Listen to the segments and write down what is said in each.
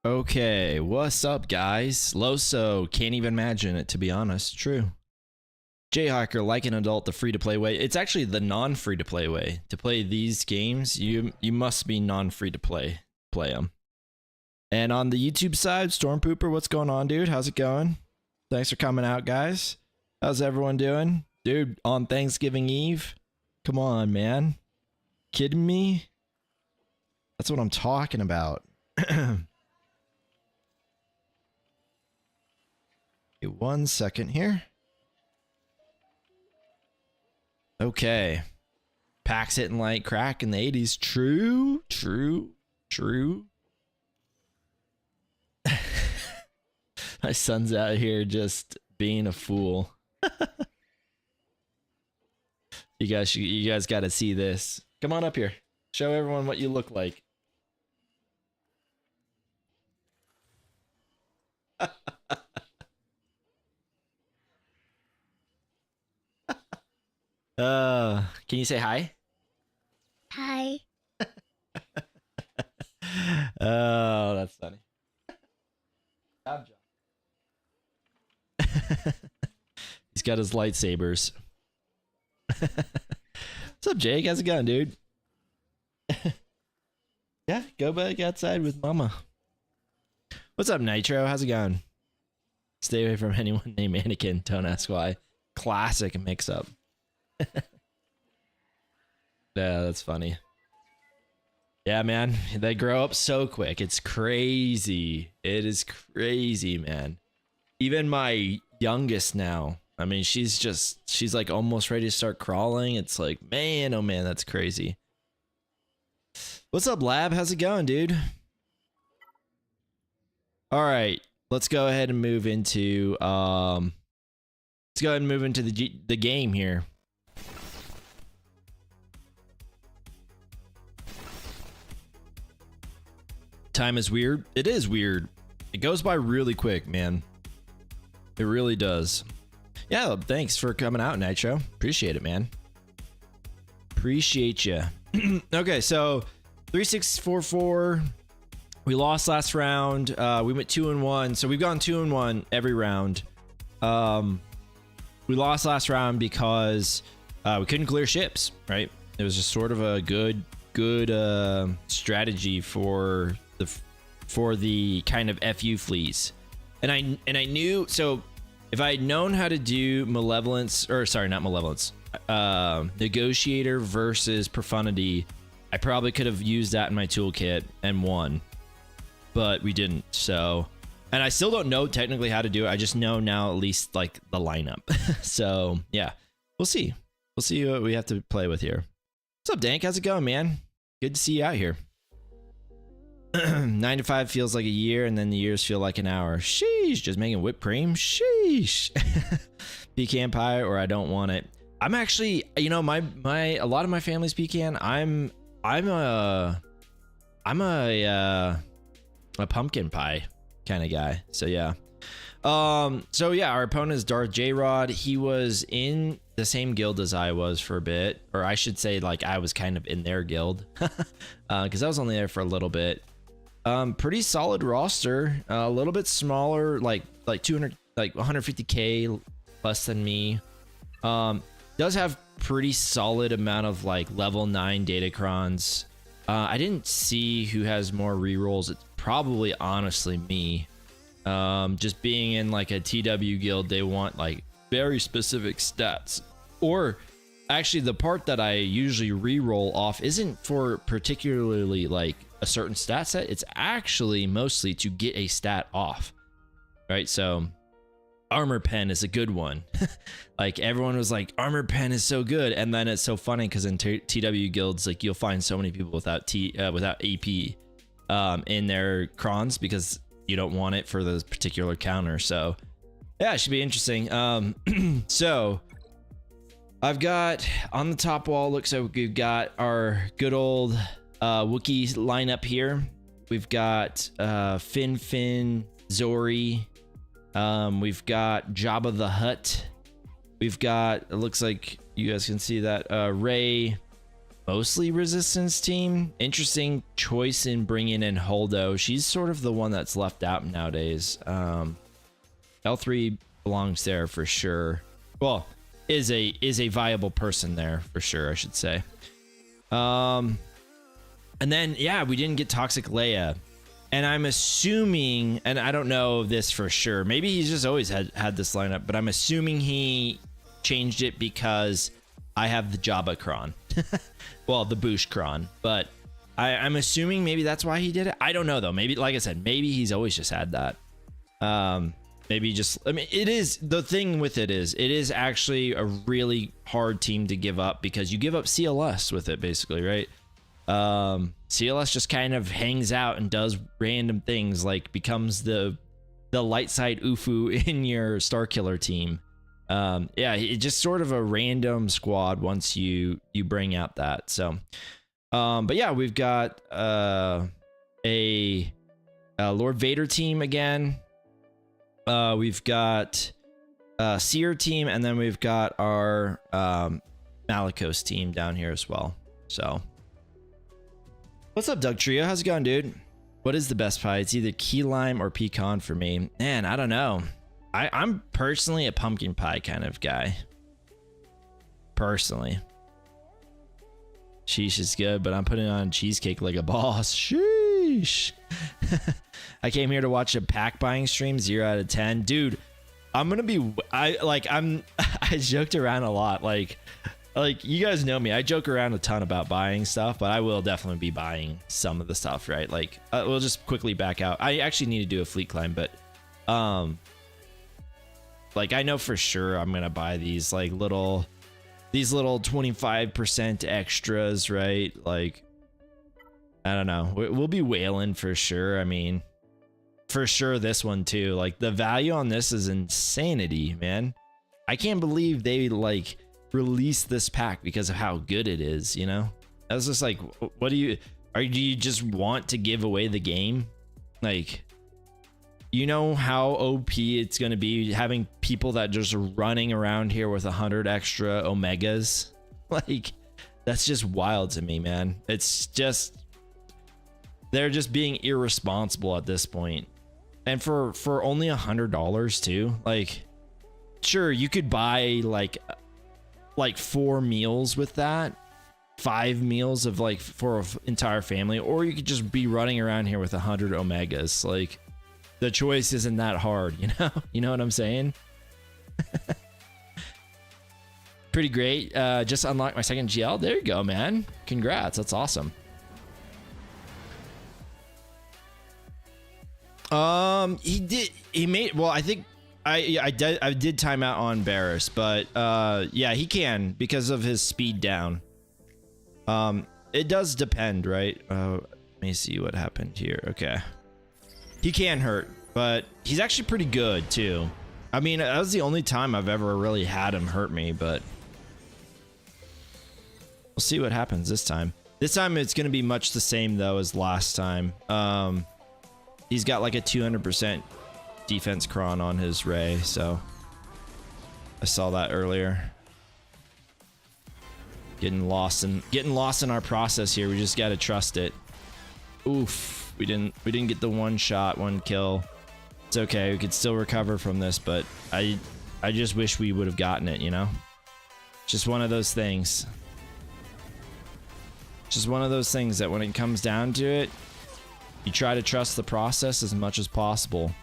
Okay, what's up, guys? Loso, can't even imagine it, to be honest. True. Jayhawker, like an adult, the free-to-play way. It's actually the non-free-to-play way. To play these games, you must be non-free-to-play. Play them. And on the YouTube side, Storm Pooper, what's going on, dude? How's it going? Thanks for coming out, guys. How's everyone doing? Dude, on Thanksgiving Eve? Come on, man. Kidding me? That's what I'm talking about. Okay, 1 second here. Okay. Packs hitting like crack in the 80s. True, true, true. My son's out here just being a fool. You guys got to see this. Come on up here. Show everyone what you look like. Can you say hi? Hi. Oh, that's funny. Job. He's got his lightsabers. What's up, Jake? How's it going, dude? Yeah, go back outside with mama. What's up, Nitro? How's it going? Stay away from anyone named Anakin. Don't ask why. Classic mix-up. Yeah, that's funny. Yeah, man, they grow up so quick. It's crazy. It is crazy, man. Even my youngest now, I mean, she's like almost ready to start crawling. It's like, man, oh man, that's crazy. What's up, Lab? How's it going, dude? All right, let's go ahead and move into the game here. Time is weird. It is weird. It goes by really quick, man. It really does. Yeah, thanks for coming out, Nitro. Appreciate it, man. Appreciate you. Okay, so 3644. We lost last round. We went 2-1, so we've gone 2-1 every round. We lost last round because we couldn't clear ships. Right? It was just sort of a good strategy for the kind of FU fleas. And I knew, so if I had known how to do malevolence, or sorry, not malevolence, negotiator versus profundity, I probably could have used that in my toolkit and won, but we didn't. So, and I still don't know technically how to do it. I just know now at least like the lineup. So yeah, we'll see what we have to play with here. What's up, Dank? How's it going, man? Good to see you out here. 9 to 5 feels like a year, and then the years feel like an hour. Sheesh, just making whipped cream. Sheesh. Pecan pie, or I don't want it. I'm actually, you know, a lot of my family's pecan. I'm a pumpkin pie kind of guy. So yeah. So yeah, our opponent is Darth J-Rod. He was in the same guild as I was for a bit, or I should say, like, I was kind of in their guild, because I was only there for a little bit. Pretty solid roster. A little bit smaller, like 200, like 150k less than me. Does have pretty solid amount of like level 9 datacrons. I didn't see who has more rerolls. It's probably honestly me. Just being in like a TW guild, they want like very specific stats. Or actually, the part that I usually reroll off isn't for particularly like a certain stat set. It's actually mostly to get a stat off, right? So armor pen is a good one. Like everyone was like, armor pen is so good, and then it's so funny because in TW guilds, like you'll find so many people without AP in their crons because you don't want it for the particular counter. So yeah, it should be interesting. So I've got on the top wall, looks like we've got our good old Wookiee lineup here. We've got Fin, Zori. We've got Jabba the Hutt. We've got, it looks like you guys can see that, Rey, mostly resistance team. Interesting choice in bringing in Holdo. She's sort of the one that's left out nowadays. L3 belongs there for sure. Well, is a viable person there for sure, I should say. And then yeah, we didn't get Toxic Leia. And I'm assuming, and I don't know this for sure, maybe he's just always had this lineup, but I'm assuming he changed it because I have the Jabba Kron. Well, the Boosh Kron, but I'm assuming maybe that's why he did it. I don't know though. Maybe, like I said, maybe he's always just had that. Maybe just, I mean, it is, the thing with it is actually a really hard team to give up because you give up CLS with it basically, right? CLS just kind of hangs out and does random things, like becomes the light side Ufu in your Star Killer team. Yeah, it's just sort of a random squad once you bring out that. So, but yeah, we've got a Lord Vader team again. We've got Seer team, and then we've got our Malicos team down here as well. So, what's up, Doug Trio? How's it going, dude? What is the best pie? It's either key lime or pecan for me. Man, I don't know. I'm personally a pumpkin pie kind of guy. Personally. Sheesh is good, but I'm putting on cheesecake like a boss. Sheesh. I came here to watch a pack buying stream, 0 out of 10. Dude, I'm gonna be, I joked around a lot. Like you guys know me, I joke around a ton about buying stuff, but I will definitely be buying some of the stuff, right? Like we'll just quickly back out. I actually need to do a fleet climb, but like I know for sure I'm gonna buy these like little 25% extras, right? Like I don't know, we'll be whaling for sure. I mean, for sure this one too. Like the value on this is insanity, man. I can't believe they like released this pack because of how good it is, you know? I was just like, what do you just want to give away the game? Like, you know how OP it's going to be having people that just running around here with 100 extra Omegas? Like, that's just wild to me, man. It's just, they're just being irresponsible at this point. And for only $100 too, like, sure, you could buy like 4 meals with that, 5 meals of like for an entire family, or you could just be running around here with 100 Omegas. Like, the choice isn't that hard, you know? You know what I'm saying? Pretty great. Just unlocked my second GL. There you go, man. Congrats. That's awesome. He made, well, I think I did time out on Barris, but yeah, he can because of his speed down. It does depend, right? Let me see what happened here. Okay. He can hurt, but he's actually pretty good too. I mean, that was the only time I've ever really had him hurt me, but we'll see what happens this time. This time it's going to be much the same though as last time. He's got like a 200% defense cron on his Ray, so I saw that earlier. Getting lost in our process here. We just got to trust it. Oof. We didn't get the one shot, one kill. It's okay. We could still recover from this, but I just wish we would have gotten it, you know? Just one of those things. Just one of those things that when it comes down to it, you try to trust the process as much as possible.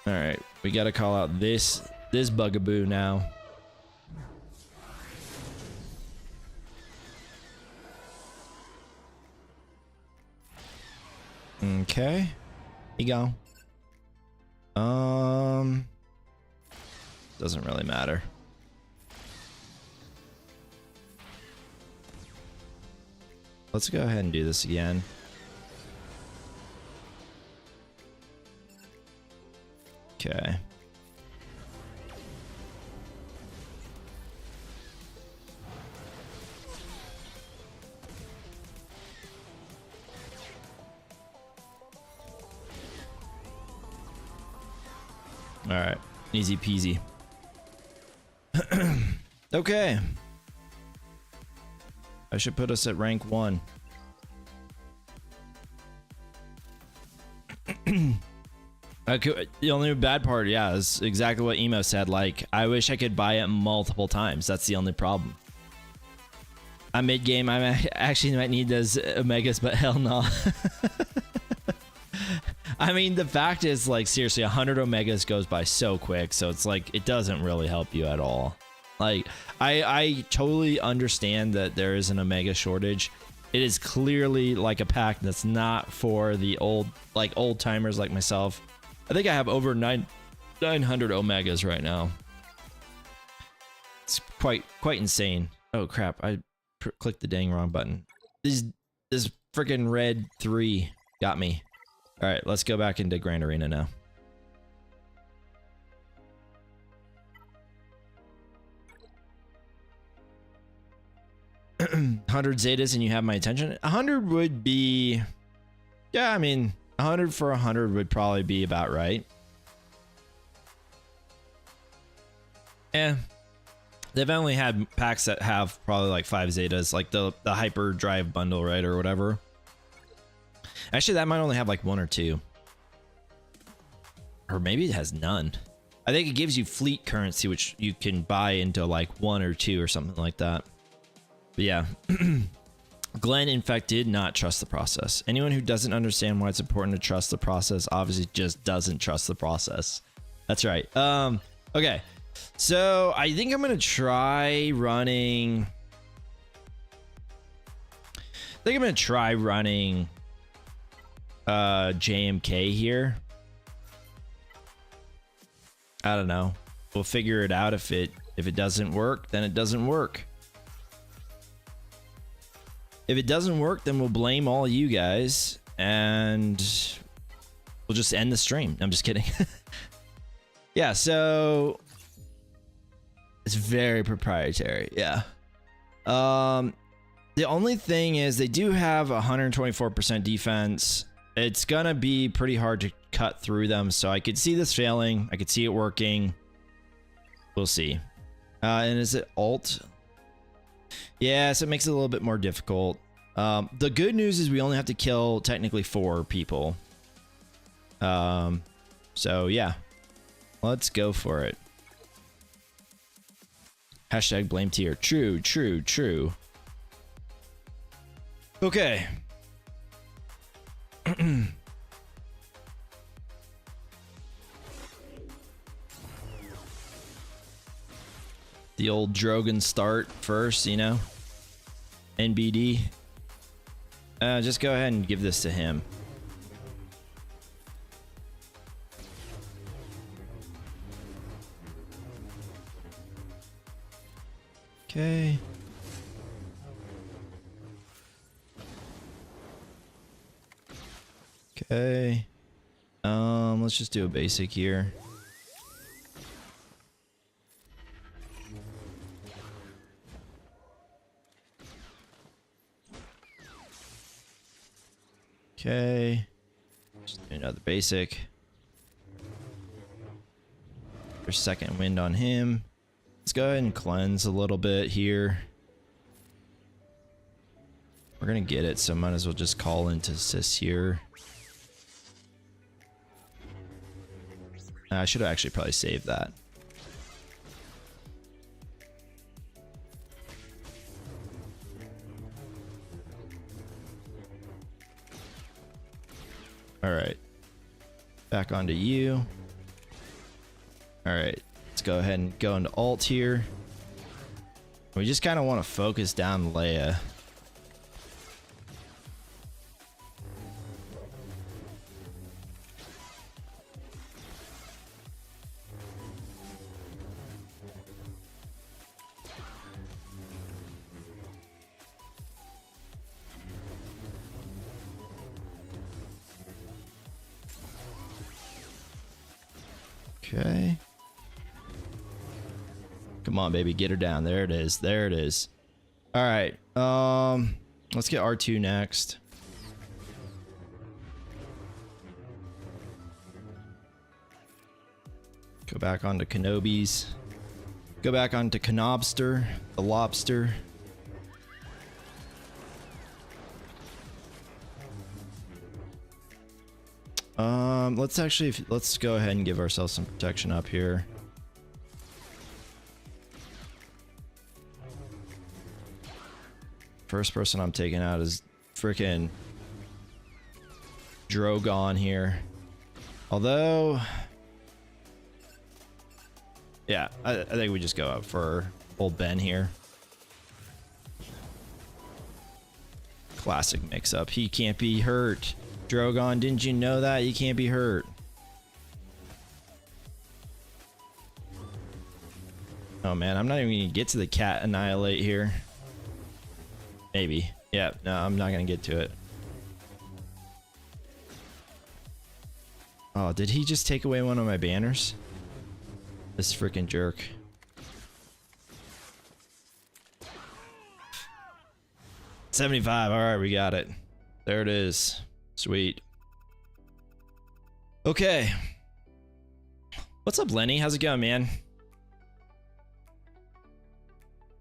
All right, we got to call out this bugaboo now. Okay, here you go. Doesn't really matter. Let's go ahead and do this again. Okay. All right, easy peasy. Okay. I should put us at rank 1. The only bad part, yeah, is exactly what Emo said. Like, I wish I could buy it multiple times. That's the only problem. I'm mid-game. I actually might need those Omegas, but hell no. I mean, the fact is, like, seriously, 100 Omegas goes by so quick, so it's like, it doesn't really help you at all. Like, I totally understand that there is an Omega shortage. It is clearly like a pack that's not for the old timers like myself. I think I have over 900 Omegas right now. It's quite insane. Oh crap! I clicked the dang wrong button. This freaking red 3 got me. All right, let's go back into Grand Arena now. $100 Zetas and you have my attention. 100 would be, yeah, I mean, 100 for 100 would probably be about right. Eh, they've only had packs that have probably like 5 Zetas, like the Hyper Drive bundle, right, or whatever. Actually, that might only have like 1 or 2, or maybe it has none. I think it gives you fleet currency, which you can buy into like 1 or 2 or something like that. But yeah, Glenn, in fact, did not trust the process. Anyone who doesn't understand why it's important to trust the process obviously just doesn't trust the process. That's right. Okay, so I think I'm gonna try running. JMK here. I don't know. We'll figure it out. If it doesn't work, then it doesn't work. If it doesn't work, then we'll blame all you guys and we'll just end the stream. I'm just kidding. Yeah, so it's very proprietary. Yeah. The only thing is they do have 124% defense. It's gonna be pretty hard to cut through them, so I could see this failing. I could see it working. We'll see. And is it alt? Yeah, so it makes it a little bit more difficult. The good news is we only have to kill technically 4 people. So yeah, let's go for it. Hashtag blame tier. True, true, true. Okay. The old Drogon start first, you know. NBD. Just go ahead and give this to him. Okay. Okay. Let's just do a basic here. Okay. Just do another basic. There's second wind on him. Let's go ahead and cleanse a little bit here. We're gonna get it, so might as well just call into Sis here. I should have actually probably saved that. All right, back onto you. All right, let's go ahead and go into alt here. We just kind of want to focus down Leia. Okay. Come on, baby, get her down. There it is. There it is. All right. Let's get R2 next. Go back onto Kenobi's. Go back onto Canobster, the lobster. Let's go ahead and give ourselves some protection up here. First person I'm taking out is freaking Drogon here. Although, yeah, I think we just go up for old Ben here. Classic mix-up. He can't be hurt. Drogon, didn't you know that? You can't be hurt. Oh man, I'm not even gonna get to the cat annihilate here. Maybe. Yeah, no, I'm not gonna get to it. Oh, did he just take away one of my banners? This freaking jerk. $75. All right, we got it. There it is. Sweet. Okay. What's up, Lenny? How's it going, man?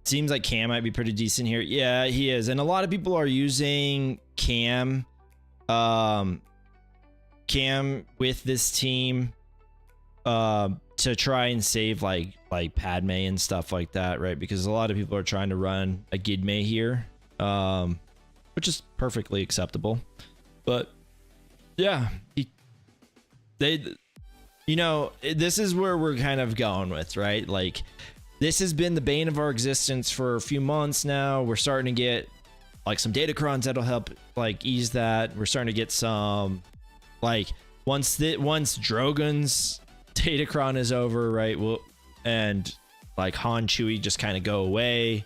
Seems like Cam might be pretty decent here. Yeah, he is. And a lot of people are using Cam. Cam with this team to try and save like Padme and stuff like that, right? Because a lot of people are trying to run a Gidme here, which is perfectly acceptable. But yeah, you know, this is where we're kind of going with, right? Like, this has been the bane of our existence for a few months now. We're starting to get like some datacrons that'll help like ease that. We're starting to get some like once Drogon's datacron is over, right? And like Han Chewie just kind of go away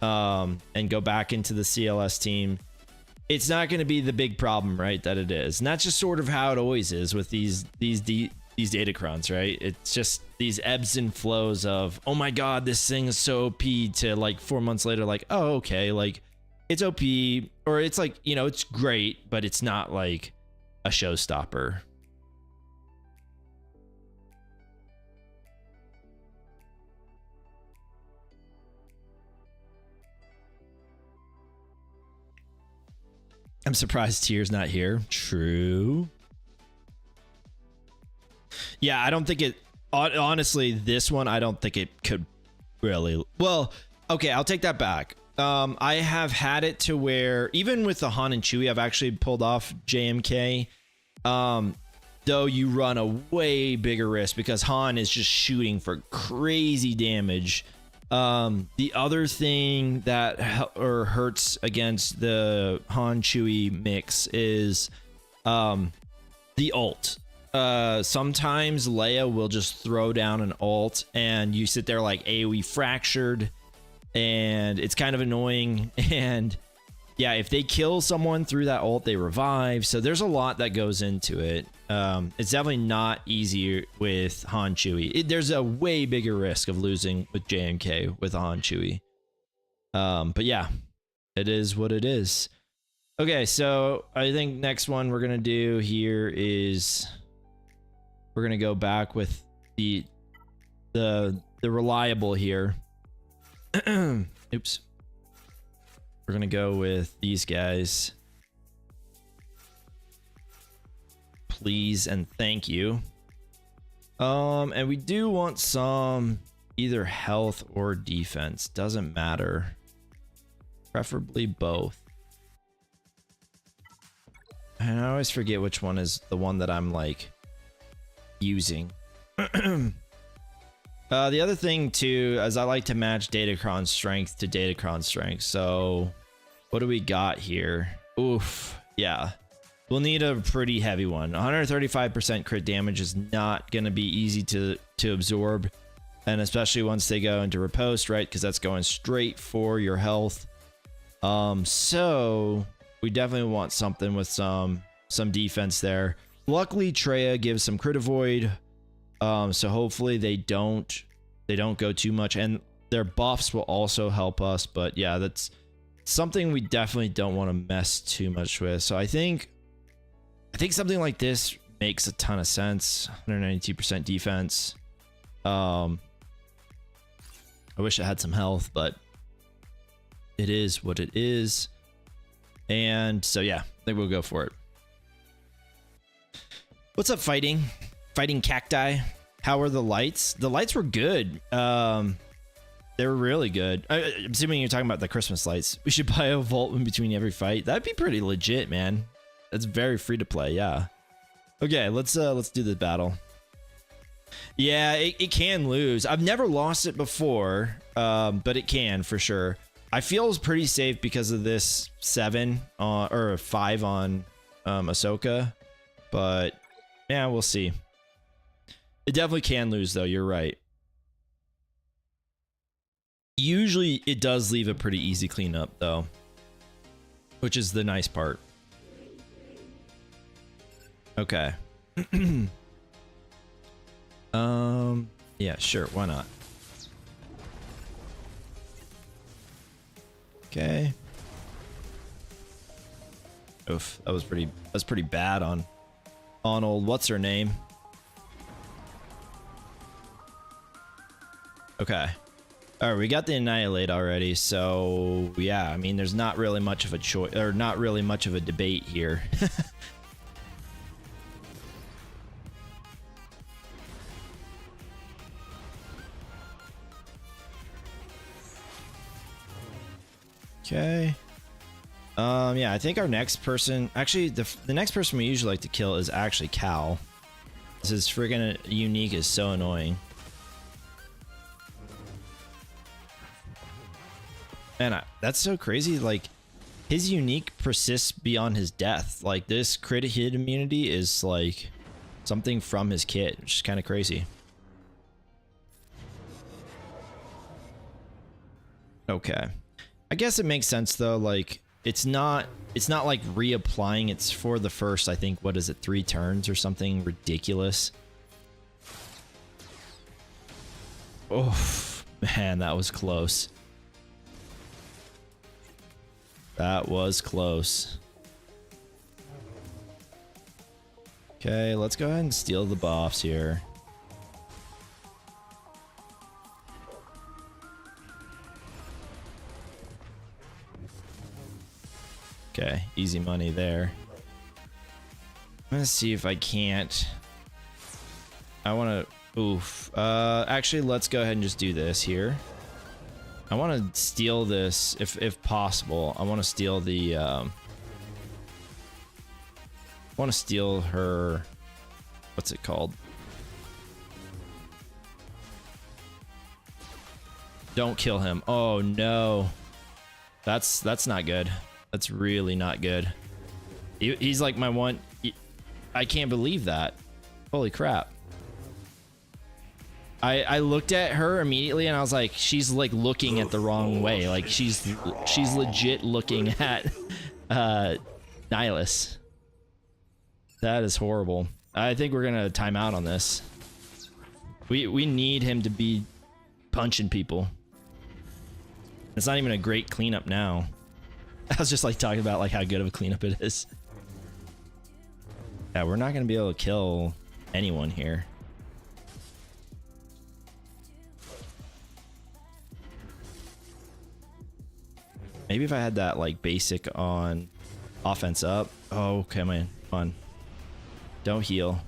and go back into the CLS team. It's not going to be the big problem, right? That it is. And that's just sort of how it always is with these datacrons, right? It's just these ebbs and flows of, oh my god, this thing is so OP, to like 4 months later, like, oh, okay, like it's OP, or it's like, you know, it's great, but it's not like a showstopper. I'm surprised Tier's not here. True. Yeah, I don't think it, honestly, this one, I don't think it could really, well, okay, I'll take that back. I have had it to where, even with the Han and Chewie, I've actually pulled off JMK, though you run a way bigger risk because Han is just shooting for crazy damage. The other thing that hurts against the Han Chewie mix is the ult. Sometimes Leia will just throw down an ult and you sit there like AoE fractured, and it's kind of annoying. And yeah, if they kill someone through that ult, they revive. So there's a lot that goes into it. It's definitely not easy with Han Chewie. There's a way bigger risk of losing with JMK with Han Chewie. But yeah, it is what it is. Okay, so I think next one we're gonna do here is we're gonna go back with the reliable here. Oops. We're gonna go with these guys. Please and thank you. And we do want some either health or defense. Doesn't matter. Preferably both. And I always forget which one is the one that I'm like using. The other thing too is I like to match Datacron strength to Datacron strength. So what do we got here? Oof. Yeah. We'll need a pretty heavy one. 135% crit damage is not going to be easy to absorb. And especially once they go into riposte, right? Because that's going straight for your health. So we definitely want something with some defense there. Luckily, Treya gives some crit avoid. So hopefully they don't go too much, and their buffs will also help us. But yeah, that's something we definitely don't want to mess too much with. So I think something like this makes a ton of sense. 192% defense. I wish it had some health, but it is what it is. And so yeah, I think we'll go for it. What's up, fighting cacti? How are the lights? The lights were good. They were really good. I'm assuming you're talking about the Christmas lights. We should buy a vault in between every fight. That'd be pretty legit, man. That's very free to play. Yeah. Okay, let's do the battle. Yeah, it can lose. I've never lost it before, but it can for sure. I feel it's pretty safe because of this 7 or 5 on Ahsoka, but yeah, we'll see. It definitely can lose though. You're right. Usually it does leave a pretty easy cleanup though, which is the nice part. Okay. Yeah, sure, why not? Okay. Oof, that's pretty bad on old what's her name? Okay. Alright, we got the Annihilate already, so yeah, I mean there's not really much of a choice, or not really much of a debate here. Okay. Yeah, I think our next person, actually the next person we usually like to kill is actually Cal. This is friggin' unique is so annoying. Man, that's so crazy. Like, his unique persists beyond his death. Like, this crit hit immunity is like something from his kit, which is kind of crazy. Okay. I guess it makes sense though. Like, it's not like reapplying. It's for the first, I think, what is it, 3 turns or something ridiculous. Oh, man, that was close. That was close. Okay, let's go ahead and steal the buffs here. Okay, easy money there. I'm gonna see if I can't. I want to. Oof. Actually, let's go ahead and just do this here. I want to steal this if possible. I want to steal the. I want to steal her. What's it called? Don't kill him. Oh no. That's not good. That's really not good. He's like my one. I can't believe that. Holy crap. I looked at her immediately and I was like, she's like looking at the wrong way. Like she's legit looking at Nihilus. That is horrible. I think we're gonna time out on this. We need him to be punching people. It's not even a great cleanup now. I was just like talking about like how good of a cleanup it is. Yeah, we're not gonna be able to kill anyone here. Maybe if I had that like basic on offense up. Oh, okay, man, come on. Don't heal.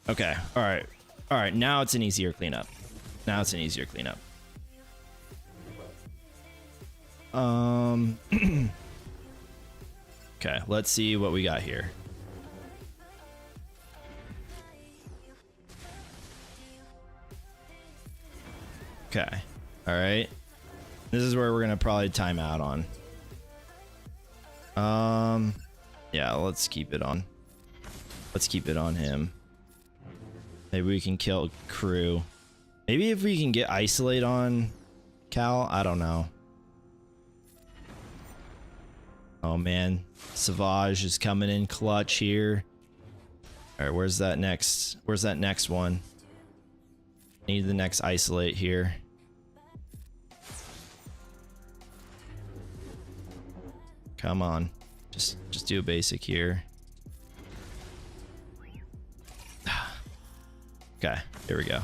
Okay, all right. Now it's an easier cleanup. Okay, let's see what we got here. Okay, all right. This is where we're gonna probably time out on. Yeah, let's keep it on. Let's keep it on him. Maybe we can kill crew. Maybe if we can get isolate on Cal, I don't know. Oh man, Savage is coming in clutch here. All right, where's that next one? Need the next isolate here. Come on, just do a basic here. Okay, here we go.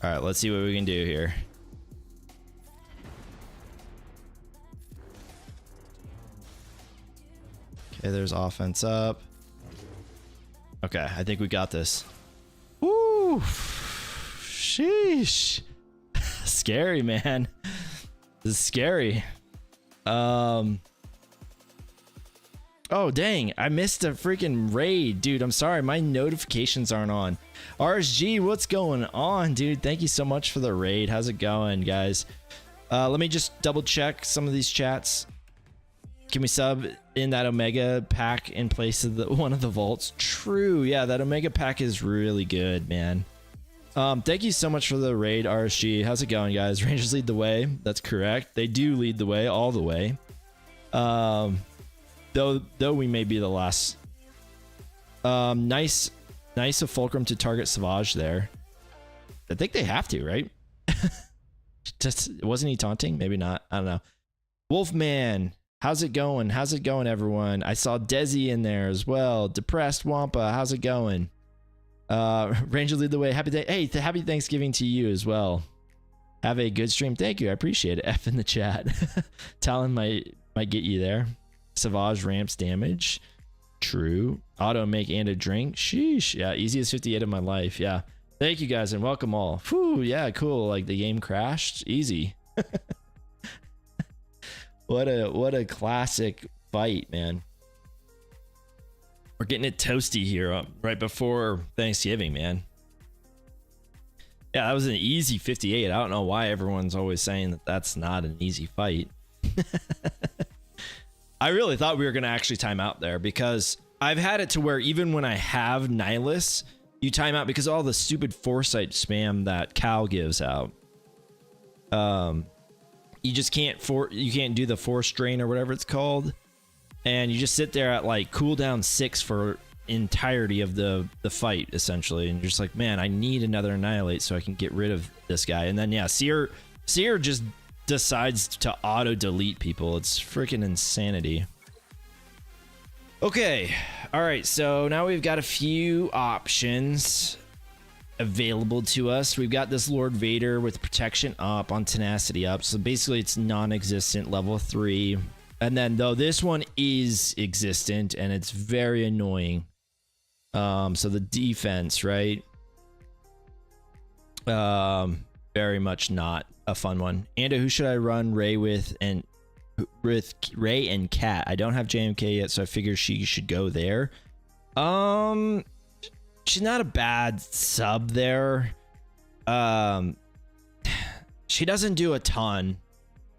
All right, let's see what we can do here. Okay, there's offense up. Okay, I think we got this. Woo! Sheesh. Scary, man. This is scary. Oh, dang. I missed a freaking raid. Dude, I'm sorry. My notifications aren't on. RSG, what's going on, dude? Thank you so much for the raid. How's it going, guys? Let me just double check some of these chats. Can we sub in that Omega pack in place of one of the vaults? True. Yeah, that Omega pack is really good, man. Thank you so much for the raid, RSG. How's it going, guys? Rangers lead the way. That's correct. They do lead the way all the way. Though we may be the last. Nice of Fulcrum to target Savage there. I think they have to, right? Just wasn't he taunting? Maybe not. I don't know. Wolfman, how's it going? How's it going, everyone? I saw Desi in there as well. Depressed Wampa, how's it going? Ranger lead the way. Happy day. Hey, happy Thanksgiving to you as well. Have a good stream. Thank you. I appreciate it. F in the chat. Talon might get you there. Savage ramps damage. True. Auto make and a drink. Sheesh. Yeah, easiest 58 of my life. Yeah. Thank you guys and welcome all. Whew, yeah, cool. Like the game crashed. Easy. What a classic fight, man. We're getting it toasty here right before Thanksgiving, man. Yeah, that was an easy 58. I don't know why everyone's always saying that that's not an easy fight. I really thought we were going to actually time out there because I've had it to where even when I have Nihilus, you time out because of all the stupid foresight spam that Cal gives out. You just can't do the force drain or whatever it's called. And you just sit there at like cooldown 6 for entirety of the fight essentially. And you're just like, man, I need another Annihilate so I can get rid of this guy. And then yeah, Seer just decides to auto delete people. It's freaking insanity. Okay, all right, so now we've got a few options available to us. We've got this Lord Vader with protection up on tenacity up, so basically it's non-existent, level 3. And then though this one is existent and it's very annoying. So the defense, right? Very much not a fun one. And who should I run Ray with? And with Ray and Cat. I don't have JMK yet, so I figure she should go there. She's not a bad sub there. She doesn't do a ton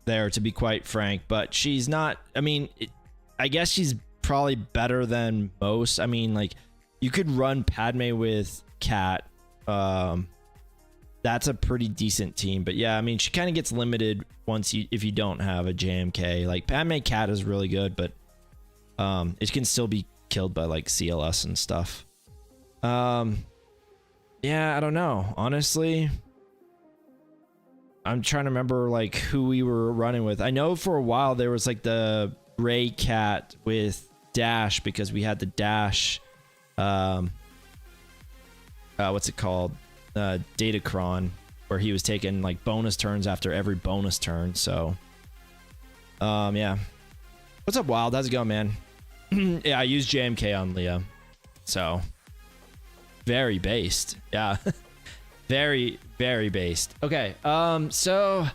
there, to be quite frank, but she's not, I mean, I guess she's probably better than most. I mean, like, you could run Padme with Cat. That's a pretty decent team, but yeah, I mean, she kind of gets limited if you don't have a JMK. Like, Padme Cat is really good, but it can still be killed by like CLS and stuff. Yeah, I don't know, honestly. I'm trying to remember like who we were running with. I know for a while there was like the Ray Cat with Dash because we had the Dash. What's it called? Datacron, where he was taking like bonus turns after every bonus turn. So, yeah. What's up, Wild? How's it going, man? Yeah, I used JMK on Leah. So, very based. Yeah. Very, very based. Okay, so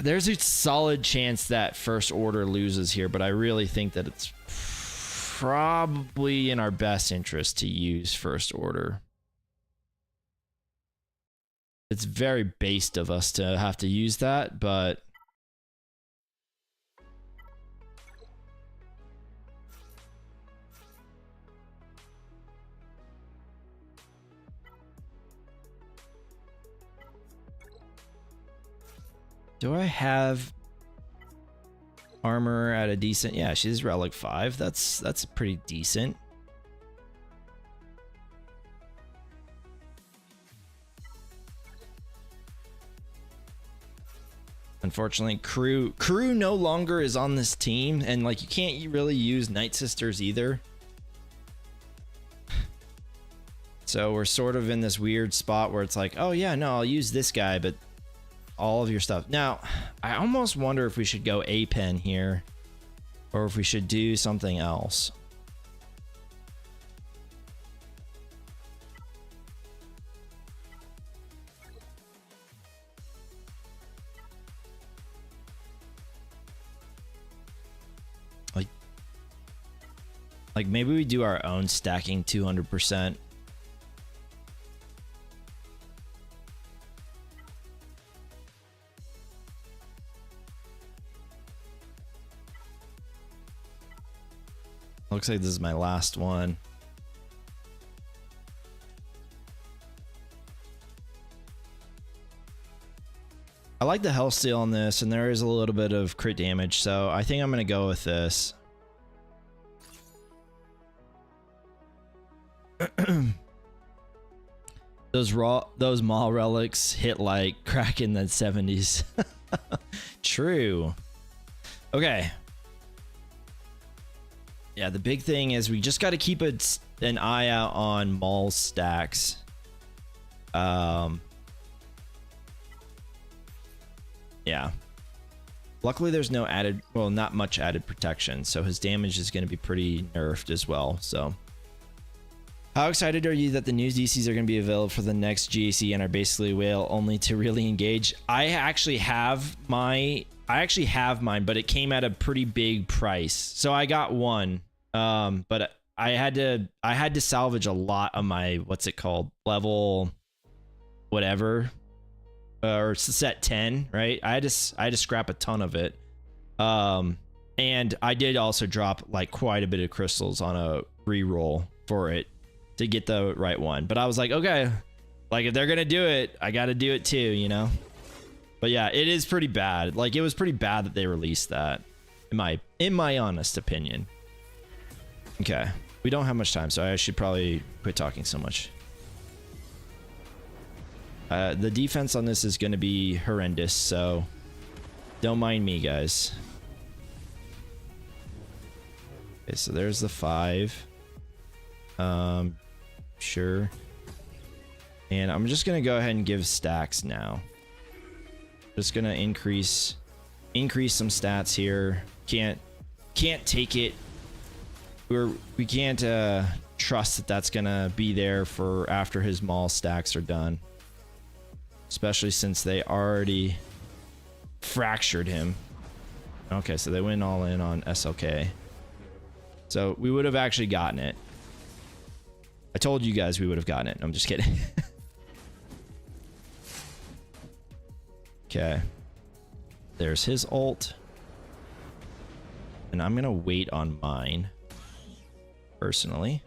there's a solid chance that First Order loses here, but I really think that it's probably in our best interest to use First Order. It's very based of us to have to use that, but do I have armor at a decent? Yeah, she's relic 5. That's pretty decent. Unfortunately, crew no longer is on this team, and like you can't really use Night Sisters either. So we're sort of in this weird spot where it's like, oh yeah, no, I'll use this guy, but all of your stuff. Now, I almost wonder if we should go A pen here or if we should do something else. Like maybe we do our own stacking 200%. Looks like this is my last one. I like the health steal on this, and there is a little bit of crit damage, so I think I'm gonna go with this. Those Maul relics hit like crack in the 70s. True. Okay. Yeah, the big thing is we just got to keep an eye out on Maul stacks. Yeah. Luckily, there's no added, well, not much added protection, so his damage is going to be pretty nerfed as well. So, how excited are you that the new DCs are going to be available for the next GAC and are basically whale only to really engage? I actually have mine, but it came at a pretty big price, so I got one. But I had to salvage a lot of my, what's it called, level whatever, or set 10, right? I had to scrap a ton of it. And I did also drop like quite a bit of crystals on a reroll for it to get the right one. But I was like, okay, like if they're gonna do it, I gotta do it too, you know? But yeah, it is pretty bad. Like it was pretty bad that they released that, in my honest opinion. Okay, we don't have much time, so I should probably quit talking so much. The defense on this is going to be horrendous, so don't mind me, guys. Okay, so there's the 5. Sure. And I'm just going to go ahead and give stacks now. Just going to increase some stats here. Can't take it. We can't trust that that's gonna be there for after his Maul stacks are done, especially since they already fractured him. Okay, so they went all in on SLK, so we would have actually gotten it. I told you guys we would have gotten it. I'm just kidding. Okay, there's his ult, and I'm gonna wait on mine. Personally,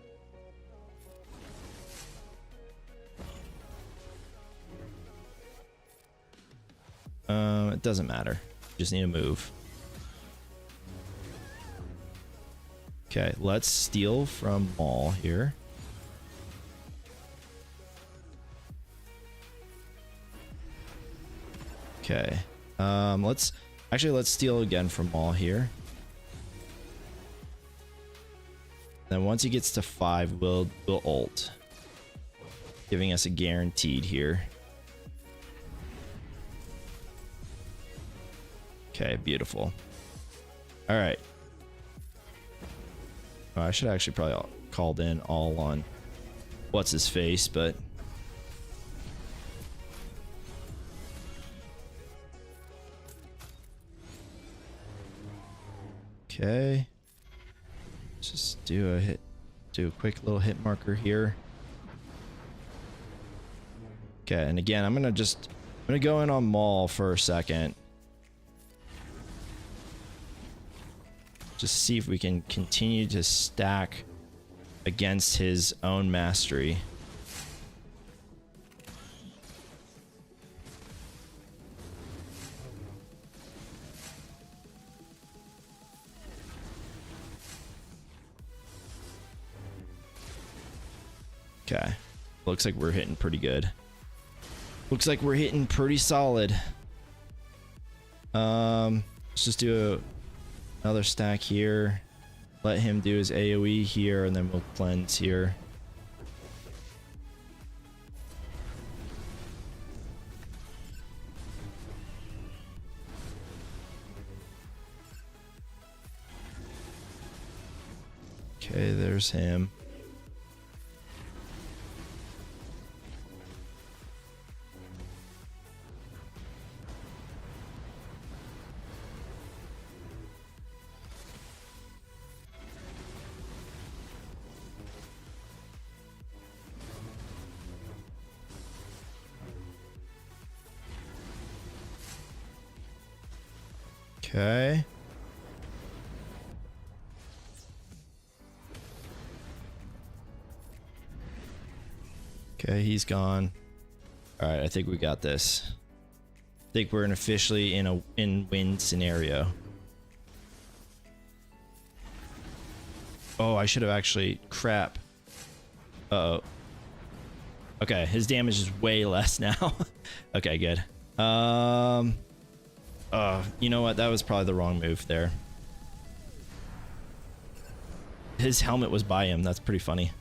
it doesn't matter. Just need to move. Okay, let's steal from Maul here. Okay, let's steal again from Maul here. Then once he gets to 5, we'll ult, giving us a guaranteed here. Okay, beautiful. All right. Oh, I should actually probably called in all on what's his face, but okay. Just do a quick little hit marker here. Okay, and again, I'm gonna go in on Maul for a second. Just see if we can continue to stack against his own mastery. Okay, looks like we're hitting pretty good. Looks like we're hitting pretty solid. Let's just do another stack here. Let him do his AoE here, and then we'll cleanse here. Okay, there's him. Okay. Okay, he's gone. All right, I think we got this. I think we're officially in a win scenario. Oh, I should have actually. Crap. Uh-oh. Okay, his damage is way less now. Okay, good. You know what? That was probably the wrong move there. His helmet was by him. That's pretty funny.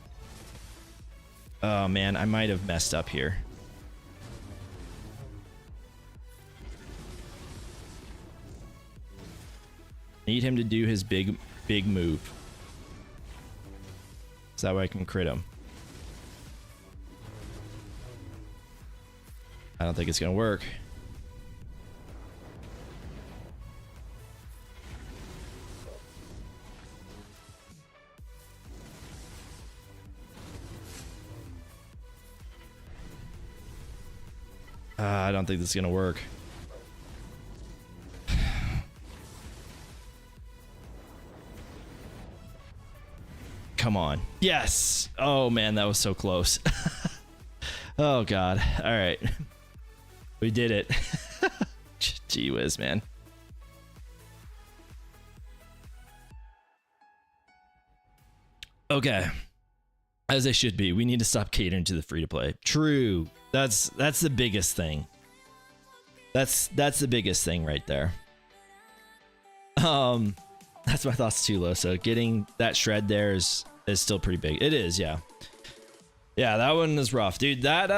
Oh man, I might have messed up here. Need him to do his big move. So that way I can crit him. I don't think it's gonna work. I don't think this is gonna work. Come on. Yes. Oh man, that was so close. Oh god. All right. We did it. Gee whiz, man. Okay. As they should be. We need to stop catering to the free to play. True. That's the biggest thing. That's the biggest thing right there. That's my thoughts too, Lo. So getting that shred there is still pretty big. It is, yeah. Yeah, that one is rough, dude. That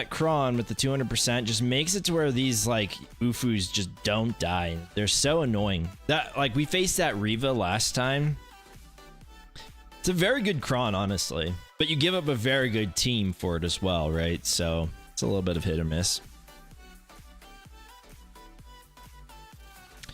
Kron with the 200% just makes it to where these like Ufus just don't die. They're so annoying. That like we faced that Riva last time. It's a very good Kron, honestly, but you give up a very good team for it as well, right? So it's a little bit of hit or miss.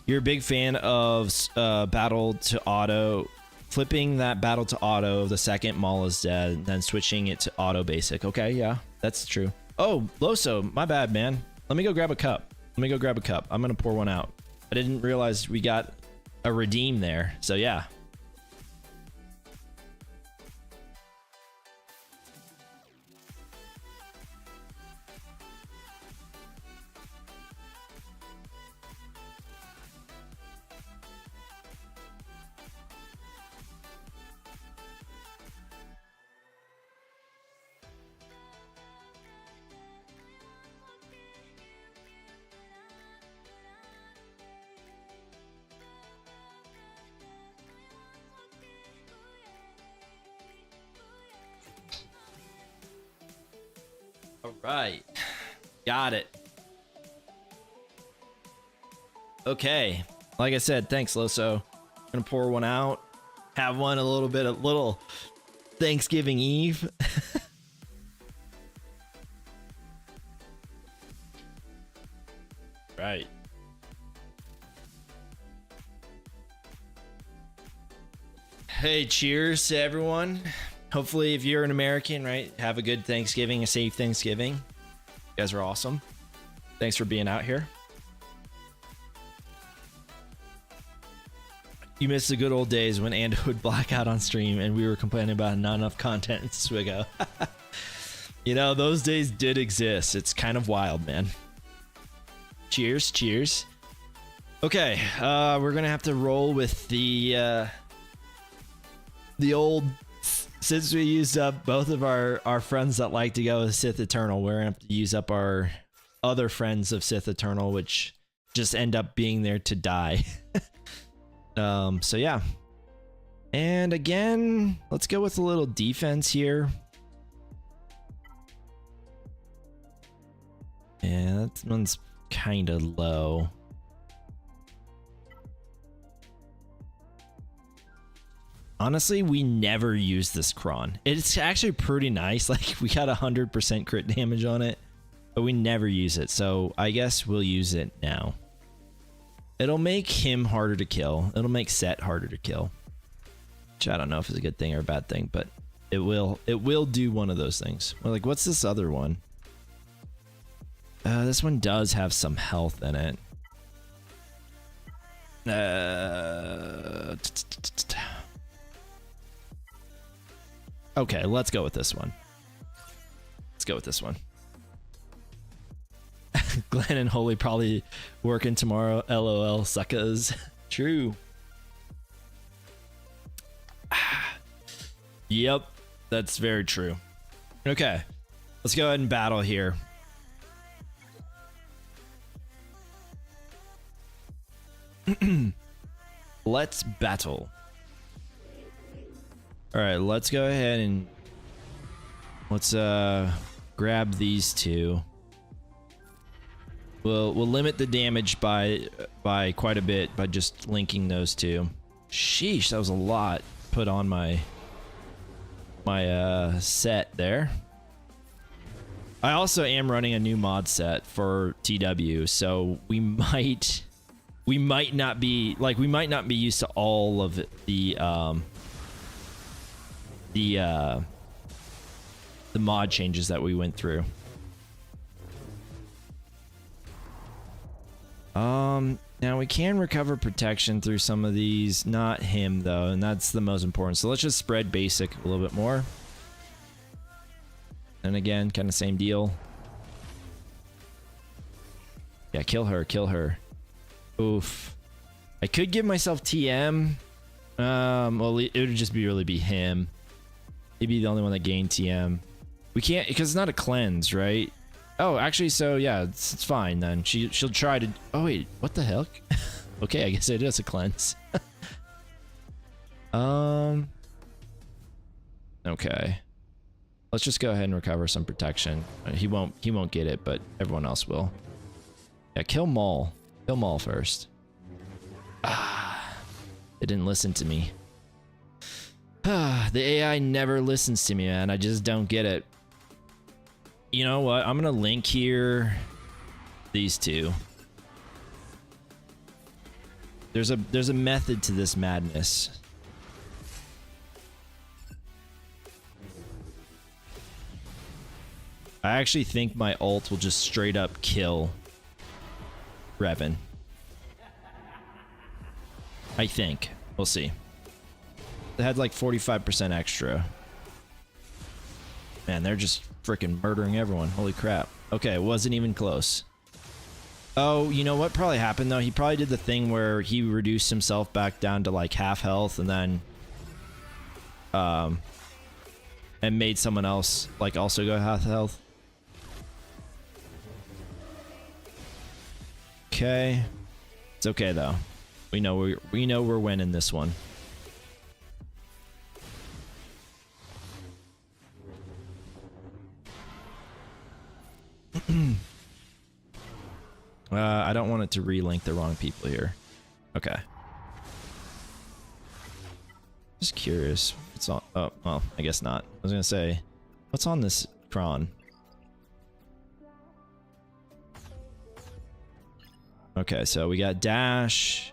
You're a big fan of battle to auto, flipping that battle to auto the second Maul is dead, then switching it to auto basic. Okay, yeah, that's true. Oh, Loso, my bad, man. Let me go grab a cup. I'm gonna pour one out. I didn't realize we got a redeem there, so yeah. All right, got it. Okay, like I said, thanks, Loso. Gonna pour one out, have one a little Thanksgiving Eve. Right. Hey, cheers to everyone. Hopefully, if you're an American, right, have a good Thanksgiving, a safe Thanksgiving. You guys are awesome. Thanks for being out here. You missed the good old days when Ando would black out on stream and we were complaining about not enough content in SWGOH. You know, those days did exist. It's kind of wild, man. Cheers, cheers. Okay, we're gonna have to roll with the old. Since we used up both of our friends that like to go with Sith Eternal, we're gonna have to use up our other friends of Sith Eternal, which just end up being there to die. So yeah. And again, let's go with a little defense here. Yeah, that one's kind of low. Honestly, we never use this Kron. It's actually pretty nice. Like, we got 100% crit damage on it, but we never use it. So I guess we'll use it now. It'll make him harder to kill. It'll make Set harder to kill. Which I don't know if it's a good thing or a bad thing, but it will do one of those things. Well, like, what's this other one? This one does have some health in it. Okay, let's go with this one. Let's go with this one. Glenn and Holy probably working tomorrow. LOL, suckers. True. Yep, that's very true. Okay, let's go ahead and battle here. Let's battle. All right, let's go ahead and let's grab these two. We'll limit the damage by quite a bit by just linking those two. Sheesh, that was a lot put on my set there. I also am running a new mod set for TW, so we might not be used to all of the mod changes that we went through. Now we can recover protection through some of these, not him though, and that's the most important. So let's just spread basic a little bit more. And again, kind of same deal. Yeah, kill her, kill her. Oof. I could give myself TM. Well, it would just really be him. He'd be the only one that gained TM. We can't, because it's not a cleanse, right? Oh, actually, so yeah, it's fine then. She'll try to. Oh wait, what the heck? Okay, I guess it is a cleanse. Okay. Let's just go ahead and recover some protection. He won't get it, but everyone else will. Yeah, kill Maul. Kill Maul first. Ah, it didn't listen to me. Ah, the AI never listens to me, man. I just don't get it. You know what? I'm gonna link here these two. There's a method to this madness. I actually think my ult will just straight up kill Revan. I think. We'll see. They had like 45% extra. Man, they're just freaking murdering everyone. Holy crap. Okay, it wasn't even close. Oh, you know what probably happened though? He probably did the thing where he reduced himself back down to like half health and then and made someone else like also go half health. Okay. It's okay though. We know we're winning this one. I don't want it to relink the wrong people here. Okay. Just curious. It's on. Oh, well, I guess not. I was gonna say, what's on this cron? Okay, so we got Dash.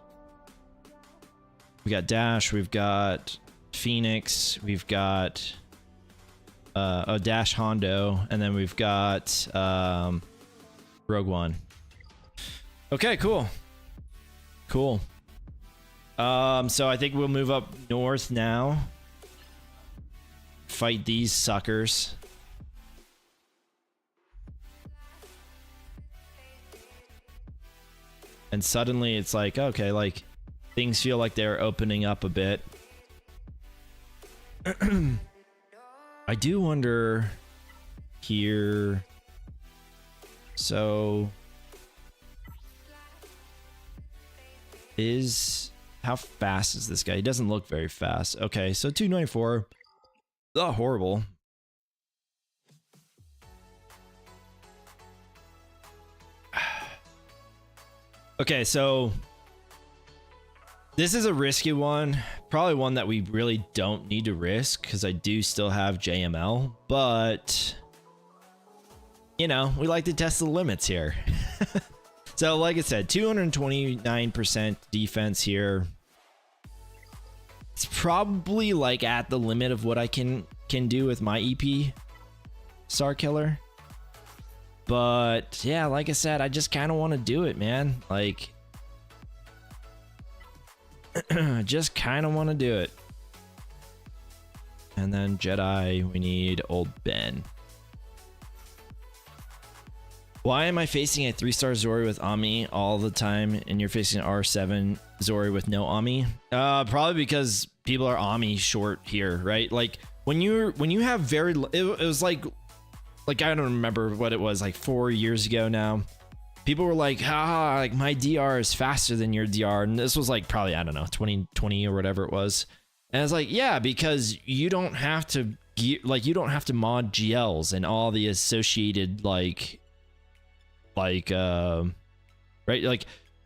We've got Phoenix. We've got Dash Hondo, and then we've got Rogue One. Okay, cool. Cool. So I think we'll move up north now. Fight these suckers. And suddenly it's like, okay, like things feel like they're opening up a bit. I do wonder here. So how fast is this guy? He doesn't look very fast. Okay, so 294. Not horrible. Okay, so This is a risky one. Probably one that we really don't need to risk because I do still have JML, but you know, we like to test the limits here. So like I said, 229% defense here. It's probably like at the limit of what I can do with my EP Star Killer. But yeah, like I said, I just kind of want to do it, man. Like, just kind of want to do it. And then Jedi, we need old Ben. Why am I facing a 3-star Zori with Ami all the time and you're facing an R7 Zori with no Ami? Probably because people are Ami short here, right? Like when you have very, it was like I don't remember what it was, like 4 years ago now. People were like, haha, like my DR is faster than your DR. And this was like probably, I don't know, 2020 or whatever it was. And I was like, yeah, because you don't have to you don't have to mod GLs and all the associated right, like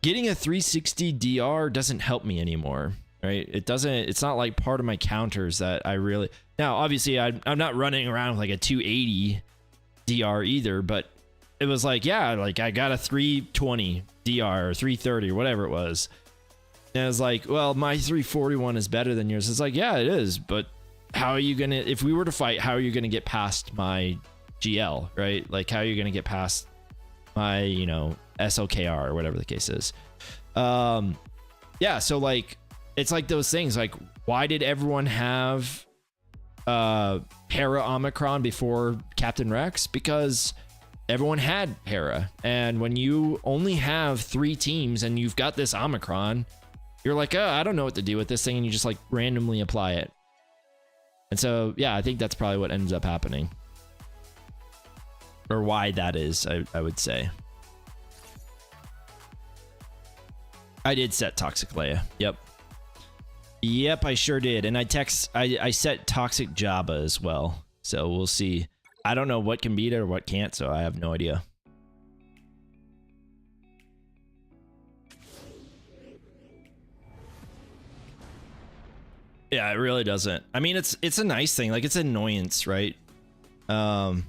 getting a 360 DR doesn't help me anymore, right? It's not like part of my counters that I really, now obviously I'm not running around with like a 280 DR either, but it was like, yeah, like I got a 320 DR or 330 or whatever it was. And I was like, well, my 341 is better than yours. It's like, yeah, it is, but how are you gonna, if we were to fight, how are you gonna get past my GL, right? Like how are you gonna get past my, you know, SLKR or whatever the case is. Yeah, so like it's like those things, like why did everyone have Hera Omicron before Captain Rex? Because everyone had Hera, and when you only have 3 teams and you've got this Omicron, you're like, oh, I don't know what to do with this thing, and you just like randomly apply it. And so yeah, I think that's probably what ends up happening, or why that is, I would say. I did set Toxic Leia. Yep, I sure did. And I set Toxic Jabba as well. So we'll see. I don't know what can beat it or what can't, so I have no idea. Yeah, it really doesn't. I mean, it's a nice thing. Like, it's an annoyance, right? What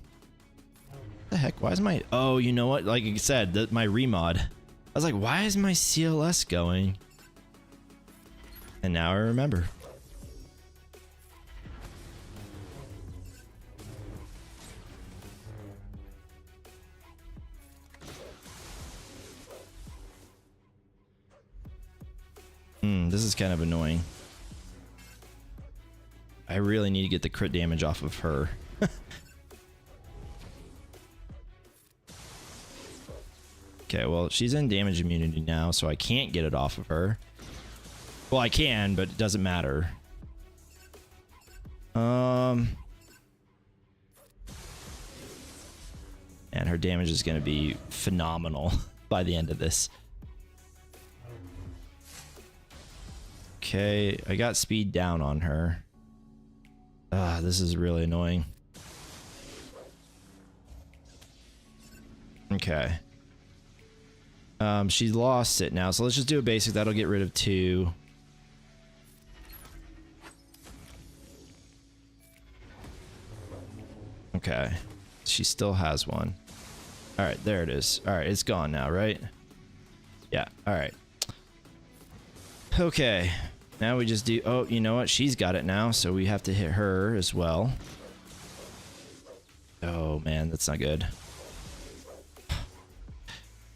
the heck? Why is my... Oh, you know what? Like I said, my remod. I was like, why is my CLS going? And now I remember. This is kind of annoying. I really need to get the crit damage off of her. Okay, well, she's in damage immunity now, so I can't get it off of her. Well, I can, but it doesn't matter. And her damage is going to be phenomenal by the end of this. Okay, I got speed down on her. This is really annoying. Okay. She lost it now, so let's just do a basic. That'll get rid of 2. Okay. She still has 1. Alright, there it is. Alright, it's gone now, right? Yeah, alright. Okay. Now we just do... Oh, you know what? She's got it now, so we have to hit her as well. Oh, man, that's not good.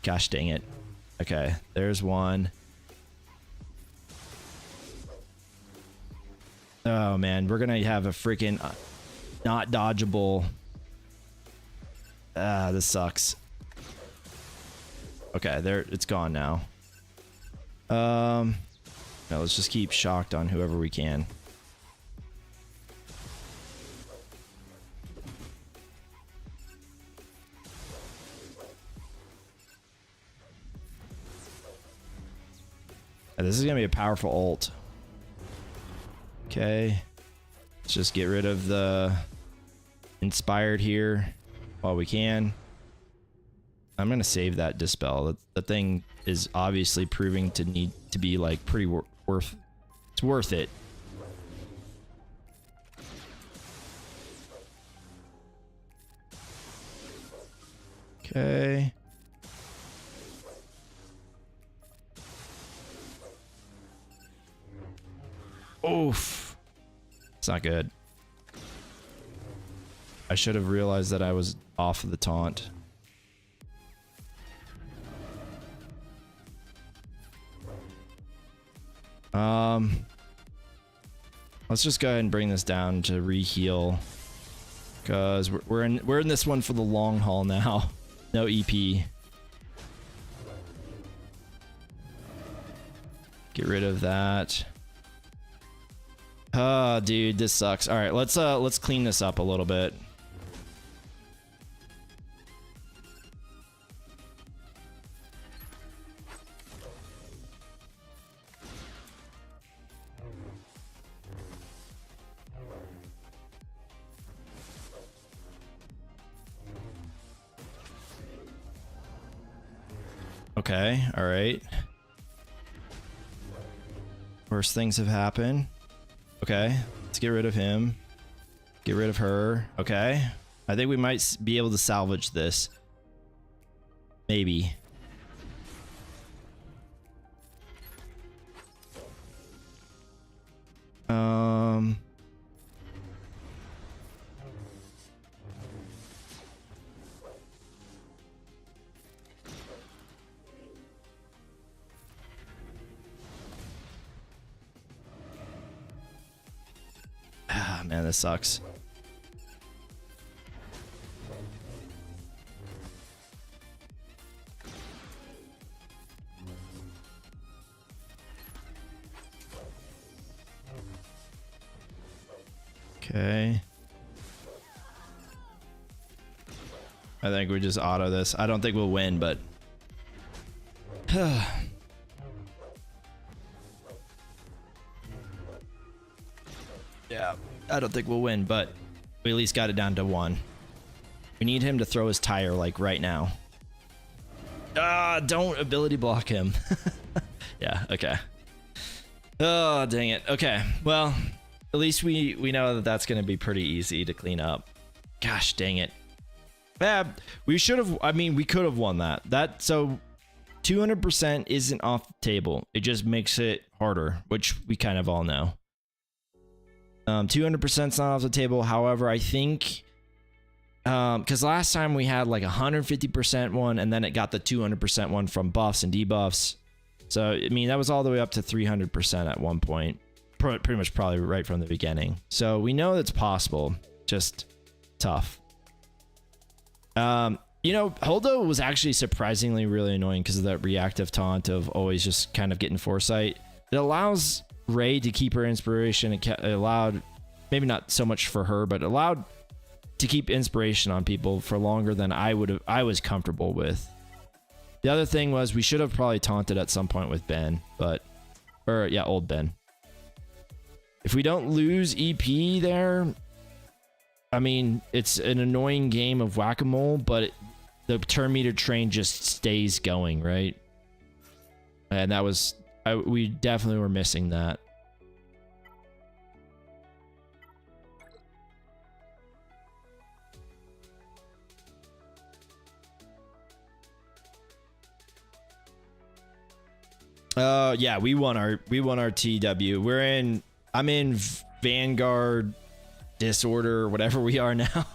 Gosh dang it. Okay, there's 1. Oh, man, we're gonna have a freaking not dodgeable... this sucks. Okay, there, it's gone now. No, let's just keep shocked on whoever we can. This is gonna be a powerful ult. Okay, let's just get rid of the inspired here while we can. I'm gonna save that dispel. That thing is obviously proving to need to be like pretty it's worth it. Okay. Oof. It's not good. I should have realized that I was off of the taunt. Let's just go ahead and bring this down to re-heal, because we're in this one for the long haul now. No EP. Get rid of that. Oh, dude, this sucks. All right, let's clean this up a little bit. Okay, all right. Worse things have happened. Okay, let's get rid of him. Get rid of her. Okay. I think we might be able to salvage this. Maybe. Ah, man, this sucks. Okay. I think we just auto this. I don't think we'll win, but yeah, I don't think we'll win, but we at least got it down to 1. We need him to throw his tire like right now. Ah, don't ability block him. Yeah, okay. Oh, dang it. Okay, well, at least we know that that's going to be pretty easy to clean up. Gosh, dang it. Yeah, we should have, I mean, we could have won that. So 200% isn't off the table. It just makes it harder, which we kind of all know. 200% is not off the table. However, I think, because last time we had like 150% one, and then it got the 200% one from buffs and debuffs. So, I mean, that was all the way up to 300% at one point. Pretty much probably right from the beginning. So we know it's possible, just tough. You know, Holdo was actually surprisingly really annoying because of that reactive taunt of always just kind of getting foresight. It allows Ray to keep her inspiration. It allowed, maybe not so much for her, but allowed to keep inspiration on people for longer than I was comfortable with. The other thing was we should have probably taunted at some point with Ben, or yeah, old Ben. If we don't lose EP there, I mean, it's an annoying game of whack-a-mole, but the turn meter train just stays going, right? And that was, we definitely were missing that. Yeah, we won our TW. I'm in Vanguard Disorder, whatever we are now.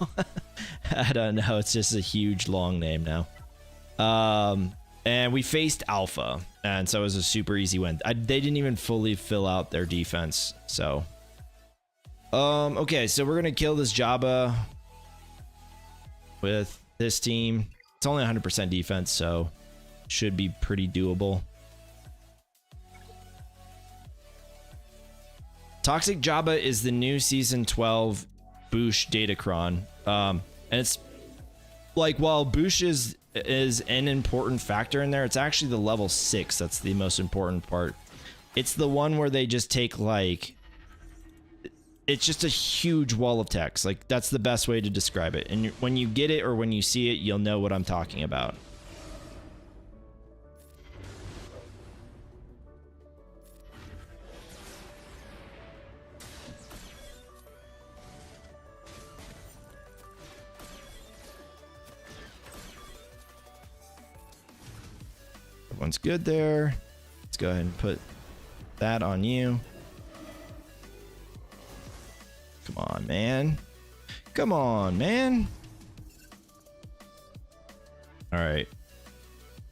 I don't know. It's just a huge long name now. And we faced Alpha, and so it was a super easy win. They didn't even fully fill out their defense. So, okay, so we're gonna kill this Jabba with this team. It's only 100% defense, so should be pretty doable. Toxic Jabba is the new season 12 Boosh Datacron. And it's like, while Boosh is an important factor in there, it's actually the level 6 that's the most important part. It's the one where they just take, like, it's just a huge wall of text. Like, that's the best way to describe it. And when you get it or when you see it, you'll know what I'm talking about. Everyone's good there. Let's go ahead and put that on you. Come on, man. Come on, man. All right.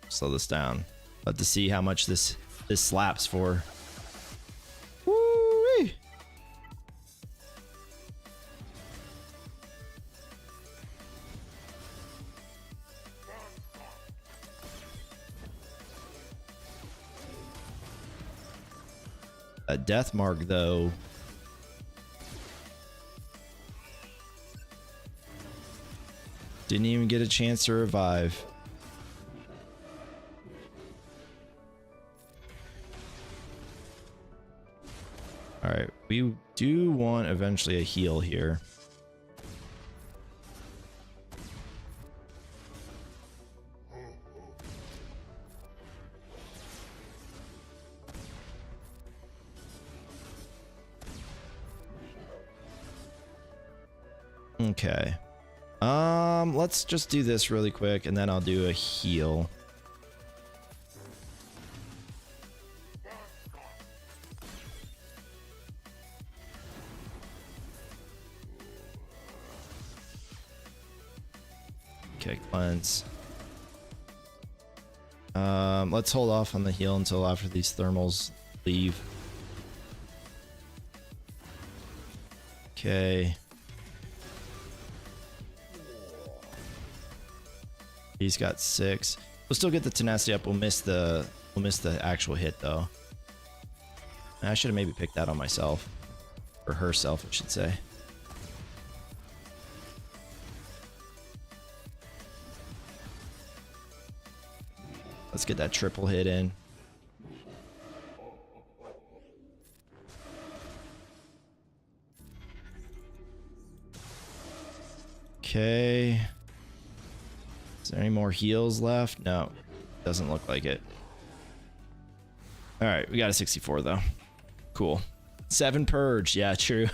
Slow this down. About to see how much this slaps for. Woo-wee. A death mark, though. Didn't even get a chance to revive. All right, we do want eventually a heal here. Okay. Let's just do this really quick and then I'll do a heal. Okay, cleanse. Let's hold off on the heal until after these thermals leave. Okay. He's got 6. We'll still get the tenacity up. We'll miss the actual hit though. I should have maybe picked that on myself. Or herself, I should say. Let's get that triple hit in. Okay. Is there any more heals left? No, doesn't look like it. All right, we got a 64 though. Cool. 7 purge. Yeah, true.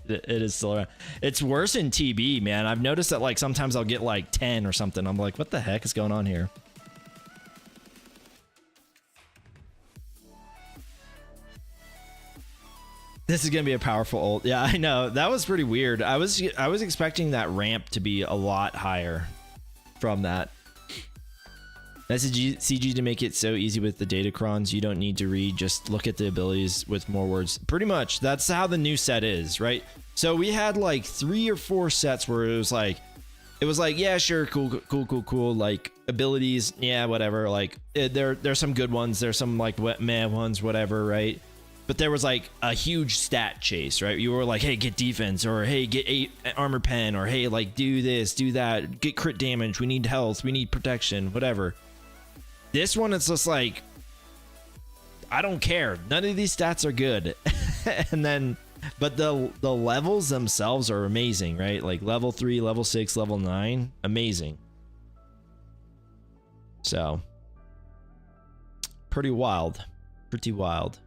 It is still around. It's worse in TB, man. I've noticed that like sometimes I'll get like 10 or something. I'm like, what the heck is going on here? This is gonna be a powerful ult. Yeah, I know. That was pretty weird. I was expecting that ramp to be a lot higher from that. That's a CG to make it so easy with the datacrons. You don't need to read, just look at the abilities with more words. Pretty much, that's how the new set is, right? So we had like 3 or 4 sets where it was like, yeah, sure, cool, like abilities, yeah, whatever. Like there's some good ones, there's some like meh ones, whatever, right? But there was like a huge stat chase, right? You were like, hey, get defense, or hey, get 8 armor pen, or hey, like do this, do that, get crit damage, we need health, we need protection, whatever. This one, it's just like, I don't care. None of these stats are good. And then, but the levels themselves are amazing, right? Like level 3, level 6, level 9, amazing. So, pretty wild. Pretty wild.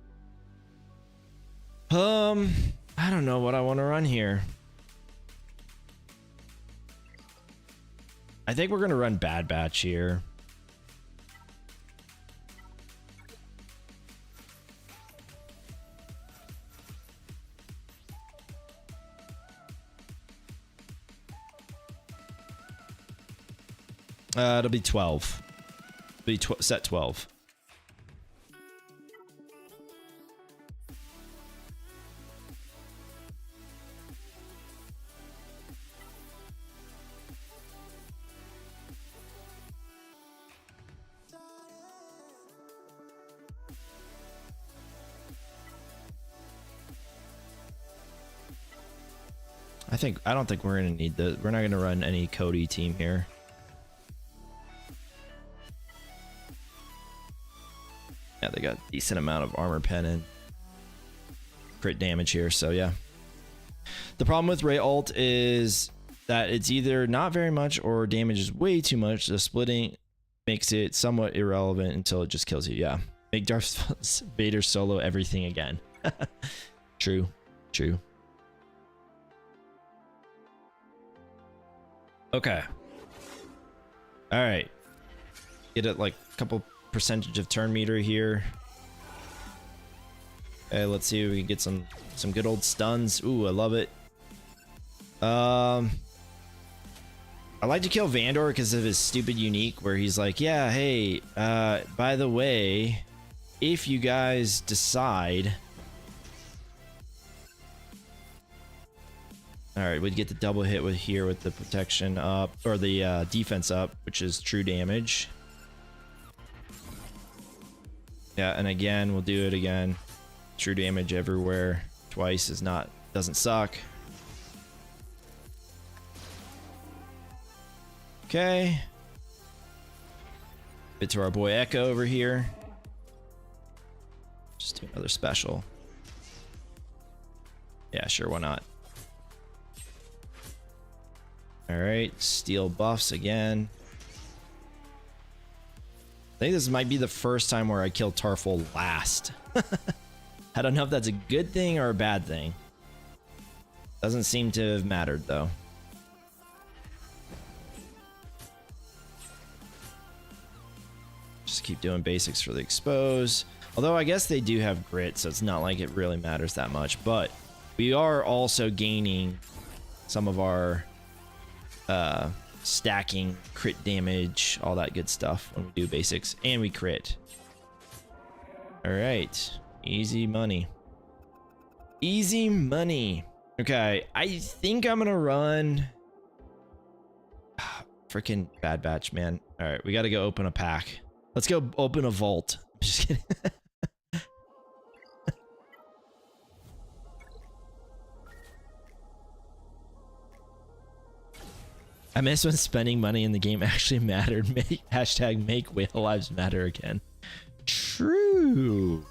I don't know what I want to run here. I think we're going to run Bad Batch here. It'll be 12. It'll be set 12. I don't think we're gonna need we're not gonna run any Cody team here. Yeah, they got a decent amount of armor pen and crit damage here, so yeah. The problem with Ray ult is that it's either not very much or damages way too much. The splitting makes it somewhat irrelevant until it just kills you. Yeah, make Darth Vader solo everything again. True. Okay. All right. Get it like a couple percentage of turn meter here. Okay, let's see if we can get some good old stuns. Ooh, I love it. I like to kill Vandor because of his stupid unique where he's like, yeah, hey, by the way, if you guys decide... Alright, we'd get the double hit with here with the protection up, or the defense up, which is true damage. Yeah, and again, we'll do it again. True damage everywhere. Twice is not, doesn't suck. Okay. Bit to our boy Echo over here. Just do another special. Yeah, sure, why not? Alright, steal buffs again. I think this might be the first time where I kill Tarful last. I don't know if that's a good thing or a bad thing. Doesn't seem to have mattered though. Just keep doing basics for the expose. Although I guess they do have grit, so it's not like it really matters that much. But we are also gaining some of our stacking, crit damage, all that good stuff when we do basics, and we crit. All right, easy money. Easy money. Okay, I think I'm gonna run. Freaking Bad Batch, man. All right, we got to go open a pack. Let's go open a vault. Just kidding. I miss when spending money in the game actually mattered. Hashtag make whale lives matter again. True.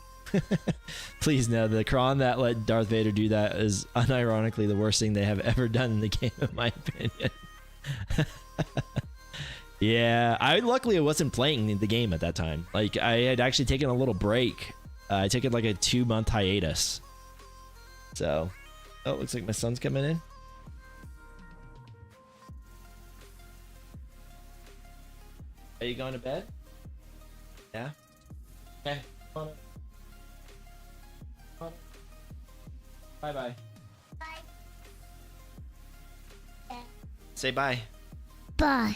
Please know the Kron that let Darth Vader do that is unironically the worst thing they have ever done in the game, in my opinion. Yeah, luckily I wasn't playing the game at that time. Like, I had actually taken a little break. I took it like a 2-month hiatus. So, oh, it looks like my son's coming in. Are you going to bed? Yeah? Okay. Come on. Come on. Bye-bye. Bye. Yeah. Say bye. Bye.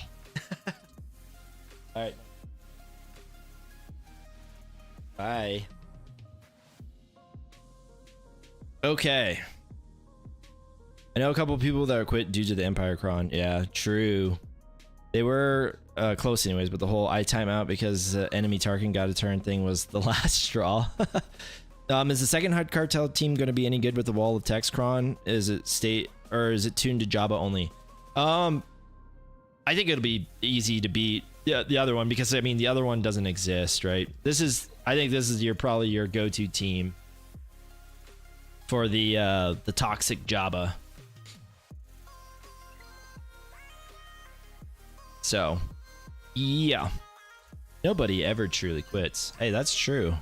All right. Bye. Okay. I know a couple of people that are quit due to the Empire Cron. Yeah, true. They were close anyways, but the whole I time out because enemy Tarkin got a turn thing was the last straw. Is the second Hard Cartel team going to be any good with the Wall of Text Cron? Is it state or is it tuned to Jabba only? I think it'll be easy to beat the other one because I mean the other one doesn't exist, right? I think this is probably your go-to team for the toxic Jabba. So, yeah. Nobody ever truly quits. Hey, that's true.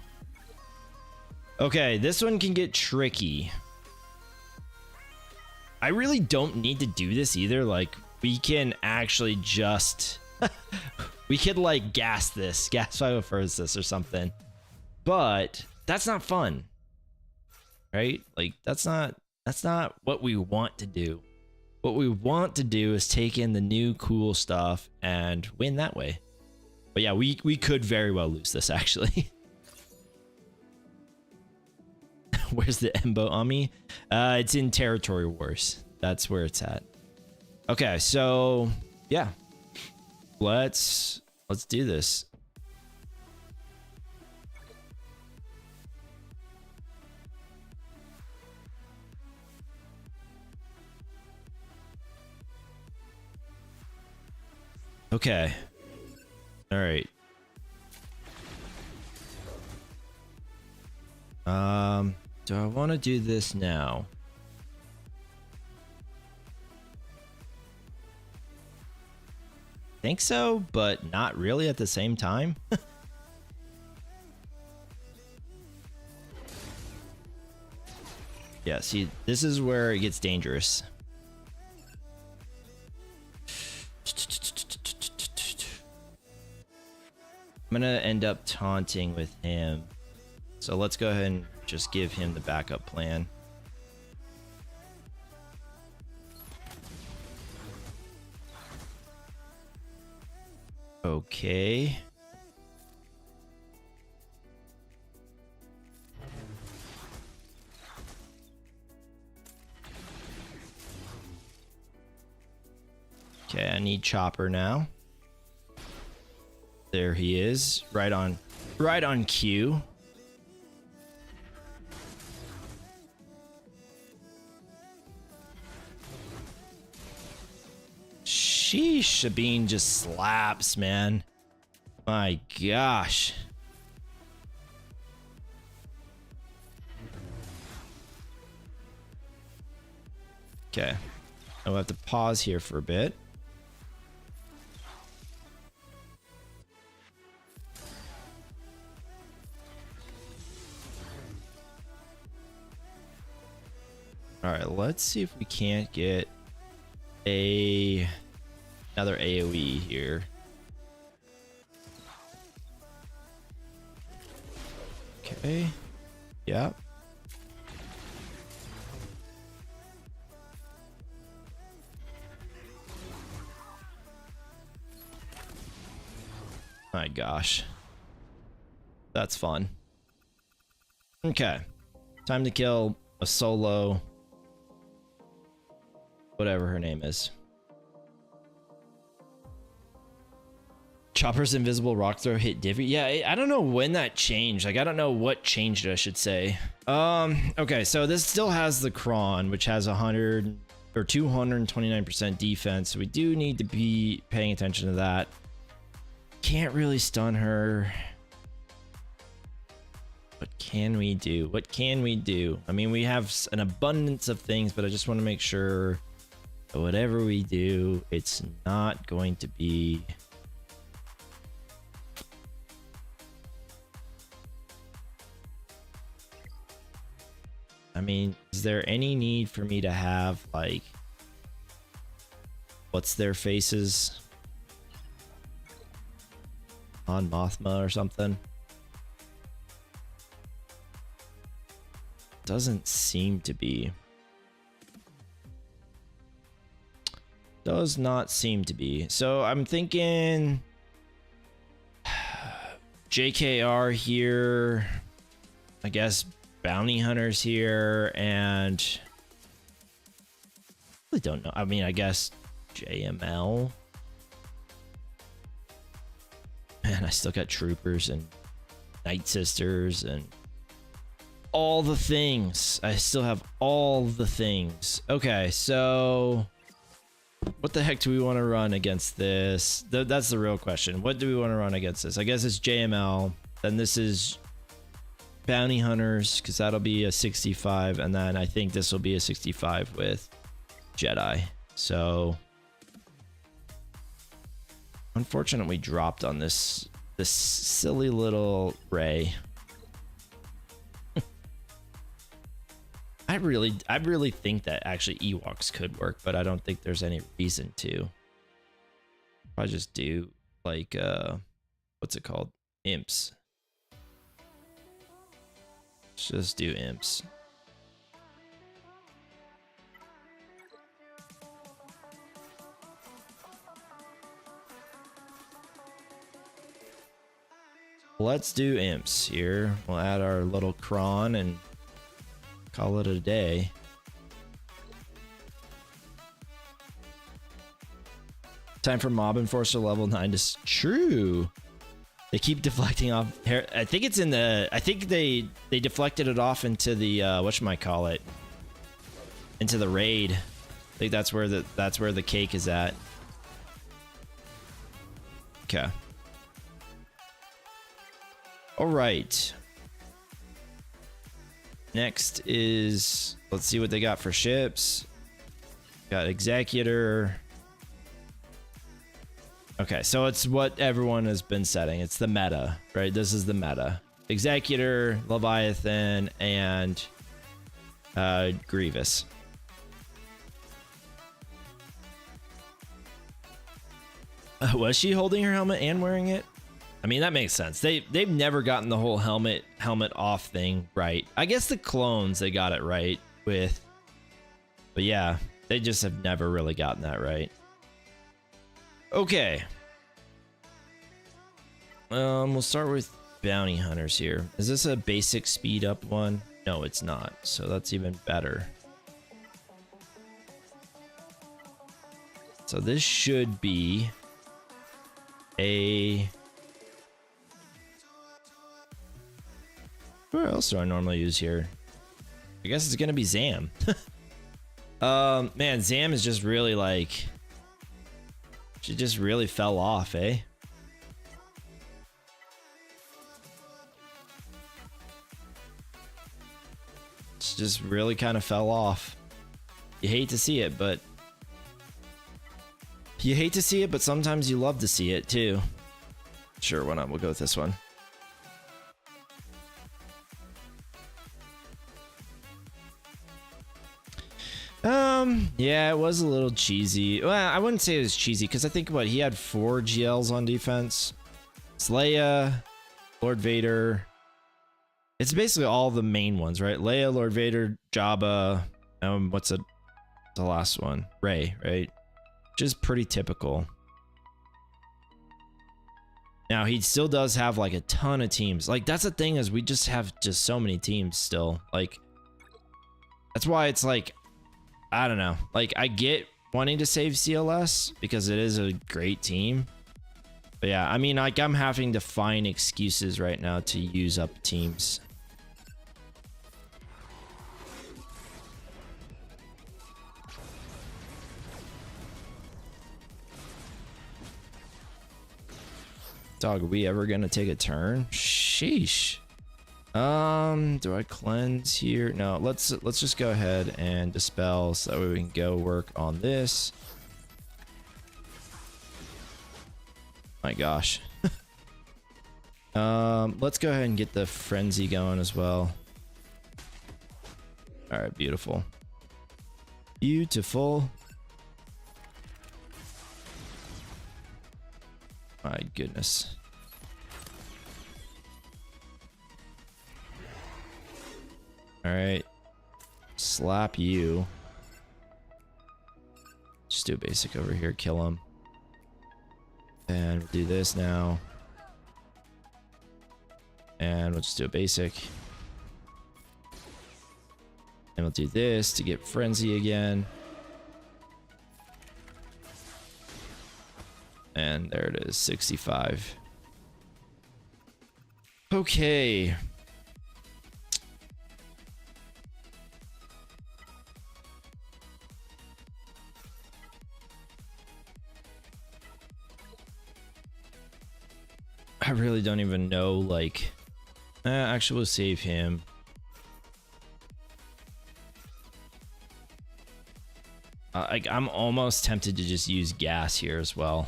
Okay, this one can get tricky. I really don't need to do this either. Like, we can actually just... we could, like, gas 501st this or something. But that's not fun. Right? Like, that's not what we want to do. What we want to do is take in the new cool stuff and win that way. But yeah, we could very well lose this, actually. Where's the Embo Ami? It's in Territory Wars. That's where it's at. Okay, so yeah. Let's do this. Okay. All right. Do I want to do this now? Think so, but not really at the same time. Yeah, see, this is where it gets dangerous. I'm I'm gonna end up taunting with him. So let's go ahead and just give him the backup plan. Okay. Okay, I need Chopper now. There he is, right on cue. Sheesh, Sabine just slaps, man. My gosh. Okay, I'll have to pause here for a bit. All right, let's see if we can't get another AoE here. Okay. Yep. My gosh. That's fun. Okay. Time to kill a solo. Whatever her name is. Chopper's invisible rock throw hit Divvy. Yeah, I don't know when that changed. Like, I don't know what changed it, I should say. Okay, so this still has the Kron, which has 100 or 229% defense. So we do need to be paying attention to that. Can't really stun her. What can we do? What can we do? I mean, we have an abundance of things, but I just want to make sure that whatever we do, it's not going to be... I mean, is there any need for me to have, like, what's their faces on Mothma or something? Doesn't seem to be. Does not seem to be. So I'm thinking JKR here, I guess bounty hunters here, and I really don't know. I mean, I guess JML. Man, I still got troopers and Night Sisters and all the things. I still have all the things. Okay, so what the heck do we want to run against this? That's the real question. What do we want to run against this? I guess it's JML. Then this is bounty hunters, because that'll be a 65, and then I think this will be a 65 with Jedi. So unfortunately dropped on this silly little Rey. I really think that actually Ewoks could work, but I don't think there's any reason to. I just do like what's it called? Imps. Let's just do imps. Let's do imps here. We'll add our little cron and call it a day. Time for Mob Enforcer level 9 to... True. They keep deflecting off. I think it's in the... I think they deflected it off into the... whatchamacallit? Into the raid. I think that's where the cake is at. Okay. All right. Next is... Let's see what they got for ships. Got Executor. Okay, so it's what everyone has been setting. It's the meta, right? This is the meta. Executor, Leviathan, and Grievous. Was she holding her helmet and wearing it? I mean, that makes sense. They've never gotten the whole helmet off thing right. I guess the clones they got it right with, but yeah, they just have never really gotten that right. Okay. We'll start with bounty hunters here. Is this a basic speed up one? No, it's not. So that's even better. So this should be a... Where else do I normally use here? I guess it's gonna be Zam. Man, Zam is just really like... She just really fell off, eh? She just really kind of fell off. You hate to see it, but... You hate to see it, but sometimes you love to see it, too. Sure, why not? We'll go with this one. Yeah, it was a little cheesy. Well, I wouldn't say it was cheesy, because I think, what, he had 4 GLs on defense. It's Leia, Lord Vader. It's basically all the main ones, right? Leia, Lord Vader, Jabba. What's the last one? Rey, right? Which is pretty typical. Now, he still does have, like, a ton of teams. Like, that's the thing, is we just have just so many teams still. Like, that's why it's like, I don't know. Like, I get wanting to save CLS because it is a great team. But yeah, I mean, like, I'm having to find excuses right now to use up teams. Dog, are we ever gonna take a turn? Sheesh. Do I cleanse here? No, let's just go ahead and dispel so that way we can go work on this. My gosh. Let's go ahead and get the frenzy going as well. All right, beautiful. Beautiful. My goodness. All right. Slap you. Just do a basic over here. Kill him. And we'll do this now. And we'll just do a basic. And we'll do this to get frenzy again. And there it is, 65. Okay. I really don't even know, like... actually, we'll save him. Like, I'm almost tempted to just use gas here as well.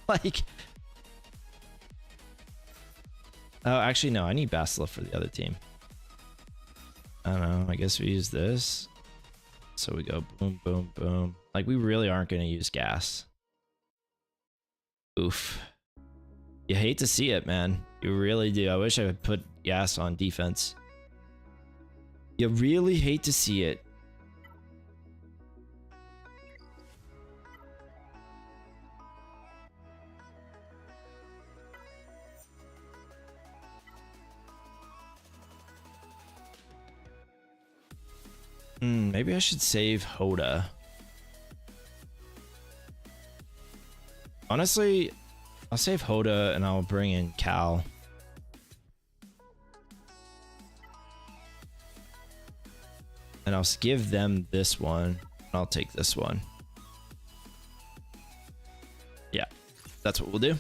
Like... Oh, actually, no. I need Basilisk for the other team. I don't know. I guess we use this. So we go boom, boom, boom. Like, we really aren't going to use gas. Oof. You hate to see it, man. You really do. I wish I would put gas on defense. You really hate to see it. Maybe I should save Hoda. Honestly, I'll save Hoda and I'll bring in Cal. And I'll give them this one. I'll take this one. Yeah, that's what we'll do.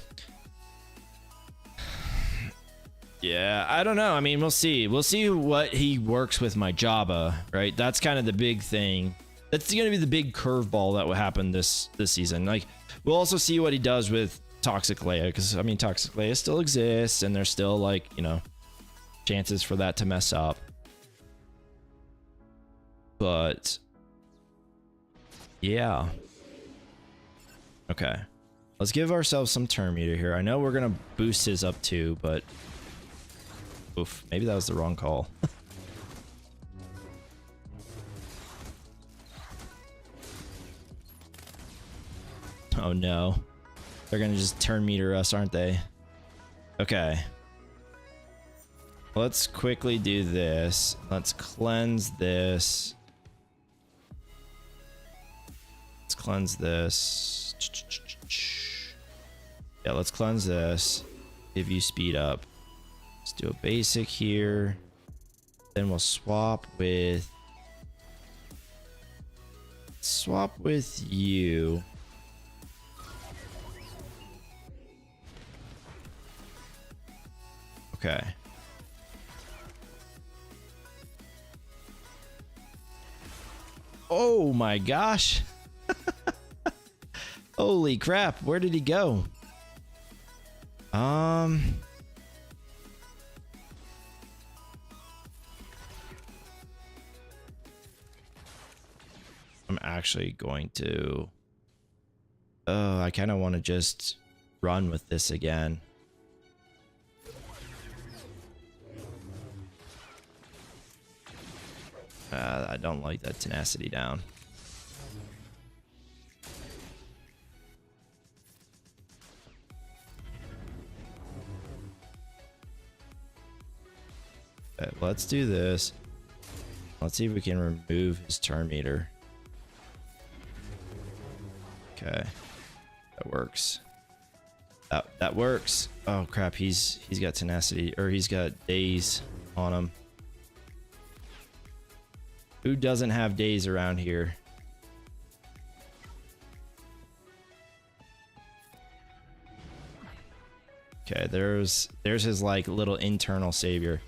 Yeah, I don't know. I mean, we'll see. We'll see what he works with my Jabba, right? That's kind of the big thing. That's going to be the big curveball that will happen this season. Like, we'll also see what he does with Toxic Leia, because I mean, Toxic Leia still exists, and there's still, like, you know, chances for that to mess up. But yeah. Okay. Let's give ourselves some turn meter here. I know we're gonna boost his up too, but oof, maybe that was the wrong call. Oh no. They're gonna just turn meter us, aren't they? Okay. Let's quickly do this. Let's cleanse this. Let's cleanse this. Yeah, let's cleanse this. Give you speed up. Let's do a basic here. Then we'll swap with you. Okay. Oh my gosh. Holy crap, where did he go? I'm actually going to I kind of want to just run with this again. I don't like that tenacity down. Okay, let's do this. Let's see if we can remove his turn meter. Okay, that works. That works. Oh crap, he's got tenacity, or he's got days on him. Who doesn't have days around here? Okay, there's his like little internal savior.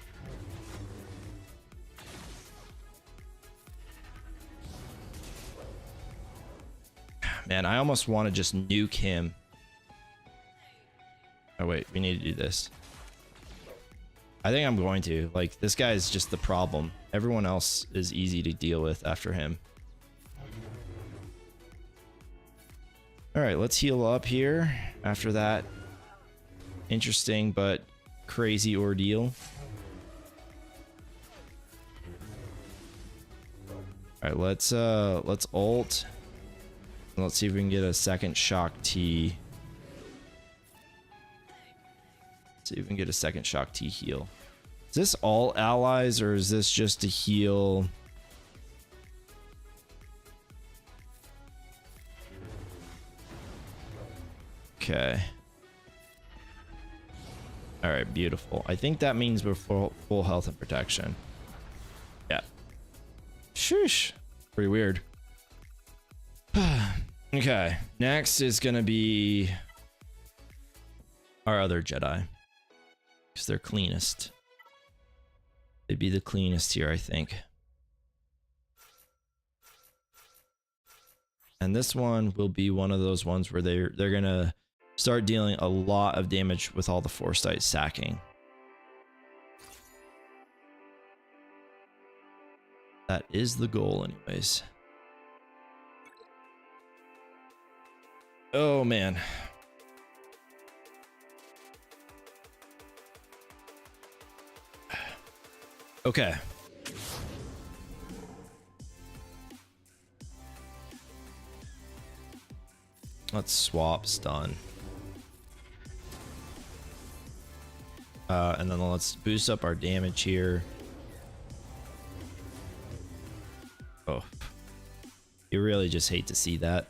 Man, I almost want to just nuke him. Oh wait, we need to do this. I think I'm going to. Like, this guy is just the problem. Everyone else is easy to deal with after him. Alright, let's heal up here after that interesting but crazy ordeal. Alright, let's ult. Let's see if we can get a second shock T. See if we can get a second shock T heal. Is this all allies or is this just a heal? Okay. All right, beautiful. I think that means we're full health and protection. Yeah. Sheesh. Pretty weird. Okay. Next is gonna be our other Jedi. Because they're cleanest. They'd be the cleanest here, I think. And this one will be one of those ones where they're gonna start dealing a lot of damage with all the Foresight sacking. That is the goal anyways. Oh man. Okay. Let's swap stun. And then let's boost up our damage here. Oh. You really just hate to see that.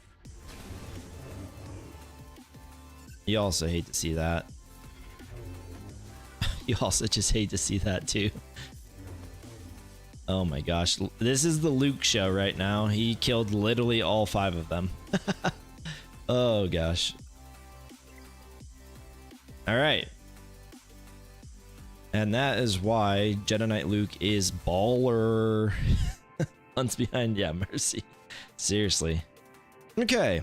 You also hate to see that. You also just hate to see that too. Oh my gosh. This is the Luke show right now. He killed literally all 5 of them. Oh gosh. All right. And that is why Jedi Knight Luke is baller. Months behind. Yeah, mercy. Seriously. Okay.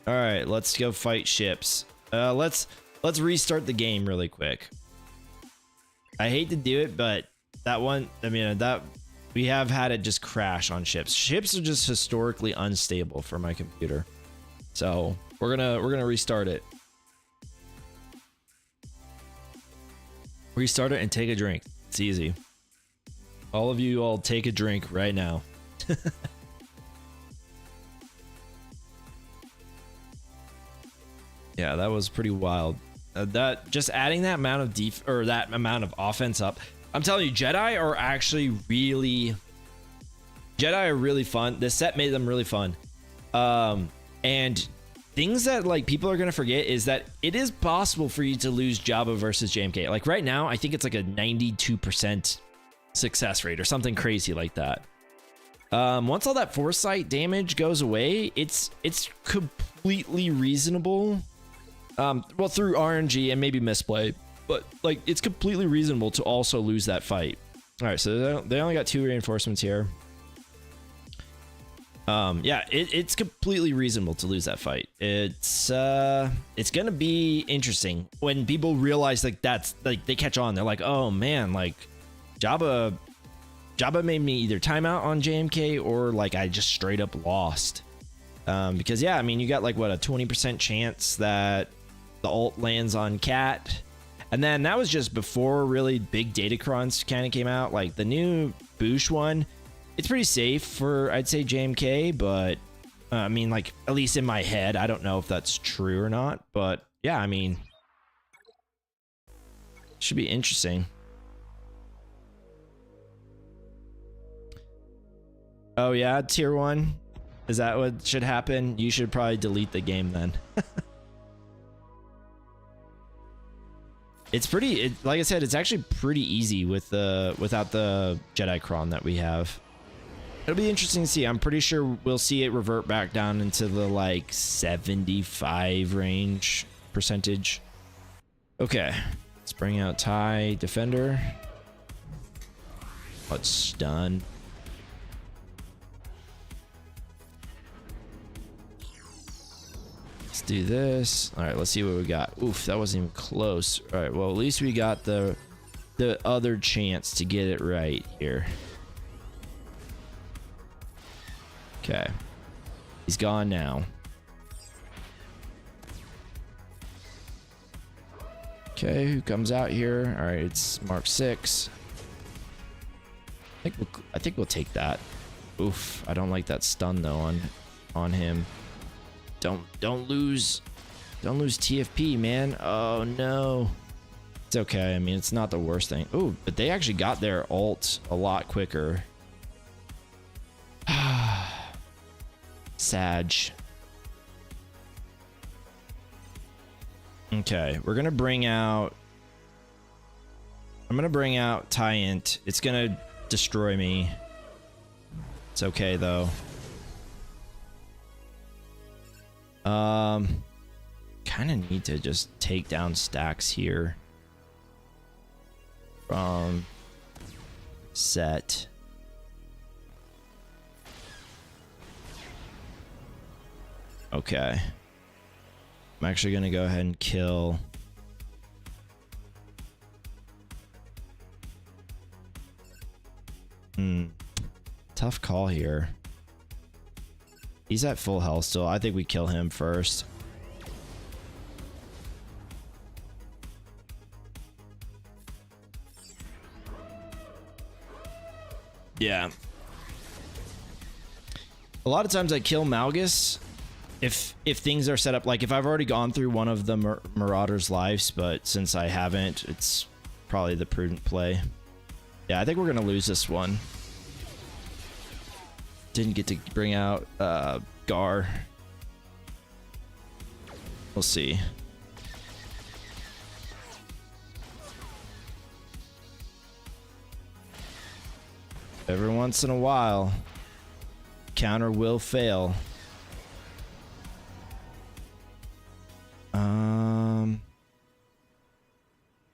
All right, let's go fight ships. Let's restart the game really quick. I hate to do it, but that one, I mean, that we have had it just crash on ships. Ships are just historically unstable for my computer. So We're gonna restart it. Restart it and take a drink. It's easy. All of you all take a drink right now. Yeah, that was pretty wild. That just adding that amount of that amount of offense up. I'm telling you, Jedi are actually really fun. This set made them really fun. And things that like people are gonna forget is that it is possible for you to lose Jabba versus JMK. Like right now, I think it's like a 92% success rate or something crazy like that. Once all that foresight damage goes away, it's completely reasonable. Well, through RNG and maybe misplay, but like it's completely reasonable to also lose that fight. All right, so they only got 2 reinforcements here. Yeah, it's completely reasonable to lose that fight. It's gonna be interesting when people realize like that's like they catch on. They're like, oh man, like Jabba made me either timeout on JMK or like I just straight up lost. Because yeah, I mean you got like what, a 20% chance that the ult lands on Cat, and then that was just before really big datacrons kind of came out. Like the new Boosh one, it's pretty safe for, I'd say, JMK, but I mean, like at least in my head, I don't know if that's true or not, but yeah, I mean, should be interesting. Oh yeah, tier 1, is that what should happen? You should probably delete the game then. It's pretty, like I said, it's actually pretty easy with without the Jedi Cron that we have. It'll be interesting to see. I'm pretty sure we'll see it revert back down into the like 75 range percentage. Okay, let's bring out TIE Defender. Let's stun. Let's do this. All right, let's see what we got. Oof, that wasn't even close. All right, well, at least we got the other chance to get it right here. Okay, he's gone now. Okay, who comes out here? All right, it's Mark 6. I think we'll take that. Oof, I don't like that stun though on him. Don't lose TFP, man. Oh no. It's okay. I mean, it's not the worst thing. Ooh, but they actually got their ult a lot quicker. Sag. Okay, we're gonna bring out. I'm gonna bring out TIE-Int. It's gonna destroy me. It's okay though. Kind of need to just take down stacks here from set. Okay, I'm actually gonna go ahead and kill tough call here. He's at full health still. I think we kill him first. Yeah. A lot of times I kill Malgus if things are set up, like if I've already gone through one of the Marauder's lives, but since I haven't, it's probably the prudent play. Yeah, I think we're gonna lose this one. Didn't get to bring out Gar. We'll see. Every once in a while, counter will fail.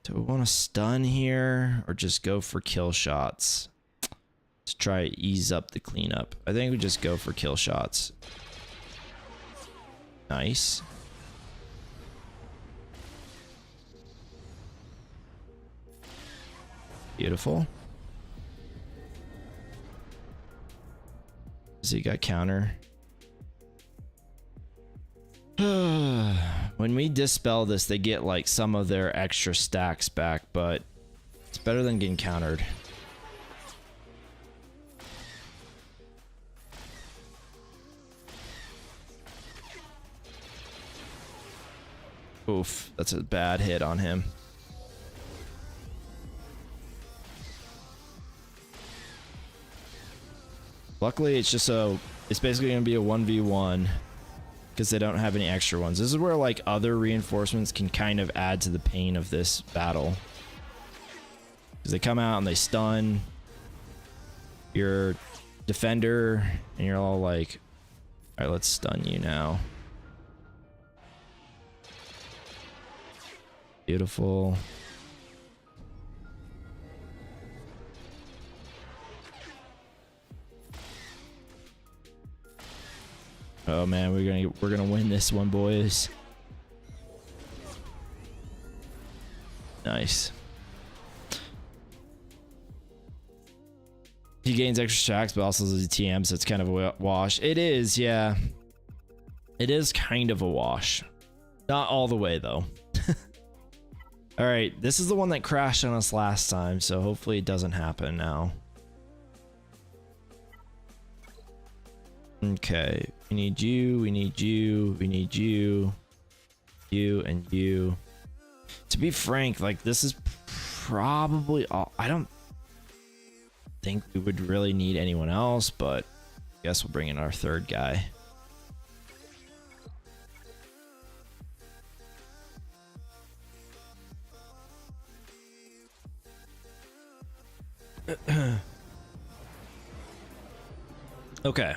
Do we want to stun here or just go for kill shots? To try to ease up the cleanup. I think we just go for kill shots. Nice. Beautiful. So you got counter. When we dispel this, they get like some of their extra stacks back, but it's better than getting countered. Oof, that's a bad hit on him. Luckily, it's basically going to be a 1v1 because they don't have any extra ones. This is where like other reinforcements can kind of add to the pain of this battle. Because they come out and they stun your defender and you're all like, all right, let's stun you now. Beautiful. Oh man, we're gonna win this one, boys. Nice. He gains extra stacks, but also loses TM, so it's kind of a wash. It is, yeah. It is kind of a wash. Not all the way though. All right, this is the one that crashed on us last time, so hopefully it doesn't happen now. Okay, we need you, we need you, we need you, you and you. To be frank, like this is probably all. I don't think we would really need anyone else, but I guess we'll bring in our third guy. Okay.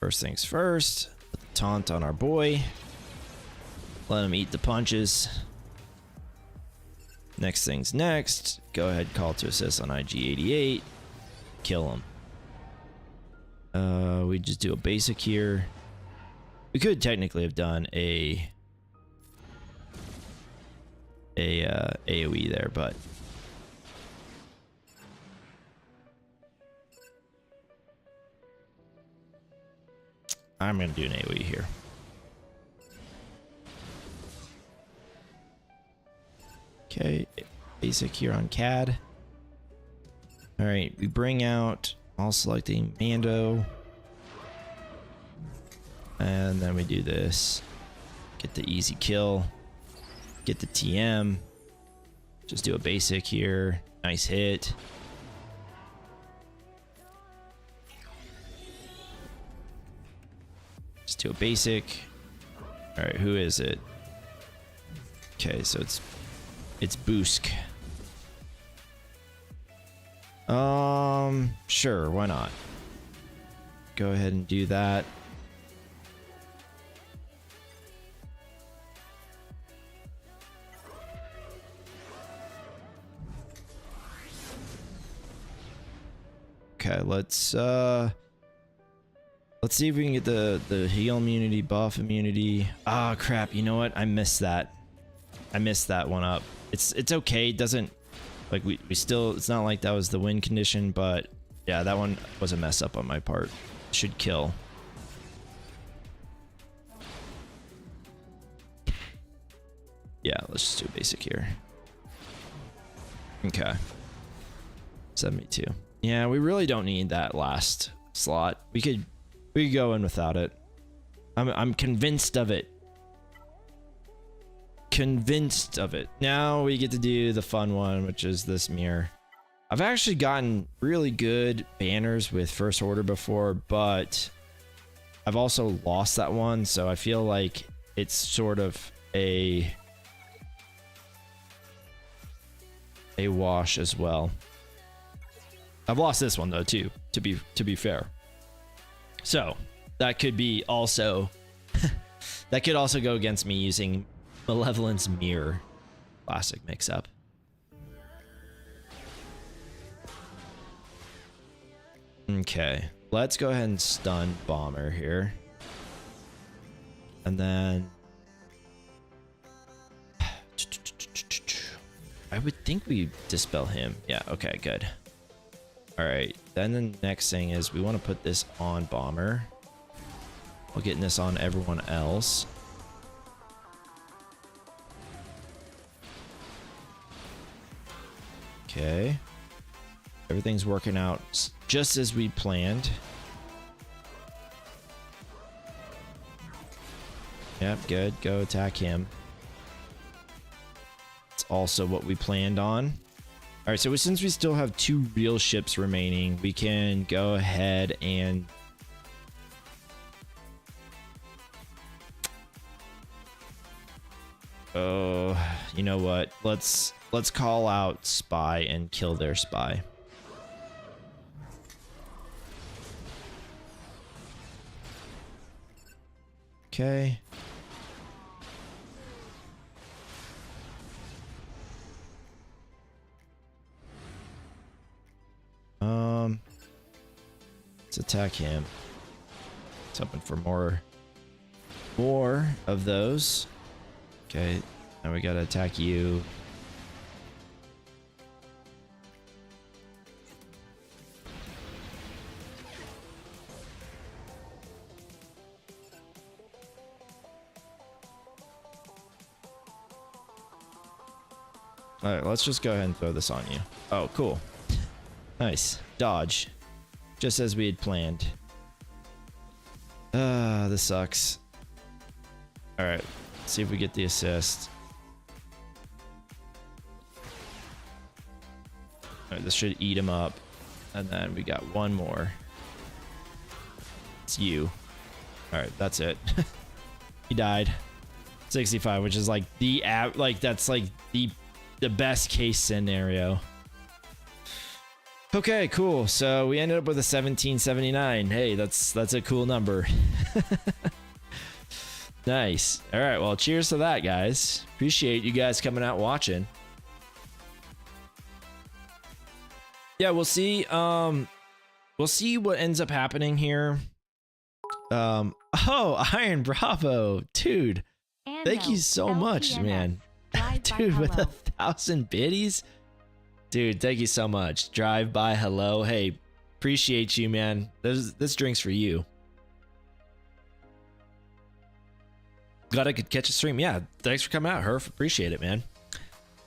First things first, put the taunt on our boy. Let him eat the punches. Next things next, go ahead, call to assist on IG-88. Kill him. We just do a basic here. We could technically have done a AoE there, but I'm gonna do an AoE here. Okay, basic here on CAD. All right, we bring out, all selecting Mando. And then we do this. Get the easy kill. Get the TM. Just do a basic here. Nice hit. Just do a basic. All right, who is it? Okay, so it's Boosk. Sure, why not? Go ahead and do that. Okay, let's see if we can get the heal immunity, buff immunity. Ah, crap, you know what? I missed that. I messed that one up. It's okay. It doesn't, like, we still, it's not like that was the win condition, but yeah, that one was a mess up on my part. Should kill. Yeah, let's just do a basic here. Okay. 72. Yeah, we really don't need that last slot. We could go in without it. I'm convinced of it. Convinced of it. Now we get to do the fun one, which is this mirror. I've actually gotten really good banners with First Order before, but I've also lost that one, so I feel like it's sort of a wash as well. I've lost this one though too, to be fair. So that could be also that could also go against me using Malevolence Mirror. Classic mix-up. Okay, let's go ahead and stun Bomber here. And then I would think we dispel him. Yeah, okay, good. All right, then the next thing is we want to put this on Bomber. while getting this on everyone else. Okay. Everything's working out just as we planned. Yep, good. Go attack him. It's also what we planned on. All right, so since we still have 2 real ships remaining, we can go ahead and oh, you know what? Let's call out spy and kill their spy. Okay. Let's attack him. It's hoping for more of those. Okay, now we gotta attack you. All right, let's just go ahead and throw this on you. Oh, cool. Nice. Dodge. Just as we had planned. This sucks. All right, let's see if we get the assist. All right, this should eat him up. And then we got one more. It's you. All right, that's it. He died. 65, which is like that's like the best case scenario. Okay, cool. So we ended up with a 1779. Hey, that's a cool number. Nice. All right, well, cheers to that, guys. Appreciate you guys coming out watching. Yeah, we'll see. We'll see what ends up happening here. Oh, Iron Bravo, dude. Thank you so much, man. Dude, with 1,000 biddies. Dude, thank you so much. Drive by hello. Hey, appreciate you, man. This drink's for you. Glad I could catch a stream. Yeah, thanks for coming out, Herf. Appreciate it, man.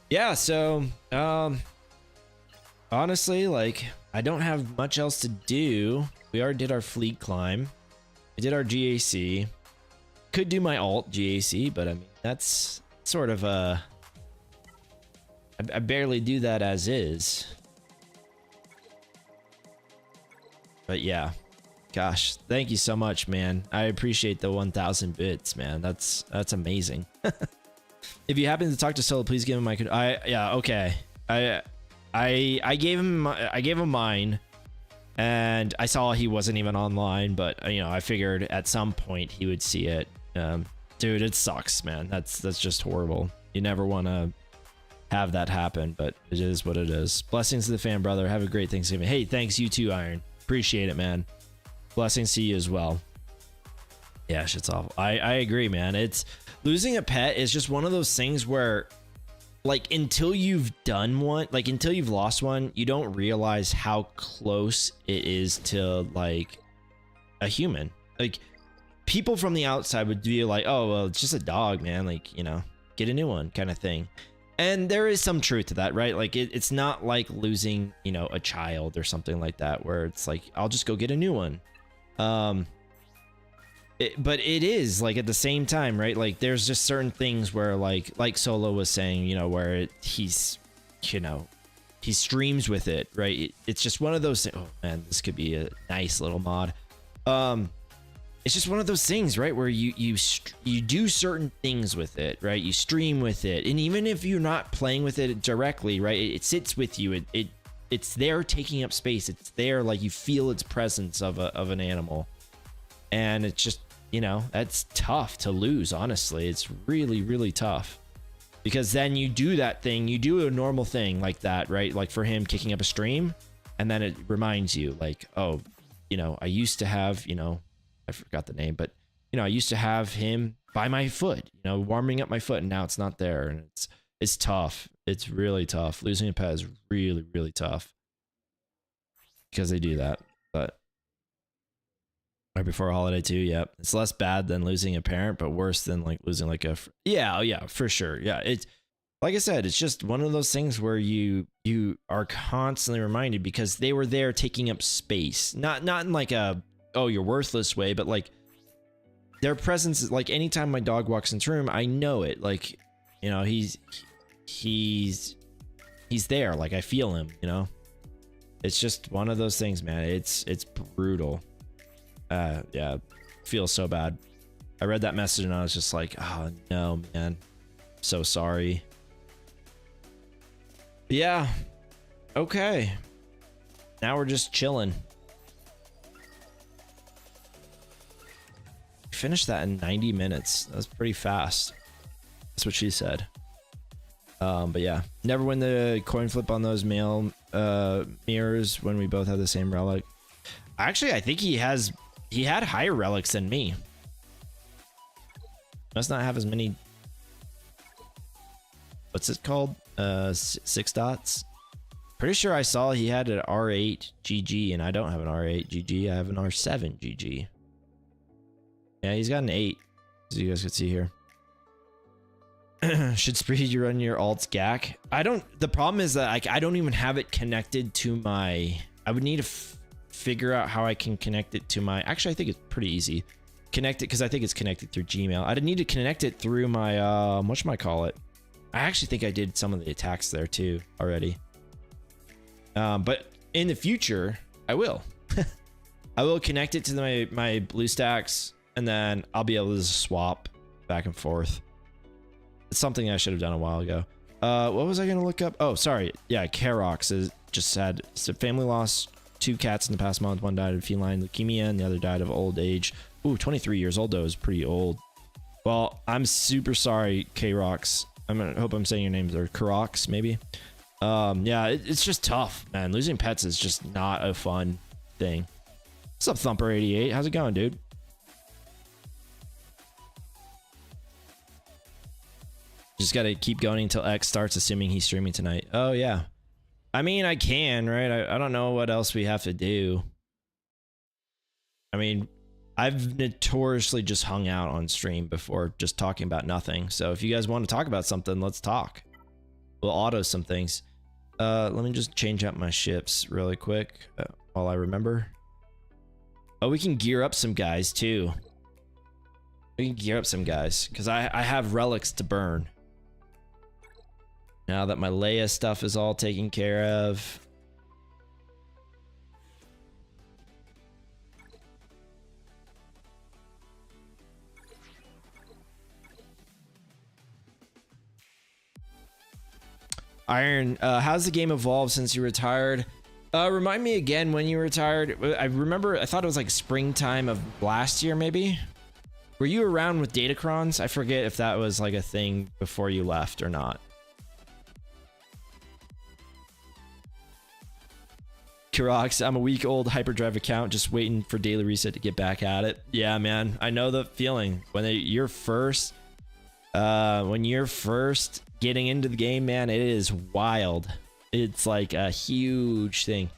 Yeah, so honestly, like, I don't have much else to do. We already did our fleet climb. We did our GAC. Could do my alt GAC, but I mean, that's sort of a... I barely do that as is. But yeah. Gosh, thank you so much, man. I appreciate the 1,000 bits, man. That's amazing. If you happen to talk to Solo, please give him my... yeah, okay. I gave him mine, and I saw he wasn't even online, but you know, I figured at some point he would see it. Dude, it sucks, man. That's just horrible. You never want to have that happen, but it is what it is. Blessings to the fan, brother. Have a great Thanksgiving. Hey, thanks, you too, Iron. Appreciate it, man. Blessings to you as well. Yeah, shit's awful. I agree, man. It's losing a pet is just one of those things where, like, until you've done one, like, until you've lost one, you don't realize how close it is to, like, a human. Like, people from the outside would be like, oh, well, it's just a dog, man. Like, you know, get a new one kind of thing. And there is some truth to that, right? Like, it's not like losing, you know, a child or something like that, where it's like, I'll just go get a new one. But it is, like, at the same time, right? Like, there's just certain things where, like Solo was saying, you know, where he's, you know, he streams with it, right? It's just one of those things. Oh man, this could be a nice little mod. It's just one of those things, right, where you do certain things with it, right? You stream with it, and even if you're not playing with it directly, right, it sits with you. It's there taking up space. It's there, like, you feel its presence of an animal, and it's just, you know, that's tough to lose. Honestly, it's really, really tough, because then you do that thing, you do a normal thing like that, right? Like for him kicking up a stream, and then it reminds you, like, oh, you know, I used to have, you know, I forgot the name, but, you know, I used to have him by my foot, you know, warming up my foot, and now it's not there, and it's tough. It's really tough. Losing a pet is really, really tough because they do that. But Right before a holiday too. Yep. It's less bad than losing a parent, but worse than like losing like yeah, yeah, for sure. Yeah. It's like I said, it's just one of those things where you are constantly reminded because they were there taking up space. Not in like a, oh, you're worthless way, but like their presence is like anytime my dog walks into the room, I know it. Like, you know, he's there. Like I feel him, you know. It's just one of those things, man. It's brutal. Yeah, feel so bad. I read that message and I was just like, oh no, man, so sorry. But yeah, okay, now we're just chilling. Finished that in 90 minutes. That's pretty fast. That's what she said. But yeah, never win the coin flip on those male mirrors when we both have the same relic. Actually, I think he had higher relics than me. Must not have as many. What's it called? 6 dots. Pretty sure I saw he had an R8 GG, and I don't have an R8 GG. I have an R7 GG. Yeah, he's got an 8, as you guys can see here. Should speed you run your alts GAC? I don't. The problem is that I don't even have it connected to my. I would need to figure out how I can connect it to my. Actually, I think it's pretty easy. Connect it because I think it's connected through Gmail. I'd need to connect it through my whatchamacallit. I actually think I did some of the attacks there too already. But in the future, I will. I will connect it to my BlueStacks, and then I'll be able to swap back and forth. It's something I should have done a while ago. What was I gonna look up? Oh, sorry. Yeah, Karox is just sad. It's a family lost 2 cats in the past month. One died of feline leukemia, and the other died of old age. Ooh, 23 years old though is pretty old. Well, I'm super sorry, Karox. I hope I'm saying your names or Karox maybe. Yeah, it's just tough, man. Losing pets is just not a fun thing. What's up, Thumper88? How's it going, dude? Just gotta keep going until X starts, assuming he's streaming tonight. Oh yeah, I mean I can, right? I don't know what else we have to do. I mean, I've notoriously just hung out on stream before, just talking about nothing. So if you guys want to talk about something, let's talk. We'll auto some things. Let me just change out my ships really quick while I remember. Oh, we can gear up some guys too. We can gear up some guys because I have relics to burn. Now that my Leia stuff is all taken care of. Iron, how's the game evolved since you retired? Remind me again when you retired. I remember, I thought it was like springtime of last year, maybe? Were you around with Datacrons? I forget if that was like a thing before you left or not. Kirox, I'm a week-old hyperdrive account, just waiting for daily reset to get back at it. Yeah, man, I know the feeling. When you're first getting into the game, man, it is wild. It's like a huge thing.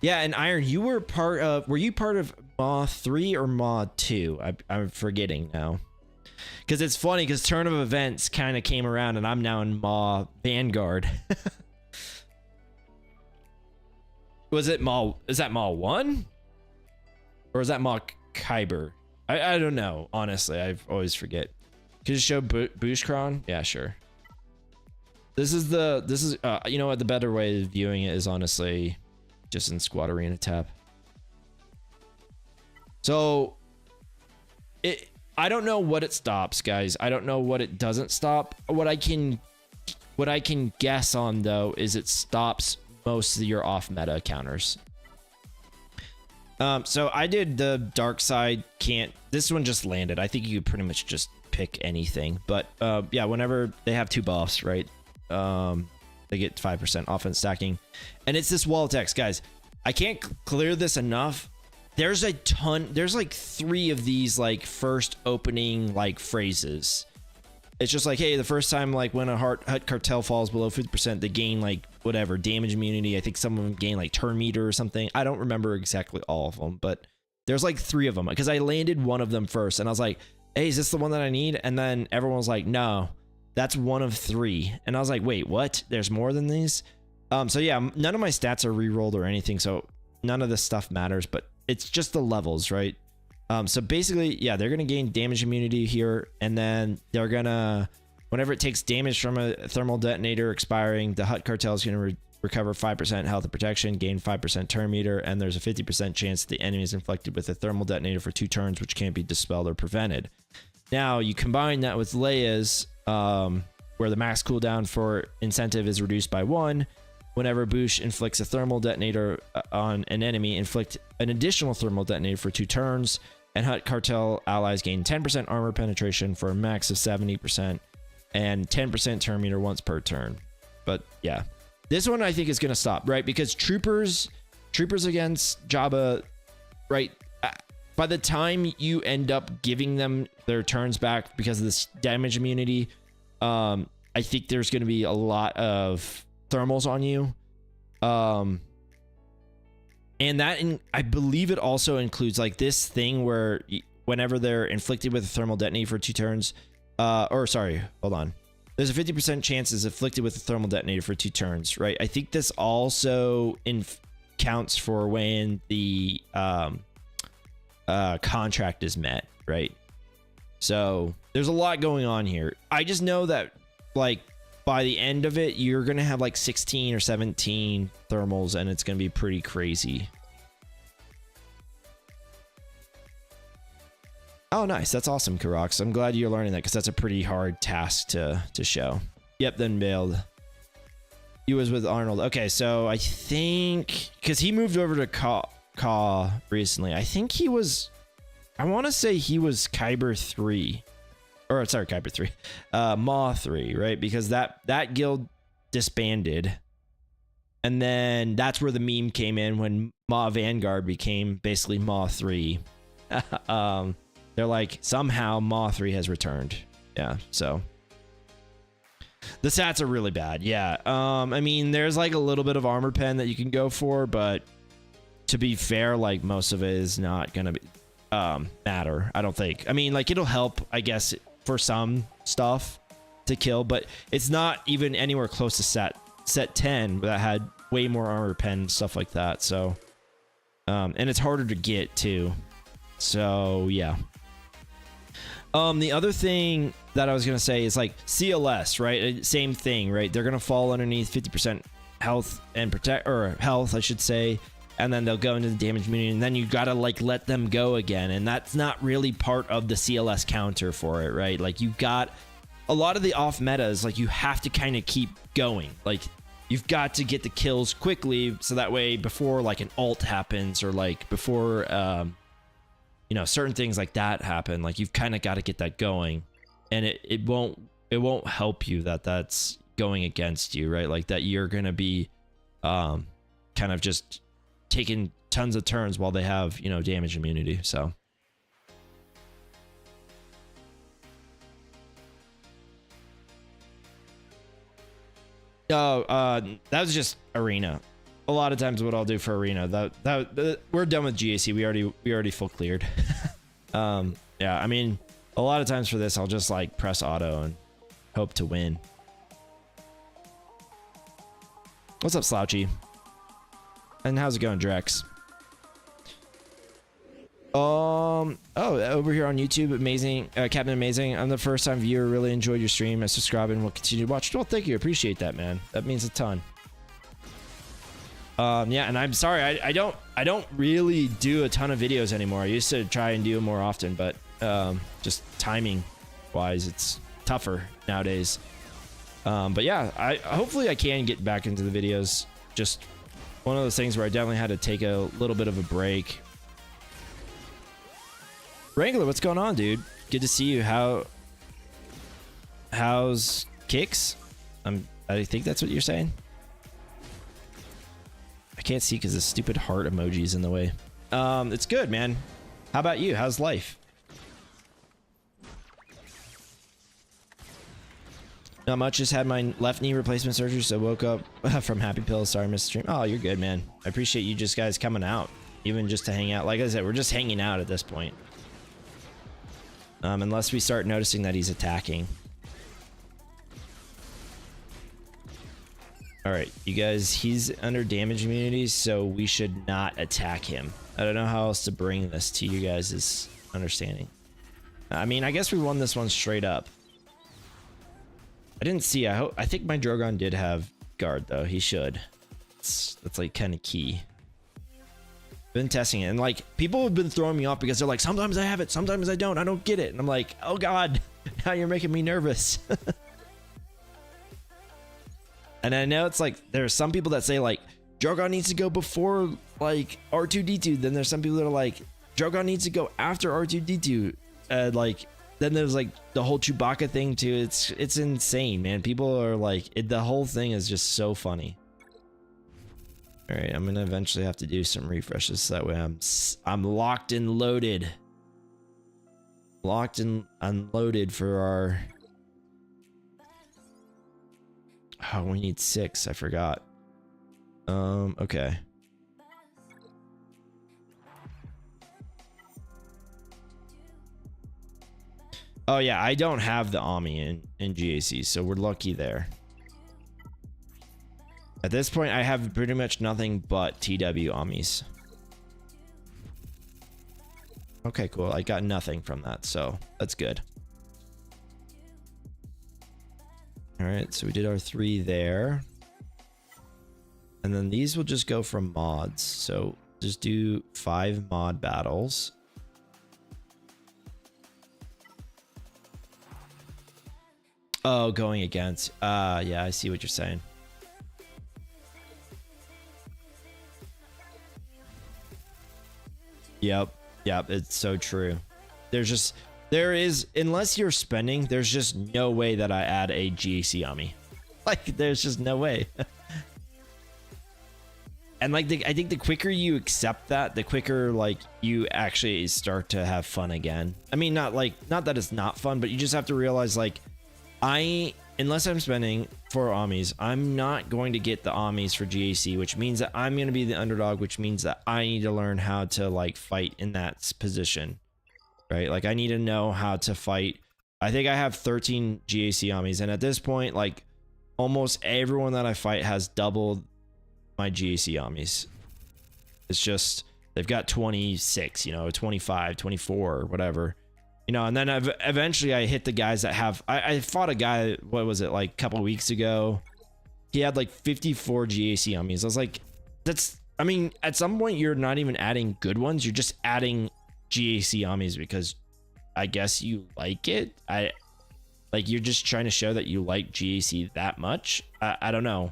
Yeah, and Iron, you were part of. Were you part of Maw 3 or Maw 2? I'm forgetting now. Because it's funny, because Turn of Events kind of came around, and I'm now in Maw Vanguard. Was it Maw? Is that Maw 1? Or is that Maw Kyber? I don't know. Honestly, I always forget. Could you show Bushkron? Yeah, sure. This is you know what, the better way of viewing it is honestly just in Squad Arena tab. So I don't know what it stops, guys. I don't know what it doesn't stop. What I can guess on though is it stops most of your off meta counters. So I did the dark side, this one just landed. I think you could pretty much just pick anything, but yeah, whenever they have 2 buffs, right? They get 5% offense stacking, and it's this wall of text, guys. I can't clear this enough. There's a ton. There's like 3 of these like first opening like phrases. It's just like, hey, the first time like when a hut cartel falls below 50%, they gain like whatever damage immunity. I think some of them gain like turn meter or something. I don't remember exactly all of them, but There's like 3 of them because I landed one of them first and I was like, hey, is this the one that I need? And then everyone was like, no, that's one of 3. And I was like, wait, what? There's more than these? So yeah, none of my stats are re-rolled or anything. So none of this stuff matters, but it's just the levels, right? So basically, yeah, they're going to gain damage immunity here. And then they're going to, whenever it takes damage from a thermal detonator expiring, the Hut Cartel is going to recover 5% health and protection, gain 5% turn meter, and there's a 50% chance that the enemy is inflicted with a thermal detonator for 2 turns, which can't be dispelled or prevented. Now, you combine that with Leia's, where the max cooldown for incentive is reduced by 1. Whenever Boosh inflicts a thermal detonator on an enemy, inflict an additional thermal detonator for 2 turns, and Hut Cartel allies gain 10% armor penetration for a max of 70%, and 10% turn meter once per turn. But yeah, this one I think is going to stop, right? Because troopers against Jabba, right? By the time you end up giving them their turns back because of this damage immunity, I think there's going to be a lot of thermals on you. And that, I believe it also includes like this thing where whenever they're inflicted with a thermal detonator for 2 turns, or sorry, hold on. There's a 50% chance is afflicted with a thermal detonator for 2 turns, right? I think this also counts for when the contract is met, right? So there's a lot going on here. I just know that like by the end of it, you're going to have like 16 or 17 thermals and it's going to be pretty crazy. Oh, nice. That's awesome, Karox. I'm glad you're learning that because that's a pretty hard task to show. Yep, then bailed. He was with Arnold. Okay, so I think because he moved over to Ka recently. I think he was, I want to say he was Kyber 3. Or sorry, Kyber 3. Maw 3, right? Because that guild disbanded. And then that's where the meme came in when Maw Vanguard became basically Maw 3. They're like, somehow Maw 3 has returned. Yeah, so the stats are really bad. Yeah. I mean, there's like a little bit of armor pen that you can go for, but to be fair, like most of it is not gonna be matter, I don't think. I mean, like it'll help, I guess, for some stuff to kill, but it's not even anywhere close to set 10 that had way more armor pen and stuff like that. So and it's harder to get too. So yeah. The other thing that I was gonna say is like CLS, right? Same thing, right? They're gonna fall underneath 50% health and health, I should say, and then they'll go into the damage immunity, and then you gotta like let them go again, and that's not really part of the CLS counter for it, right? Like you got a lot of the off metas, like you have to kind of keep going, like you've got to get the kills quickly, so that way before like an ult happens or like before you know, certain things like that happen, like you've kind of got to get that going, and it won't help you that that's going against you, right? Like that you're gonna be kind of just taking tons of turns while they have, you know, damage immunity. So that was just arena. A lot of times what I'll do for arena, that we're done with GAC. We already full cleared. Yeah, I mean, a lot of times for this, I'll just like press auto and hope to win. What's up, Slouchy? And how's it going, Drex? Oh, over here on YouTube, amazing, Captain Amazing. I'm the first time viewer. Really enjoyed your stream. I subscribe and will continue to watch. Well, thank you. Appreciate that, man. That means a ton. Yeah, and I'm sorry, I don't really do a ton of videos anymore. I used to try and do them more often, but just timing wise, it's tougher nowadays. But yeah, hopefully I can get back into the videos. Just one of those things where I definitely had to take a little bit of a break. Wrangler, what's going on, dude? Good to see you. How's kicks? I think that's what you're saying. I can't see because the stupid heart emoji is in the way. It's good, man. How about you? How's life? Not much. Just had my left knee replacement surgery, so woke up from happy pills. Sorry, I missed the stream. Oh, you're good, man. I appreciate you guys coming out. even just to hang out. Like I said, we're just hanging out at this point. Unless we start noticing that he's attacking. All right, you guys, he's under damage immunity, so we should not attack him. I don't know how else to bring this to you guys' understanding. I mean, I guess we won this one straight up. I didn't see, I think my Drogon did have guard though. He should. That's like kind of key. Been testing it, and like people have been throwing me off because they're like, sometimes I have it, sometimes I don't get it. And I'm like, oh God, now you're making me nervous. And I know it's like, there's some people that say like, Drogon needs to go before like R2-D2. Then there's some people that are like, Drogon needs to go after R2-D2. Like, then there's like the whole Chewbacca thing too. It's insane, man. People are like, the whole thing is just so funny. All right, I'm gonna eventually have to do some refreshes so that way I'm locked and loaded. Locked and unloaded for our... Oh, we need 6. I forgot. Okay. Oh yeah, I don't have the Ami in GAC, so we're lucky there. At this point, I have pretty much nothing but TW Amis. Okay, cool. I got nothing from that, so that's good. All right, so we did our 3 there. And then these will just go from mods. So just do 5 mod battles. Oh, going against. Yeah, I see what you're saying. Yep, it's so true. There is, unless you're spending, there's just no way that I add a GAC Ami. Like, there's just no way. And like, I think the quicker you accept that, the quicker like you actually start to have fun again. I mean, not that it's not fun, but you just have to realize like, unless I'm spending for Amis, I'm not going to get the Amis for GAC, which means that I'm going to be the underdog, which means that I need to learn how to like fight in that position, right? Like I need to know how to fight. I think I have 13 GAC Amis, and at this point, like almost everyone that I fight has doubled my GAC Amis. It's just, they've got 26, 25, 24, whatever. And then eventually I hit the guys that have... I fought a guy, what was it, like a couple weeks ago. He had like 54 GAC Amis. I was like, I mean, at some point you're not even adding good ones. You're just adding GAC Amis because I guess you like it. Like you're just trying to show that you like GAC that much. I don't know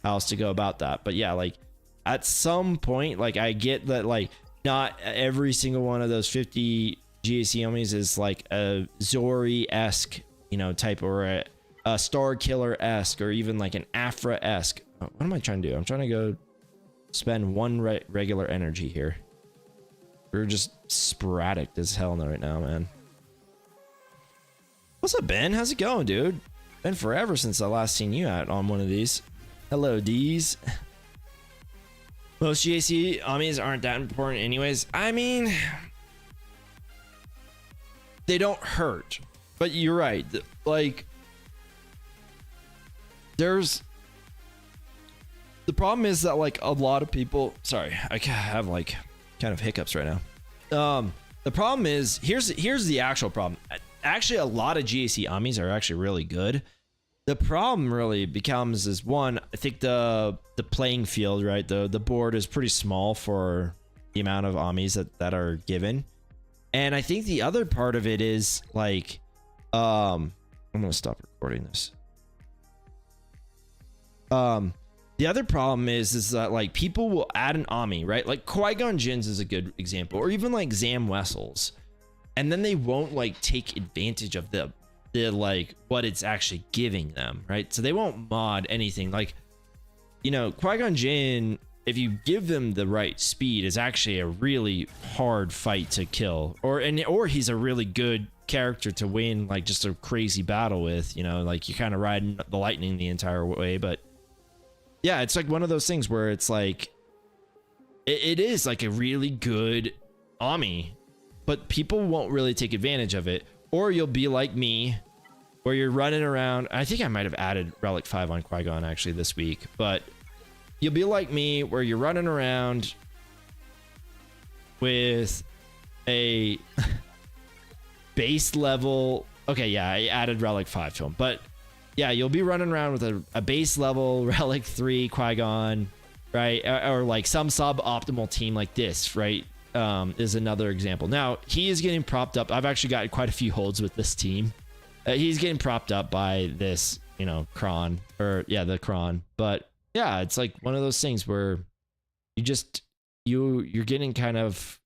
how else to go about that. But yeah, like at some point, like I get that like not every single one of those 50... GAC Amis is like a Zori-esque, type, or a Star Killer-esque, or even like an Afra-esque. What am I trying to do? I'm trying to go spend 1 regular energy here. We're just sporadic as hell right now, man. What's up, Ben? How's it going, dude? Been forever since I last seen you out on one of these. Hello, D's. Most GAC Amis aren't that important anyways. I mean... they don't hurt, but you're right. Like, the problem is that like a lot of people, sorry, I have like kind of hiccups right now. The problem is, here's the actual problem. Actually, a lot of GAC Amis are actually really good. The problem really becomes is, one, I think the playing field, right? The board is pretty small for the amount of Amis that are given. And I think the other part of it is like, I'm gonna stop recording this. The other problem is that like people will add an Ami, right? Like Qui-Gon Jinn's is a good example, or even like Zam Wessel's, and then they won't like take advantage of the like what it's actually giving them, right? So they won't mod anything. Like, Qui-Gon Jinn, if you give them the right speed, is actually a really hard fight to kill, or he's a really good character to win like just a crazy battle with, like you're kind of riding the lightning the entire way. But yeah, it's like one of those things where it's like it is like a really good Ami, but people won't really take advantage of it. Or you'll be like me, where you're running around. I think I might have added Relic 5 on Qui-Gon actually this week, but you'll be like me, where you're running around with a base level. Okay, yeah, I added Relic 5 to him, but yeah, you'll be running around with a base level Relic 3 Qui-Gon, right? Or like some suboptimal team like this, right? Is another example. Now, he is getting propped up. I've actually got quite a few holds with this team. He's getting propped up by this, you know, Kron, or yeah, the Kron. But yeah, it's like one of those things where you just, you're getting kind of,